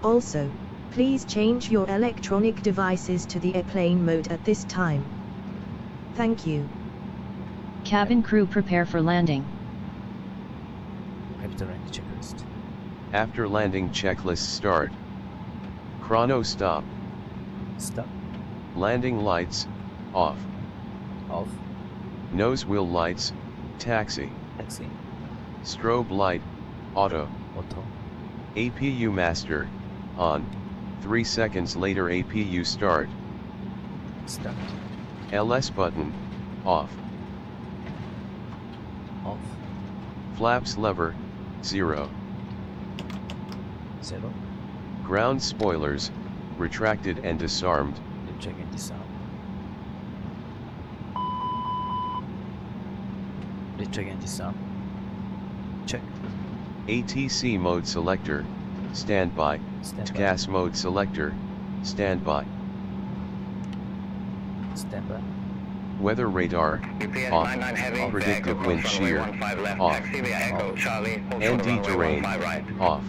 Also, please change your electronic devices to the airplane mode at this time. Thank you. Cabin crew prepare for landing. After landing checklist. After landing checklist start. Chrono stop. Stop. Landing lights, off. Off. Nose wheel lights, taxi. Taxi. Strobe light, auto. Auto. APU master, on. 3 seconds later APU start. Start. LS button, off. Off. Flaps lever, 0. 0. Ground spoilers, retracted and disarmed. Check and disarm. Check and disarm. Check. ATC mode selector, standby. TCAS mode selector, standby. Standby. Weather radar, UPS off. 99 Heavy, Predictive Echo, wind cross shear, runway 15 left, off. taxi via Echo, Charlie, hold short of ND runway terrain, 15 right. off.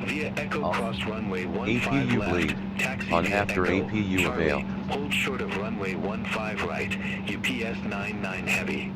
Via Echo cross runway 15 APU left, bleed, taxi on via after Echo, APU Charlie, avail. hold short of runway 15 right, UPS 99 Heavy.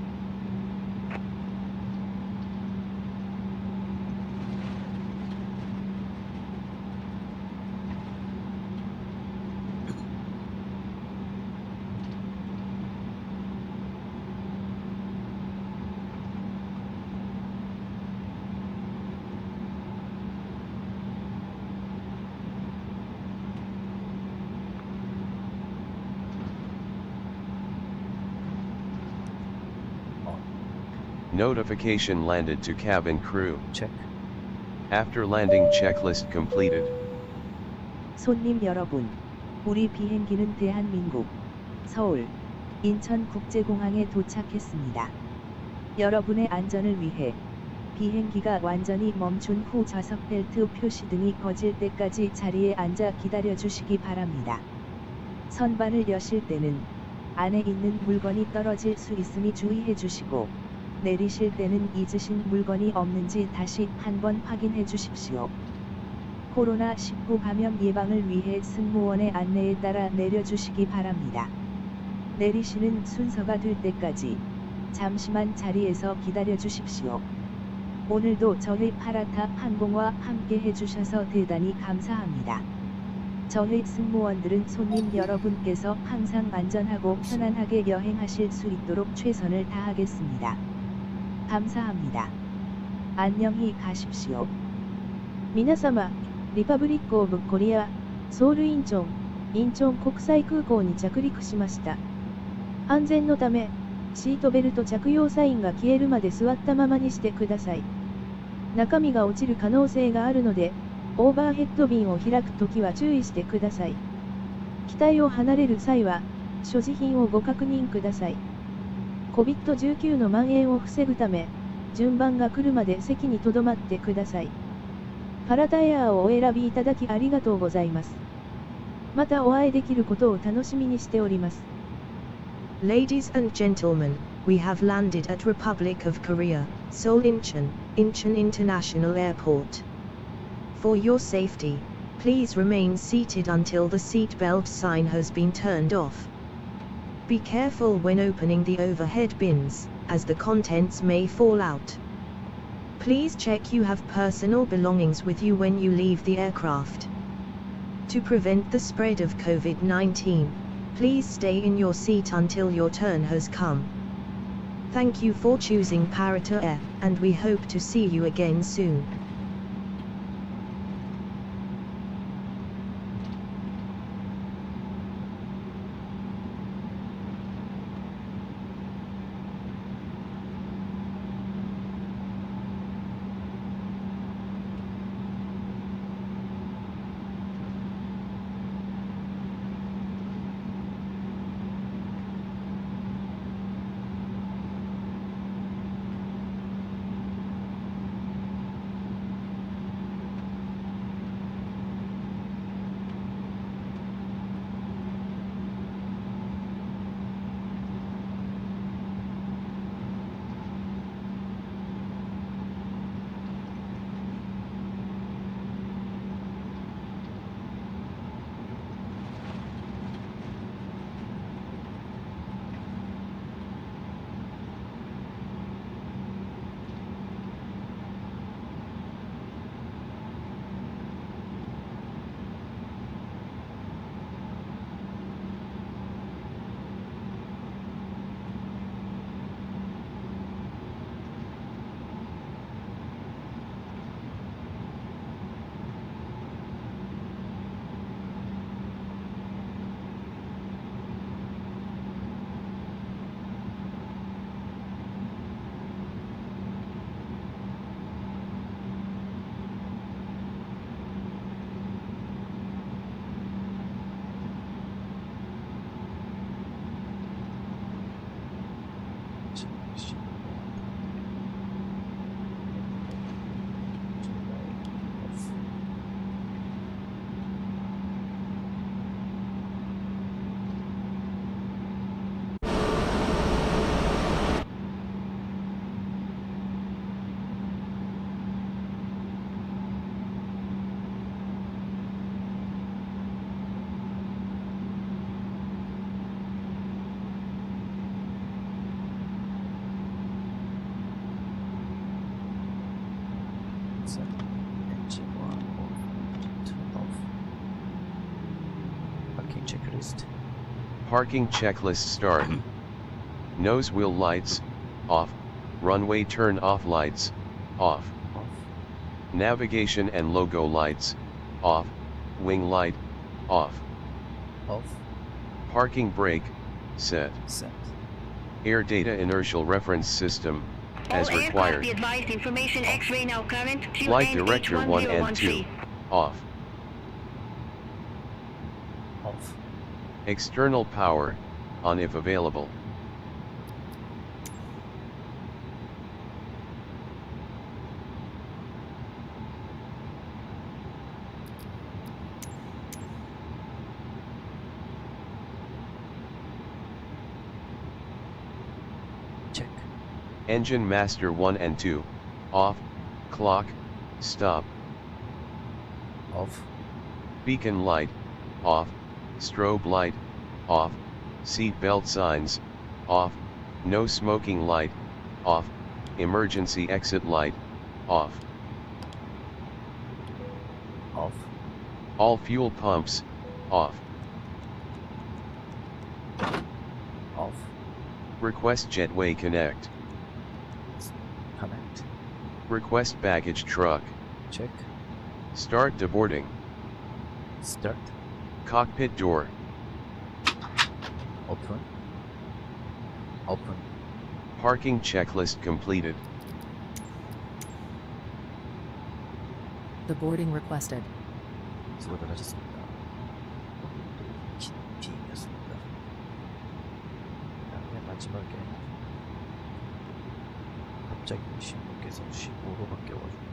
Notification landed to cabin crew. Check. After landing checklist completed. 손님 여러분, 우리 비행기는 대한민국 서울 인천국제공항에 도착했습니다. 여러분의 안전을 위해 비행기가 완전히 멈춘 후 좌석 벨트 표시 등이 꺼질 때까지 자리에 앉아 기다려 주시기 바랍니다. 선반을 여실 때는 안에 있는 물건이 떨어질 수 있으니 주의해 주시고 내리실 때는 잊으신 물건이 없는지 다시 한번 확인해 주십시오. 코로나19 감염 예방을 위해 승무원의 안내에 따라 내려주시기 바랍니다. 내리시는 순서가 될 때까지 잠시만 자리에서 기다려 주십시오. 오늘도 저희 파라타 항공과 함께 해주셔서 대단히 감사합니다. 저희 승무원들은 손님 여러분께서 항상 안전하고 편안하게 여행하실 수 있도록 최선을 다하겠습니다. 감사합니다. 안녕히 가십시오. 皆様、リパブリックオブコリア、ソウルインチョン国際空港に着陸しました。安全のため、シートベルト着用サインが消えるまで座ったままにしてください。中身が落ちる可能性があるので、オーバーヘッドビンを開くときは注意してください。機体を離れる際は、所持品をご確認ください。COVID-19 の蔓延を防ぐため、順番が来るまで席に留まってください。パラタエアーをお選びいただきありがとうございます。またお会いできることを楽しみにしております。Ladies and gentlemen, we have landed at Republic of Korea, Seoul Incheon International Airport. For your safety, please remain seated until the seatbelt sign has been turned off. Be careful when opening the overhead bins, as the contents may fall out. Please check you have personal belongings with you when you leave the aircraft. To prevent the spread of COVID-19, please stay in your seat until your turn has come. Thank you for choosing Parata Air, and we hope to see you again soon. Parking checklist start. Nose wheel lights, off. Runway turn off lights, off. Navigation and logo lights, off. Wing light, off. Off. Parking brake, set. Air data inertial reference system, as required. Flight director 1 and 2, off. Off. External power, on if available. Engine master 1 and 2, off, clock, stop. Off. Beacon light, off, strobe light, off, seat belt signs, off, no smoking light, off, emergency exit light, off. Off. All fuel pumps, off. Off. Request jetway connect. Connect. Request baggage truck. Check. Start deboarding. Start. Cockpit door. Open. Open. Parking checklist completed. The boarding requested. 수고하셨습니다. 킹이었습니다. 그다음에 마지막에 갑자기 신분께서 15로 바뀌어가지고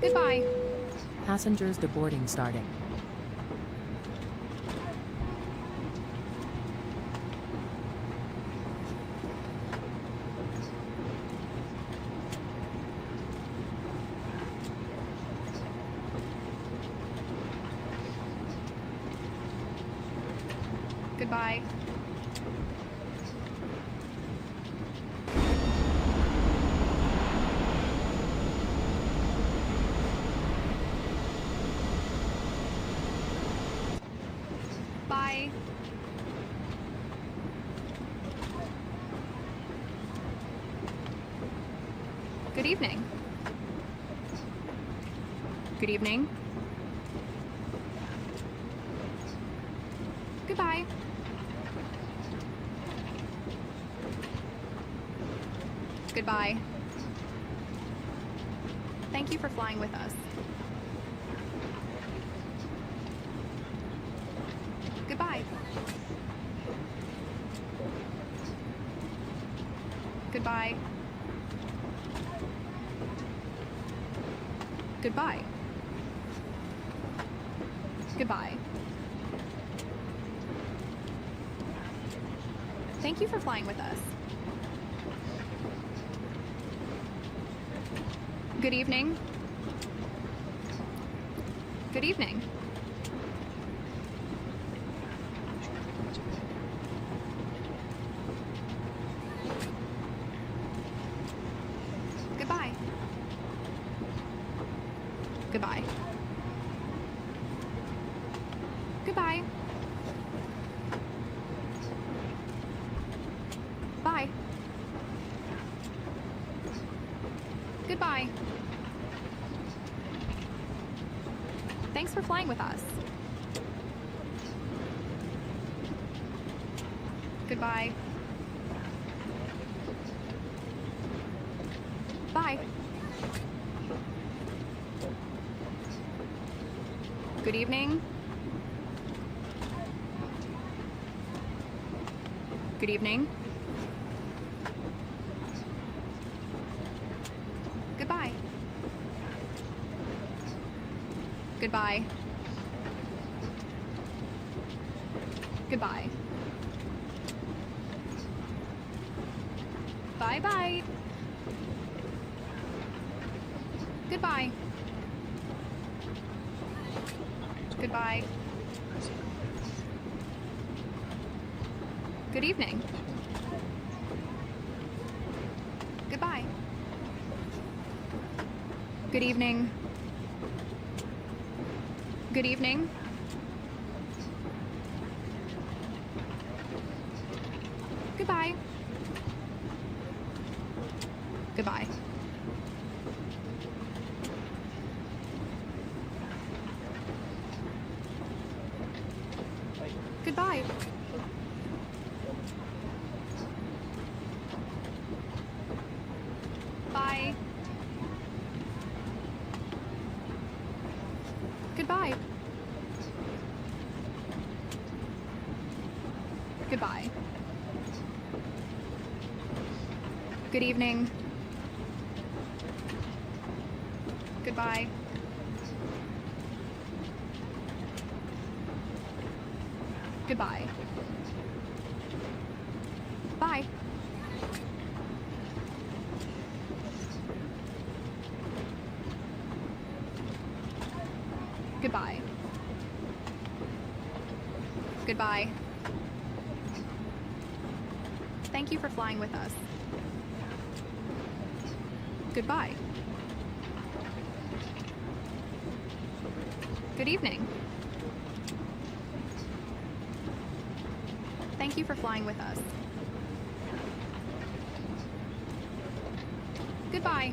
Goodbye. Passengers deboarding starting. Goodbye. Bye. Good evening. Good evening. Goodbye. Goodbye. Thank you for flying with us. Goodbye. Goodbye. Goodbye. Goodbye. Thank you for flying with us. Good evening. Good evening. Goodbye. Goodbye. Goodbye. Bye. Goodbye. Thanks for flying with us. Goodbye. Bye. Good evening. Good evening. Goodbye. Goodbye. Goodbye. Bye-bye. Goodbye. Goodbye. Good evening. Goodbye. Good evening. Good evening. Goodbye. Goodbye. Goodbye. Bye. Goodbye. Goodbye. Good evening. Goodbye. Goodbye. Bye. Goodbye. Goodbye. Thank you for flying with us. Goodbye. Good evening. Thank you for flying with us. Goodbye.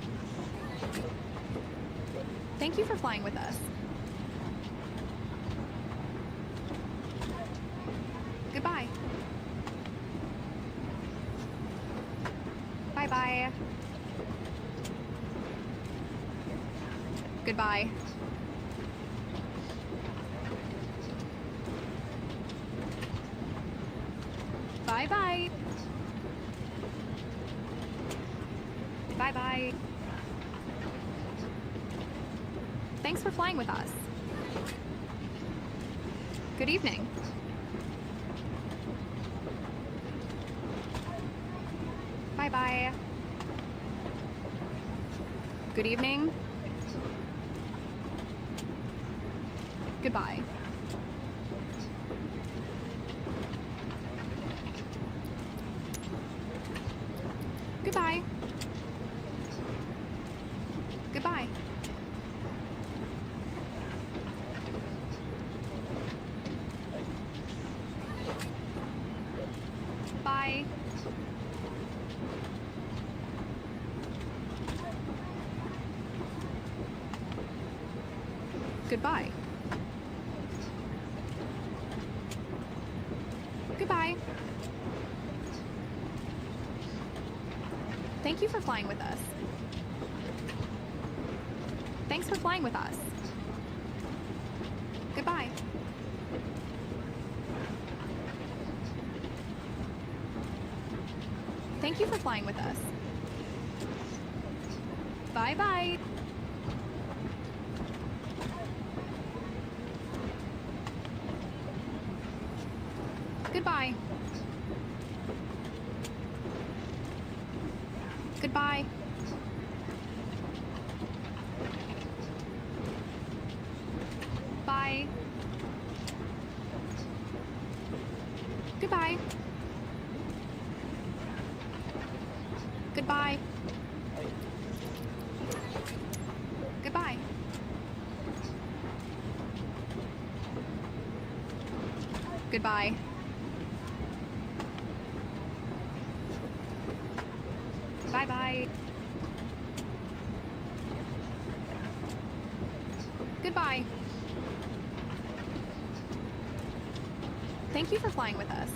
Thank you for flying with us. Goodbye. Bye-bye. Goodbye. Bye-bye. Bye-bye. Thanks for flying with us. Good evening. Bye-bye. Good evening. Goodbye. Goodbye. Goodbye. Bye. Goodbye. Goodbye. Thank you for flying with us. Thanks for flying with us. Goodbye. Thank you for flying with us. Bye-bye. Goodbye. Goodbye. Bye. Goodbye. Goodbye. Goodbye. Goodbye. Bye-bye. Goodbye. Thank you for flying with us.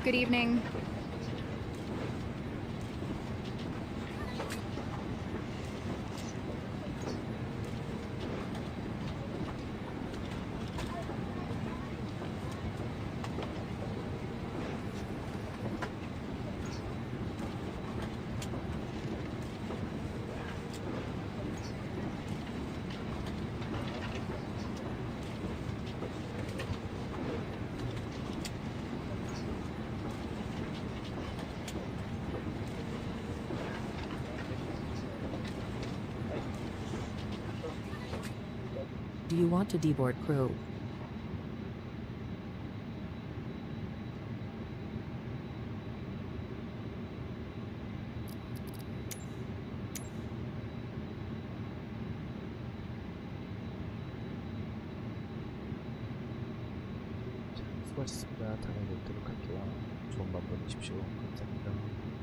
Good evening. Do you want to deboard crew? 수고하셨습니다. 다음에 뵙도록 할게요. 좋은 밤 보내십시오. 감사합니다.